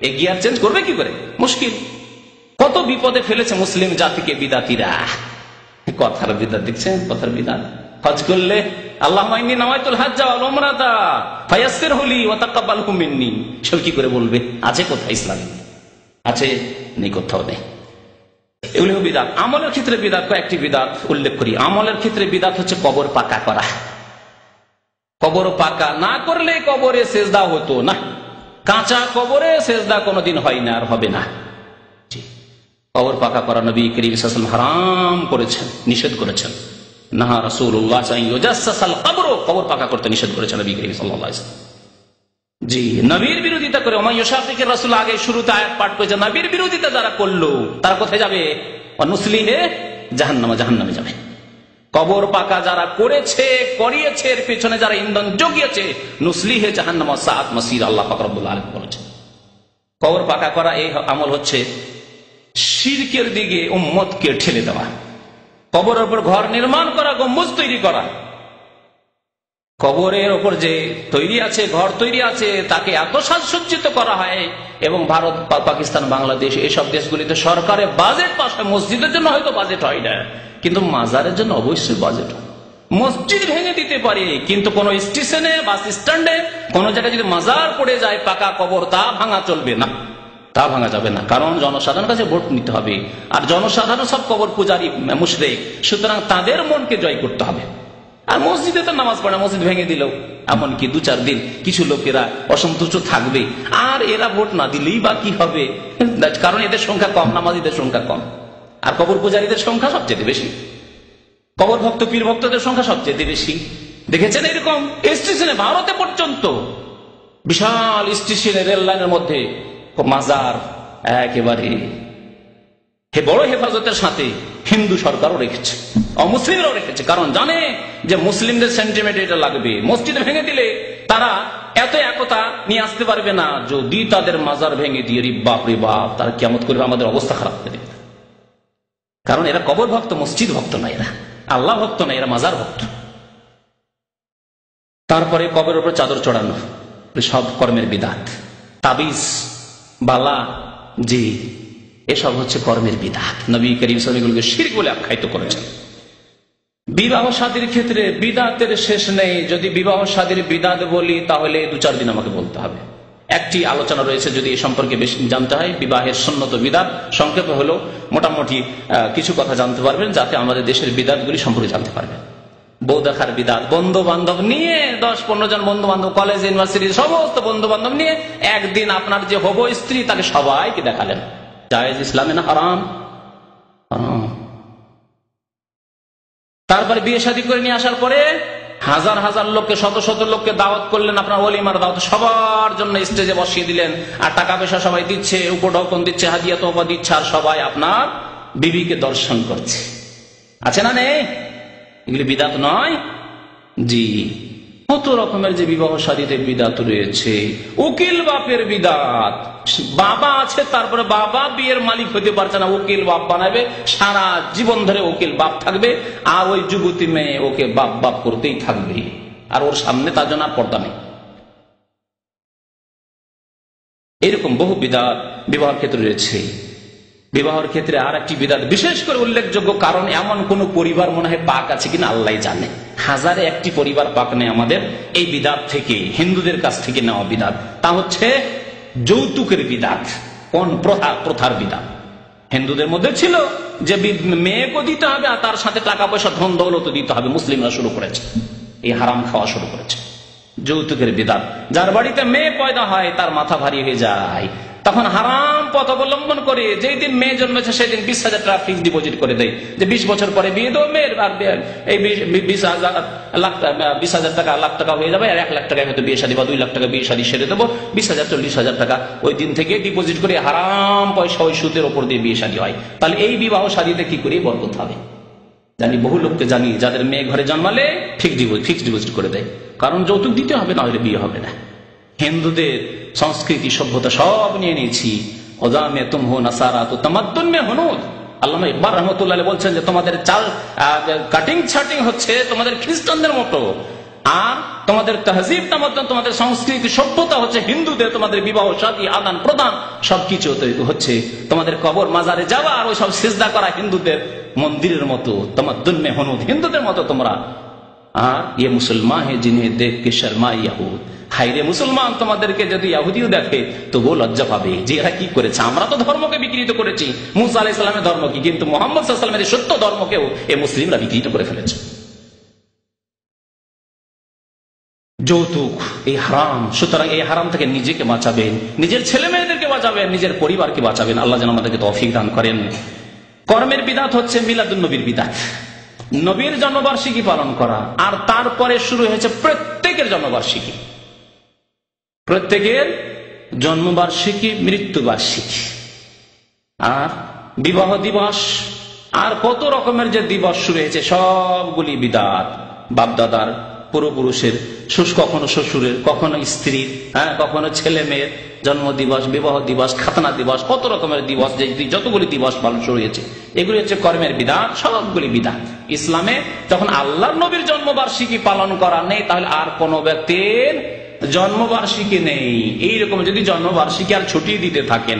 এই গিয়ার চেঞ্জ করবে কি করে? মুশকিল। কত বিপদে ফেলেছে মুসলিম জাতিকে বিদাতিরা। কথার বিদাত দেখছেন, কথার বিদাত। হজ করলে আল্লাহুম্মা ইন্নী নাওয়াইতুল হাজ্জা ওয়াল উমরাতা ফায়াসসিরহু লি ওয়া তাকাব্বালহু মিন্নী, সব কি করে বলবে? আছে কোথায় ইসলামে? আছে? নেই, কোথাও নেই। এগুলো বিদাত। আমলের ক্ষেত্রে বিদাত, কয়েকটি বিদাত উল্লেখ করি। আমলের ক্ষেত্রে বিদাত হচ্ছে কবর পাকা করা। কবর পাকা না করলে কবরে সেজদা হতো না। কাঁচা কবরে সেজদা কোনোদিন হয় না, আর হবে না। কবর পাকা করা নবী করিম সাল্লাল্লাহু আলাইহি ওয়াসাল্লাম হারাম করেছেন, নিষেধ করেছেন। নাহা রাসূলুল্লাহ ইউজাসসাসাল কবর, কবর পাকা করতে নিষেধ করেছেন নবী করিম সাল্লাল্লাহু আলাইহি ওয়াসাল্লাম। জি, নবীর বিরোধিতা করে ওমাইয়াশাকিকের রাসূল আগে শুরুতে আয়াত পাঠ করেছে, নবীর বিরোধিতা যারা করলো তারা কোথায় যাবে? নুসলিহে জাহান্নামে, জাহান্নামে যাবে। কবর পাকা যারা করেছে, করিয়েছে, এর পেছনে যারা ইন্ধন জুগিয়েছে, নুসলিহে জাহান্নাম সাআত মাসির, আল্লাহ পাক রব্বুল আলামিন বলেছেন। কবর পাকা করা এই আমল হচ্ছে শিরকের দিকে উম্মতকে ঠেলে দেওয়া। কবরের উপর ঘর নির্মাণ করা, গম্বুজ তৈরি করা। কবরের ওপর যে তৈরি আছে, ঘর তৈরি আছে, তাকে এত সাজসজ্জিত করা হয়। এবং ভারত, পাকিস্তান, বাংলাদেশ এসব দেশগুলিতে সরকারের বাজেট পাস হয়। মসজিদের জন্য হয়তো বাজেট হয় না, কিন্তু মাজারের জন্য অবশ্যই বাজেট হয়। মসজিদ ভেঙে দিতে পারে, কিন্তু কোন স্টেশনে, বাস স্ট্যান্ডে, কোন জায়গায় যদি মাজার পড়ে যায় পাকা কবর, তা ভাঙা চলবে না, তা ভাঙা যাবে না। কারণ জনসাধারণের কাছে ভোট নিতে হবে, আর জনসাধারণ সব কবর পূজারী, মুশরিক, সুতরাং তাদের মনকে জয় করতে হবে। আর মসজিদে তো নামাজ পড়ে, মসজিদ ভেঙে দিল, এমনকি 2-4 দিন কিছু লোকেরা অসন্তুষ্ট থাকবে, আর এরা ভোট না দিলেই বা কি হবে? কারণ এদের সংখ্যা কম, নামাজীদের সংখ্যা কম, আর কবর পূজারীদের সংখ্যা সবচেয়ে বেশি, কবর ভক্ত, পীর ভক্তদের সংখ্যা সবচেয়ে বেশি। দেখেছেন এরকম স্টেশনে, ভারতে পর্যন্ত বিশাল স্টেশনে, রেল লাইনের মধ্যে মাজার একেবারে বড় হেফাজতের সাথে হিন্দু সরকারও রেখেছে, অমুসলিমরাও রেখেছে। কারণ জানে যে মুসলিমদের সেন্টিমেন্ট এটা লাগবে। মসজিদ ভেঙে দিলে তারা এত একতা নিয়ে আসতে পারবে না। যদি তাদের মাজার ভেঙে দিয়ে রে বাপ রে বাপ, তারা কিয়ামত করবে, আমাদের অবস্থা খারাপ করে দেবে। কারণ এরা কবর ভক্ত, মসজিদ ভক্ত না, এরা আল্লাহ ভক্ত না, এরা মাজার ভক্ত। তারপরে কবরের উপর চাদর চড়ানো, সব কর্মের বিদাত। তাবিজ, বালা, জি, এসব হচ্ছে কর্মের বিদাত। নবী করিম সাল্লাল্লাহু আলাইহি ওয়াসাল্লাম শিরক বলে আখ্যায়িত করেছেন। বিবাহ শাদীর ক্ষেত্রে বিদাতের শেষ নেই। যদি বিবাহ শাদীর বিদাত বলি তাহলে 2-4 দিন আমাকে বলতে হবে। একটি আলোচনা রয়েছে, যদি এ সম্পর্কে বেশি জানতে হয়, বিবাহের সুন্নত বিদাত, সংক্ষেপে হলো মোটামুটি কিছু কথা জানতে পারবেন, যাতে আমাদের দেশের বিদাতগুলি সম্পর্কে জানতে পারবেন। বউ দেখার বিদাত, বন্ধু বান্ধব নিয়ে 10-15 জন বন্ধু বান্ধব, কলেজ, ইউনিভার্সিটির সমস্ত বন্ধু বান্ধব নিয়ে একদিন আপনার যে হবো স্ত্রী, তাকে সবাইকে দেখালেন। জায়েজ ইসলামে না হারাম? হারাম। তারপরে বিয়ে শাদী করে নিয়ে আসার পরে হাজার হাজার লোককে, শত শত লোককে দাওয়াত করলেন, আপনার ওলিমার দাওয়াত, সবার জন্য স্টেজে বসিয়ে দিলেন, আর টাকা পয়সা সবাই দিচ্ছে, উপঢৌকন দিচ্ছে, হাদিয়া তোফা দিচ্ছে, আর সবাই আপনার বিবিকে দর্শন করছে। আছে না নেই? এগুলি বিদাত নয়? জি, কত রকমের যে বিবাহ শাদীতে বিদাত রয়েছে। উকিল বাপের বিদাত, বাবা আছে, তারপরে বাবা বিয়ের মালিক হতে পারছে না, উকিল বাপ বানাবে, সারা জীবন ধরে উকিল বাপ থাকবে, আর ওই যুবতী মেয়ে ওকে বাপ বাপ করতেই থাকবে, আর ওর সামনে তার জন্য আর পর্দা নেই। এরকম বহু বিদাত বিবাহের ক্ষেত্রে রয়েছে। বিবাহের ক্ষেত্রে আর একটি বিদাত বিশেষ করে উল্লেখযোগ্য, কারণ এমন কোন পরিবার মনে হয় পাক আছে কিনা আল্লাহ জানে। 1000-1টি পরিবার পাক নেই আমাদের এই বিদাত থেকে, হিন্দুদের কাছ থেকে নেওয়া বিদাত। তা হচ্ছে যৌতুকের বিদাত। কোন প্রথার বিদাত? হিন্দুদের মধ্যে ছিল যে মেয়েকে দিতে হবে, আর তার সাথে টাকা পয়সা, ধন দৌলত দিতে হবে। মুসলিমরা শুরু করেছে, এই হারাম খাওয়া শুরু করেছে, যৌতুকের বিদাত। যার বাড়িতে মেয়ে পয়দা হয় তার মাথা ভারী হয়ে যায়, তখন হারাম পথ অবলম্বন করে যেই দিন মেয়ে জন্মেছে সেই দিন 20,000 টাকা ফিক্সড ডিপোজিট করে দেয়, যে 20 বছর পরে বিয়ে দেবো মেয়ের, আর এই 20,000 টাকা লাখ টাকা হয়ে যাবে, আর 1 লাখ টাকায় হয়তো বিয়ে শাদী, বা 2 লাখ টাকা বিয়ে শাদী সেরে দেবো। 20,000 40,000 টাকা ওই দিন থেকে ডিপোজিট করে হারাম পয়সা, ওই সুদের ওপর দিয়ে বিয়ে শাদী হয়। তাহলে এই বিবাহ শাদীতে কি করে বরকত হবে? জানি, বহু লোককে জানি যাদের মেয়ে ঘরে জন্মালে ফিক্সড ডিপোজিট করে দেয়, কারণ যৌতুক দিতে হবে, না হলে বিয়ে হবে না। হিন্দুদের সংস্কৃতি সভ্যতা সব নিয়ে নিয়েছি। ওজামে তুম হো নাসারা তো তামাদ্দুন মে হুনুদ। আল্লামা ইকবাল রহমতুল্লাহ বলছেন যে তোমাদের চাল কাটিং ছাটিং হচ্ছে তোমাদের খ্রিস্টানদের মতো, আর তোমাদের তাহজিব তামাদ্দুন, তোমাদের সংস্কৃতি সভ্যতা হচ্ছে হিন্দুদের। তোমাদের বিবাহ শাদী, আদান প্রদান সবকিছু হচ্ছে তোমাদের কবর মাজারে যাওয়া, আর ওই সব সিজদা করা হিন্দুদের মন্দিরের মতো। তামাদ্দুন মে হুনুদ, হিন্দুদের মতো তোমরা। আর ये मुसलमान है जिन्हें देख के शर्मा यहूद। হাইরে মুসলমান, তোমাদেরকে যদি ইহুদিও দেখে তবুও লজ্জা পাবে যে এরা কি করেছে। আমরা তো ধর্মকে বিকৃত করেছি, মুসা আলাইহিস সালামের ধর্ম কি, কিন্তু মুহাম্মদ সাল্লাল্লাহু আলাইহি ওয়াসাল্লামের সত্য ধর্মকেও এই মুসলিমরা বিকৃত করে ফেলেছে। যৌতুক এই হারাম, সুতরাং এই হারাম থেকে নিজেকে বাঁচাবেন, নিজের ছেলে মেয়েদেরকে বাঁচাবেন, নিজের পরিবারকে বাঁচাবেন। আল্লাহ যেন আমাদেরকে তৌফিক দান করেন। কর্মের বিদাত হচ্ছে মিলাদুন নবীর বিদাত, নবীর জন্মবার্ষিকী পালন করা। আর তারপরে শুরু হয়েছে প্রত্যেকের জন্মবার্ষিকী, প্রত্যেকের জন্মবার্ষিকী, মৃত্যুবার্ষিকী, আর বিবাহ দিবস, আর কত রকমের যে দিবস শুরু হয়েছে সবগুলি বিদাত। বাপদাদার, পূর্বপুরুষের, কখনো শ্বশুরের, কখনো স্ত্রীর, কখনো ছেলে মেয়ের জন্ম দিবস, বিবাহ দিবস, খাতনা দিবস, কত রকমের দিবস, যে যতগুলি দিবস পালন শুরু হয়েছে এগুলি হচ্ছে কর্মের বিধান, সবগুলি বিধান। ইসলামে যখন আল্লাহর নবীর জন্মবার্ষিকী পালন করা নেই, তাহলে আর কোন ব্যক্তির জন্মবার্ষিকী নেই। এইরকম যদি জন্মবার্ষিকী আর ছুটি দিতে থাকেন,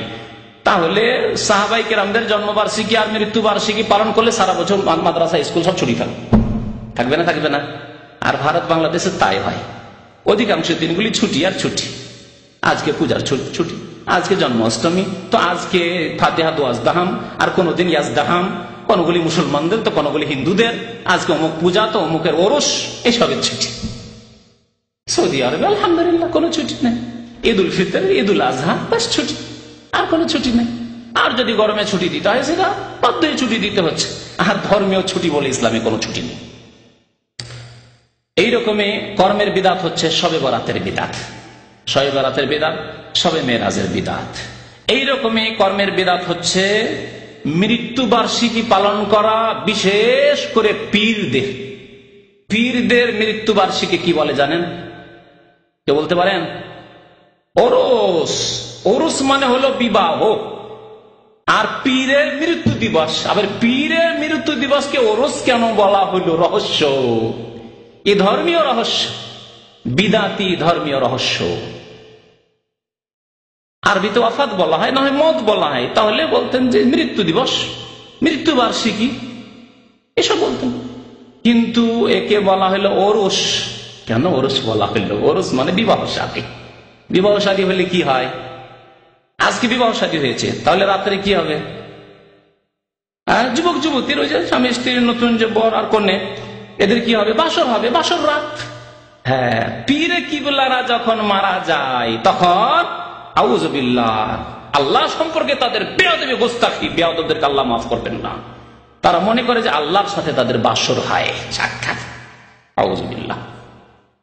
তাহলে সাহাবায়ে কেরামদের জন্মবার্ষিকী আর মৃত্যুবার্ষিকী পালন করলে সারা বছর মাদ্রাসা স্কুল সব ছুটি থাকবে না, থাকবে না। আর ভারত বাংলাদেশে তাই হয়, অধিকাংশ দিনগুলি ছুটি আর ছুটি। আজকে পূজার ছুটি, আজকে জন্মাষ্টমী, তো আজকে ফাতিহা দোয়াজদাহাম, আর কোনদিন ইয়াজদাহাম, কোনগুলি মুসলমানদের তো কোনগুলি হিন্দুদের, আজকে অমুক পূজা তো অমুকের ওরস, এসবের ছুটি। সৌদি আরবে আলহামদুলিল্লাহ কোনো ছুটি নেই, ঈদ উল ফিতর, ঈদ উল আজহা, বাস ছুটি, আর কোনো ছুটি নেই। আর যদি গরমে ছুটি দিতে হয় সেটা বাধ্যই ছুটি দিতে হচ্ছে। আর ধর্মীয় ছুটি বলে ইসলামে কোনো ছুটি নেই। এইরকমই কর্মের বিদাত হচ্ছে শবে বরাতের বিদাত, শবে বরাতের বিদাত, শবে মেরাজের বিদাত। এইরকমই কর্মের বিদাত হচ্ছে মৃত্যুবার্ষিকী পালন করা, বিশেষ করে পীরদের মৃত্যুবার্ষিকী কি বলে জানেন? কে বলতে পারেন? ওরস। ওরস মানে হলো বিবাহ। আর পীরের মৃত্যু দিবস, আবার পীরের মৃত্যু দিবসকে ওরস কেন বলা হলো? রহস্য, এ ধর্মীয় রহস্য, বিদাতি ধর্মীয় রহস্য। আরবিতে ওয়াফাত বলা হয়, না হয় মত বলা হয়, তাহলে বলতেন যে মৃত্যু দিবস, মৃত্যুবার্ষিকী, এসব বলতেন। কিন্তু একে বলা হলো ওরস। কেন ওরস বলা হলো? ওরস মানে বিবাহ শাদী। বিবাহ শাদী হলে কি হয়? আজকে বিবাহ শাদী হয়েছে, তাহলে রাত্রে কি হবে? যুবক যুবতীর, ওই যে স্বামী স্ত্রীর নতুন যে বর আর কনে, এদের কি হবে? বাসর হবে, বাসর রাত। হ্যাঁ, পীরে কিবলারা যখন মারা যায় তখন আউযুবিল্লাহ, আল্লাহ সম্পর্কে তাদের বেয়াদবি, গোস্তাখি, বেয়াদবদেরকে আল্লাহ মাফ করবেন না। তারা মনে করে যে আল্লাহর সাথে তাদের বাসর হয়, সাক্ষাৎ, আউযুবিল্লাহ।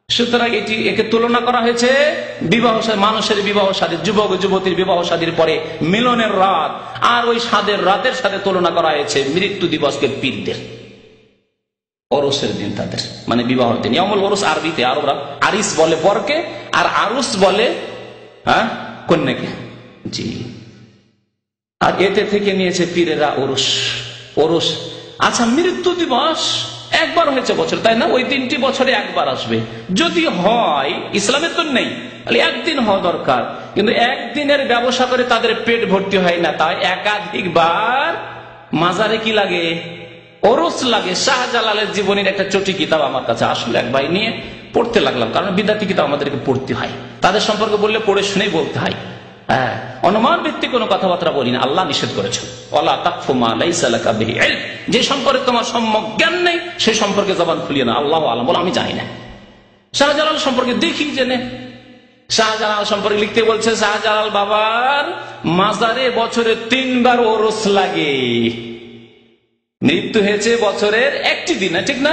সুতরাং একে তুলনা করা হয়েছে বিবাহ, মানুষের বিবাহ শাদী, যুবক যুবতীর বিবাহ শাদীর পরে মিলনের রাত, আর ওই সাদের রাতের সাথে তুলনা করা হয়েছে মৃত্যু দিবসকে পীরদের, ওরসের দিন, তাদের মানে বিবাহের দিন। ইয়াউমুল ওরস আরবিতে আরবরা আরিস বলে বরকে, আর আরুস বলে কন্যাকে। জি, আর এতে থেকে নিয়েছে পীরেরা ওরস। ওরস, আচ্ছা, মৃত্যু দিবস একবার হয়েছে বছর, তাই না? ওই দিনটি বছরে একবার আসবে। যদি হয়, ইসলামের তো নেই, তাহলে একদিন হওয়া দরকার। কিন্তু একদিনের ব্যবসা করে তাদের পেট ভর্তি হয় না, তাই একাধিকবার মাজারে কি লাগে? ওরস লাগে। শাহজালালের জীবনের একটা চটি কিতাব আমার কাছে আসলে এক ভাই নিয়ে পড়তে লাগলাম, কারণ বিদ্যার্থী কিতাব আমাদেরকে পড়তে হয়, তাদের সম্পর্কে বললে পড়ে শুনেই বলতে হয়। হ্যাঁ, অনুমান ভিত্তিক কোনো কথাবার্তা বলি না, আল্লাহ নিষেধ করেছেন, ওয়ালা তাকফু মা লাইসা লাকা বিহি ইলম, যে সম্পর্কে তোমার সম্যক জ্ঞান নেই সেই সম্পর্কে জবান খুলিয়ে না। আল্লাহু আ'লাম, বল আমি জানি না। শাহজালাল সম্পর্কে দেখি জেনে, শাহজালাল সম্পর্কে লিখতে বলছে, শাহজালাল বাবার মাজারে বছরে 3 বার ওরস লাগে। মৃত্যু হয়েছে বছরের একটি দিন, ঠিক না?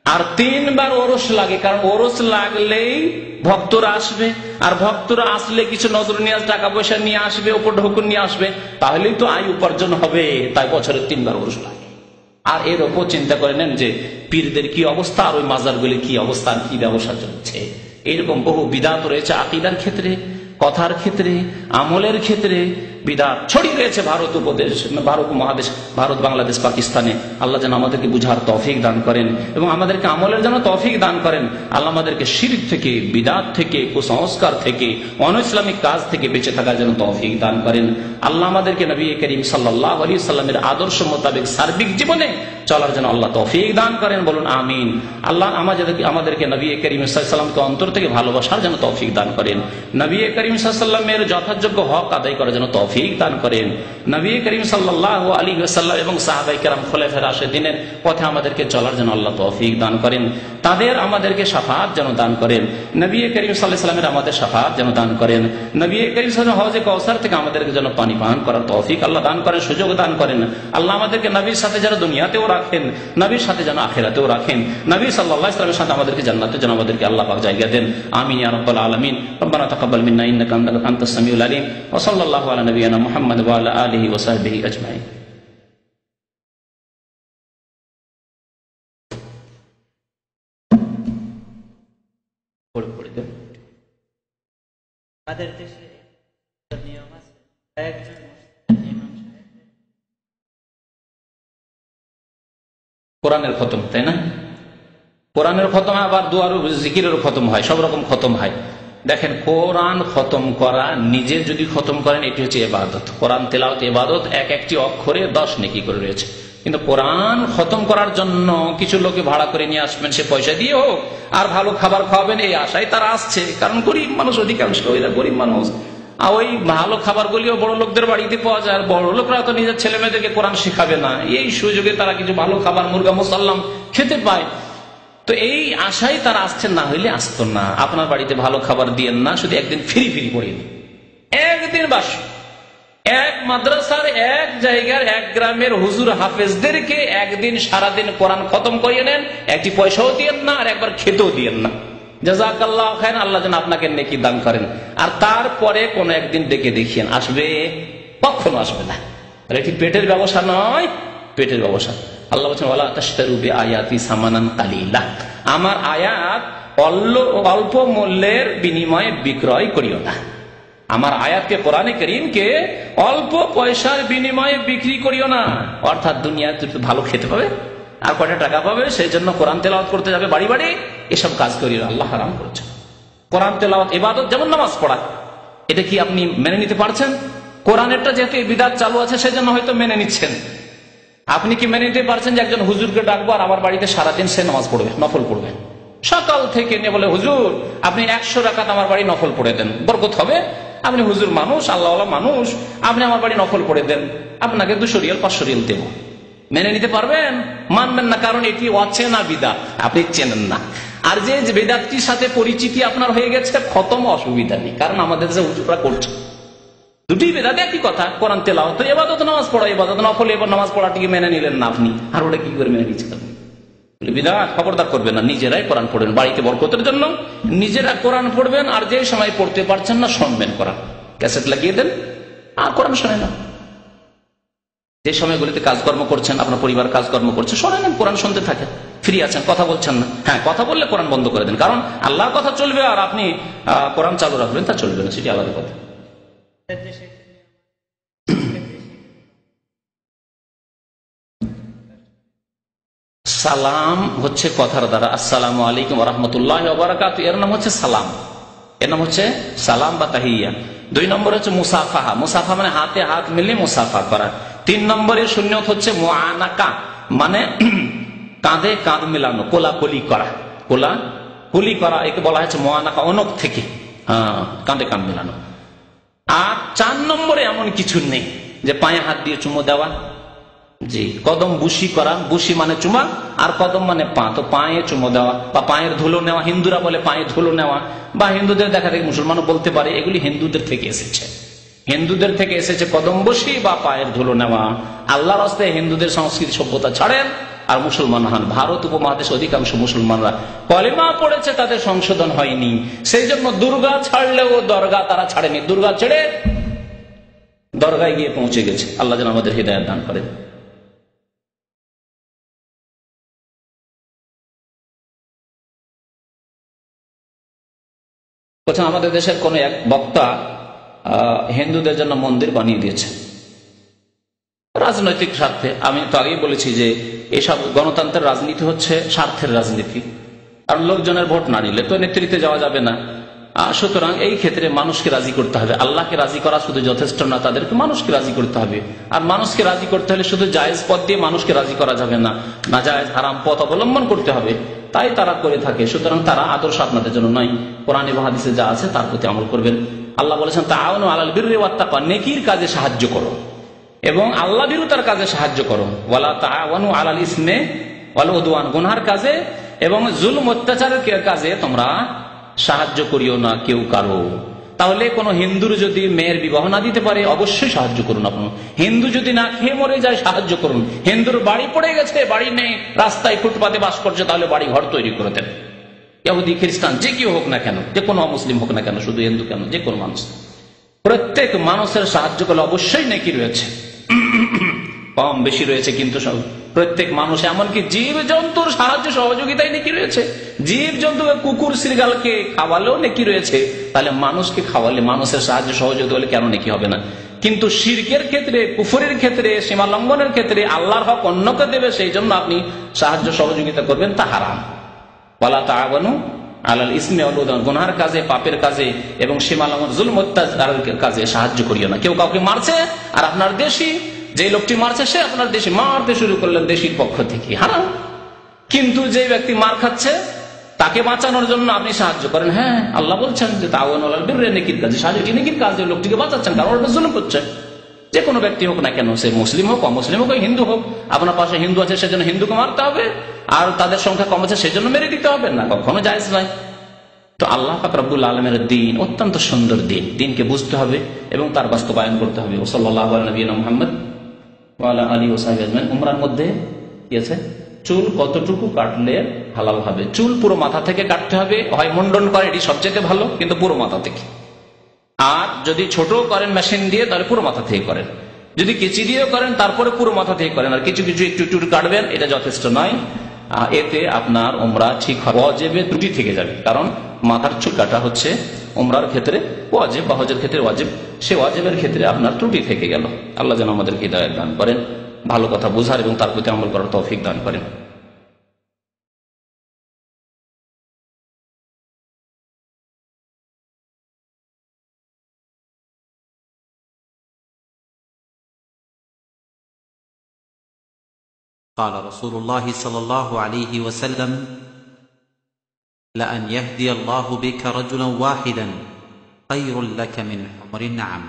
আর 3 বার ওরস লাগে, কারণ ওরস লাগলেই ভক্তরা আসবে, আর ভক্তরা আসলে কিছু নজর নিয়ে, টাকা পয়সা নিয়ে আসবে, ওপর ঢকুন নিয়ে আসবে, তাহলেই তো আয় উপার্জন হবে। তাই বছরে 3 বার ওরস লাগে। আর এর ওপর চিন্তা করে নেন যে পীরদের কি অবস্থা, আর ওই মাজারগুলির কি অবস্থা, কি ব্যবসা চলছে। এরকম বহু বিদাত রয়েছে আকীদার ক্ষেত্রে, কথার ক্ষেত্রে, আমলের ক্ষেত্রে, বিদাত ছড়িয়ে রয়েছে ভারত উপদেশ, ভারত মহাদেশ, ভারত, বাংলাদেশ, পাকিস্তানে। আল্লাহ যেন আমাদেরকে বুঝার তৌফিক দান করেন এবং আমাদেরকে আমলের যেন তৌফিক দান করেন। আল্লাহ আমাদেরকে শিরক থেকে, বিদাত থেকে, কুসংস্কার থেকে, অনইসলামিক কাজ থেকে বেঁচে থাকার জন্য তৌফিক দান করেন। আল্লাহ আমাদেরকে নবী করিম সাল্লাল্লাহু আলাইহি সাল্লামের আদর্শ মোতাবেক সার্বিক জীবনে চলার জন্য আল্লাহ তৌফিক দান করেন, বলুন আমিন। আল্লাহ আমাদেরকে নবী করিম সাল্লাল্লাহু আলাইহি সাল্লামকে অন্তর থেকে ভালোবাসার জন্য তৌফিক দান করেন। নবী করিম সাল্লাল্লাহু আলাইহি সাল্লামের যথাযোগ্য হক আদায় করার জন্য তৌফিক দান করেন। নবী করিম সাল্লাল্লাহু আলাইহি ওয়াসাল্লাম এবং সাহাবায়ে কেরাম খোলাফায়ে রাশিদিনের পথে আমাদেরকে চলার জন্য আল্লাহ তৌফিক দান করেন। তাদের আমাদেরকে শাফাআত যেন দান করেন। নবী করিম সাল্লাল্লাহু আলাইহি সাল্লামের আমাদের শাফাআত যেন দান করেন। নবী করিম সাল্লাল্লাহু আলাইহি ওয়াসাল্লাম হাউজে কাউসার থেকে আমাদেরকে যেন পানি পান করার তৌফিক আল্লাহ দান করেন, সুযোগ দান করেন। আল্লাহ আমাদেরকে নবীর সাথে যারা দুনিয়াতেও রাখেন, নবীর সাথে যেন আখিরাতেও রাখেন। নবী সাল্লাল্লাহু আলাইহি ওয়াসাল্লামের সাথে আমাদেরকে জান্নাতে যেন আমাদেরকে আল্লাহ পাক জায়গা দেন। আমিন ইয়া রাব্বাল আলামিন। রব্বানা তাকাব্বাল মিন্না ইন্নাকা আনতাস সামিউল আলিম ওয়া সাল্লাল্লাহু আলা নাবিয়িনা মুহাম্মদ ওয়া আলা আলিহি ওয়া সাহবিহি আজমাইন। আমাদের দেশে নিয়ম আছে, একজন ইমাম সাহেব কোরআনের খতম, তাই না? কোরআনের খতম, আবার দুয়ার জিকিরেরও খতম হয়, সব রকম খতম হয়। দেখেন, কোরআন খতম করা, নিজে যদি খতম করেন এটি হচ্ছে ইবাদত। কোরআন তেলাওয়াত ইবাদত, এক একটি অক্ষরে 10 নেকি করে রয়েছে। কিন্তু কোরআন খতম করার জন্য কিছু লোকে ভাড়া করে নিয়ে আসবেন, সে পয়সা দিয়ে হোক, আর ভালো খাবার খাওয়াবেন, এই আশায় তারা আসছে। কারণ গরিব মানুষ, অধিকাংশ গরিব মানুষ। আর ওই ভালো খাবারগুলিও বড় লোকদের বাড়িতে পাওয়া যায়, আর বড় লোকরা তো নিজের ছেলে মেয়েদেরকে কোরআন শিখাবে না, এই সুযোগে তারা কিছু ভালো খাবার, মুরগা মুসাল্লাম খেতে পায়। তো এই আশায় তারা আসছেন, না হইলে আসতো না। আপনার বাড়িতে ভালো খাবার দিয়েন না, শুধু একদিন ফ্রি পড়িয়ে দিন, একদিন বাস। এক মাদ্রাসার, এক জায়গার, এক গ্রামের হুজুর হাফেজদেরকে একদিন সারাদিন কোরআন খতম করিয়ে নেন, একটি পয়সাও দিয়েন না, আর একবার খেতেও দিয়েন না। জাযাকাল্লাহু খায়রান, আল্লাহ যেন আপনাকে নেকি দান করেন। আর তারপরে কোন একদিন ডেকে দেখিয়েন, আসবে? কখনো আসবে না। এটি পেটের ব্যবসা নয়, পেটের ব্যবসা। আল্লাহ বলছেন, ওয়ালা তাশতারু বিআয়াতি সামানান কালিলা, আমার আয়াত অল্প মূল্যের বিনিময়ে বিক্রয় করিও না। আমার আয়াতকে, কোরআনে কারীমকে অল্প পয়সার বিনিময়ে বিক্রি করিও না। অর্থাৎ দুনিয়াতে ভালো খেতে পাবে আর কয়টা টাকা পাবে, সেই জন্য কোরআন তেলাওয়াত করতে যাবে বাড়ি বাড়ি, এসব কাজ করিও না, আল্লাহ হারাম করেছেন। কোরআন তেলাওয়াত ইবাদত, যেমন নামাজ পড়া, এটা কি আপনি মেনে নিতে পারছেন? কোরআনেরটা যেহেতু বিদআত চালু আছে, সেজন্য হয়তো মেনে নিচ্ছেন। আপনি কি মেনে নিতে পারছেন যে একজন হুজুরকে ডাকবো আর আমার বাড়িতে সারাদিন সে নামাজ পড়বে, নফল পড়বে, সকাল থেকে নিয়ে বলে, হুজুর আপনি 100 রাকাত আমার বাড়ি নফল পড়ে দেন, বরকত হবে। আপনি হুজুর মানুষ, আল্লাহওয়ালা মানুষ, আপনি আমার বাড়ি নফল পড়ে দেন, আপনাকে 200 রিয়াল 500 রিয়াল দেব। মেনে নিতে পারবেন? মানবেন না, কারণ এটি অচেনা বিদআত, আপনি চেনেন না। আর যে বিদআতটির সাথে পরিচিতি আপনার হয়ে গেছে, খতম, অসুবিধা নেই, কারণ আমাদের যে হুজুররা করছে দুটি বিদআত, একই কথা। কোরআন তেলাওয়াত ইবাদত, নামাজ পড়া ইবাদত, নফল এবার নামাজ পড়াটিকে মেনে নিলেন না আপনি, আর ওটা কি করে মেনে নিচ্ছেন? বিদআত খবরদার করবেন না। নিজেরাই কোরআন পড়বেন, বাড়িতে বরকতের জন্য নিজেরা কোরআন পড়বেন। আর যে সময় পড়তে পারছেন না, শুনবেন, কোরআন ক্যাসেট লাগিয়ে দেন আর কোরআন শোনেন না। যে সময়গুলিতে কাজকর্ম করছেন, আপনার পরিবার কাজকর্ম করছে, শোনেন, কোরআন শুনতে থাকেন। ফ্রি আছেন, কথা বলছেন না, হ্যাঁ কথা বললে কোরআন বন্ধ করে দেন, কারণ আল্লাহর কথা চলবে আর আপনি কোরআন চালু রাখবেন, তা চলবে না, সেটি আলাদা কথা। সালাম হচ্ছে কথার দ্বারা, আসসালামু আলাইকুম ওয়া রাহমাতুল্লাহি ওয়া বারাকাতুহু, এর নাম হচ্ছে সালাম, এর নাম হচ্ছে সালাম বা তাহিয়া। 2 নম্বর হচ্ছে মুসাফাহা, মুসাফা মানে হাতে হাত মিলিয়ে মুসাফা করা। 3 নম্বরে সুন্নত হচ্ছে মুআনাকা, মানে কাঁধে কাঁধ মিলানো, কোলাকুলি করা, কোলাকুলি করা, একে বলা হচ্ছে মুআনাকা, অনক থেকে, হ্যাঁ, কাঁধে কাঁধ মিলানো। আর 4 নম্বরে এমন কিছু নেই যে পায়ে হাত দিয়ে চুমো দেওয়া, জি, কদম বুশি করা, বুশি মানে চুমা আর কদম মানে পা, তো পায়ে চুমো দেওয়া বা পায়ের ধুলো নেওয়া, হিন্দুরা বলে পায়ে ধুলো নেওয়া, বা হিন্দুদের দেখা দেখি মুসলমানও বলতে পারে, এগুলি হিন্দুদের থেকে এসেছে। হিন্দুদের থেকে এসেছে কদম বসি বা পায়ের ধুলো নেওয়া। আল্লাহর রাস্তায় হিন্দুদের সংস্কৃতি সভ্যতা ছাড়েন আর মুসলমান হন। ভারত উপমহাদেশ অধিকাংশ মুসলমানরা কলেমা পড়েছে, তাদের সংশোধন হয়নি, সেই জন্য দুর্গা ছাড়লেও দরগা তারা ছাড়েনি, দুর্গা ছেড়ে দরগায় গিয়ে পৌঁছে গেছে। আল্লাহ যেন আমাদের হিদায়াত দান করেন। আমাদের দেশের কোন এক বক্তা হিন্দুদের জন্য মন্দির বানিয়ে দিয়েছে রাজনৈতিক স্বার্থে। আমি তো আগেই বলেছি যে এসব গণতন্ত্রের রাজনীতি হচ্ছে স্বার্থের রাজনীতি, কারণ লোকজনের ভোট না নিলে তো নেতৃত্বে যাওয়া যাবে না। সুতরাং এই ক্ষেত্রে মানুষকে রাজি করতে হবে। আল্লাহকে রাজি করা শুধু যথেষ্ট না, তাদেরকে মানুষকে রাজি করতে হবে। আর মানুষকে রাজি করতে হলে শুধু জায়েজ পথ দিয়ে মানুষকে রাজি করা যাবে না, না জায়েজ হারাম পথ অবলম্বন করতে হবে। তাই তারা করে থাকে। সুতরাং তারা আদর্শ আপনাদের জন্য নয়। কোরআন এবং হাদিসে যা আছে তার প্রতি আমল করবেন। আল্লাহ বলেছেন তাআওয়ানু আলাল বিররি ওয়াত তাকওয়া, নেকির কাজে সাহায্য করো এবং আল্লাহ ভীরুতার কাজে সাহায্য করো। ওয়ালা তাআওয়ানু আলাল ইসমি ওয়াল উদওয়ান, গুনাহের কাজে এবং জুলম অত্যাচারের কাজে তোমরা সাহায্য করিও না কেউ কারো। তাহলে কোন হিন্দুর যদি মেয়ের বিবাহ না দিতে পারে অবশ্যই সাহায্য করুন। আপনার হিন্দু যদি না খেয়ে মরে যায় সাহায্য করুন। হিন্দুর বাড়ি পড়ে গেছে, বাড়ি নেই, রাস্তায় ফুটপাতে বাস করছে, তাহলে বাড়ি ঘর তৈরি করে দেন। ইহুদি খ্রিস্টান যে কেউ হোক না কেন, যে কোনো অমুসলিম হোক না কেন, শুধু হিন্দু কেন, যে কোনো মানুষ, প্রত্যেক মানুষের সাহায্য করলে অবশ্যই নেকি রয়েছে। কম বেশি রয়েছে, কিন্তু প্রত্যেক মানুষ, এমনকি জীব জন্তুর সাহায্য সহযোগিতায় নেকি রয়েছে। জীব জন্তু কুকুর শ্রীগালকে খাওয়ালেও নেকি রয়েছে, তাহলে মানুষকে খাওয়ালে, মানুষের সাহায্য সহযোগিতা হলে কেন নেকি হবে না? কিন্তু শিরকের ক্ষেত্রে, কুফরের ক্ষেত্রে, সীমা লঙ্ঘনের ক্ষেত্রে আল্লাহর হক অন্যকে দেবে, সেই জন্য আপনি সাহায্য সহযোগিতা করবেন, তা হারাম। ওয়ালা তাআওয়ানু আলাল ইসমি ওয়াল উদওয়ান, গুনাহের কাজে, পাপের কাজে এবং সীমা লঙ্ঘন, জুলম অত্যাচারের কাজে সাহায্য করিও না। কেউ কাউকে মারছে আর আপনার দেশি, যে লোকটি মারছে সে আপনার দেশি, মারতে শুরু করলেন দেশির পক্ষ থেকে, হারাম। কিন্তু যে ব্যক্তি মার খাচ্ছে তাকে বাঁচানোর জন্য আপনি সাহায্য করেন, হ্যাঁ আল্লাহ বলছেন যে তাআওয়ানু আলাল বিররি, নেকির কাজে সাহায্য, নেকির কাজে লোকটিকে বাঁচাচ্ছেন, কারণ ওটা জুলুম করছে। যে কোনো ব্যক্তি হোক না কেন, সে মুসলিম হোক, অমুসলিম হোক, হিন্দু হোক, আপনার পাশে হিন্দু আছে সেজন্য হিন্দুকে মারতে হবে, আর তাদের সংখ্যা কম আছে সেজন্য মেরে দিতে হবে না, কখনো জায়েজ নয়। তো আল্লাহ পাক রব্বুল আলামিনের দিন অত্যন্ত সুন্দর দিন, দিনকে বুঝতে হবে এবং তার বাস্তবায়ন করতে হবে। সাল্লাল্লাহু আলা নবিয়িনা মুহাম্মদ ওয়া আলা আলিহি ওয়া সাহবিহি আজমাইন। উমরার মধ্যে কি আছে? চুল কতটুকু কাটলে হালাল হবে? চুল পুরো মাথা থেকে কাটতে হবে, হয় মুন্ডন করে, এটি সবচেয়ে ভালো, কিন্তু পুরো মাথা থেকে। আর যদি ছোট করেন মেশিন দিয়ে, তাহলে পুরো মাথা থেকে করেন। যদি কেচি দিয়েও করেন তারপরে পুরো মাথা থেকে করেন। আর কিছু কিছু একটু একটু কাটবেন, এটা যথেষ্ট নয়। এতে আপনার উমরা ঠিক হবে, ওয়াজিবে ত্রুটি থেকে যাবে। কারণ মাথার চুল কাটা হচ্ছে উমরার ক্ষেত্রে ওয়াজিব বা হজের ক্ষেত্রে ওয়াজিব, সে ওয়াজিবের ক্ষেত্রে আপনার ত্রুটি থেকে গেল। আল্লাহ যেন আমাদেরকে হিদায়াত দান করেন, ভালো কথা বোঝার এবং তার প্রতি আমল করার তৌফিক দান করেন। قال رسول الله صلى الله عليه وسلم: لأن يهدي الله بك رجلا واحدا خير لك من حمر النعم.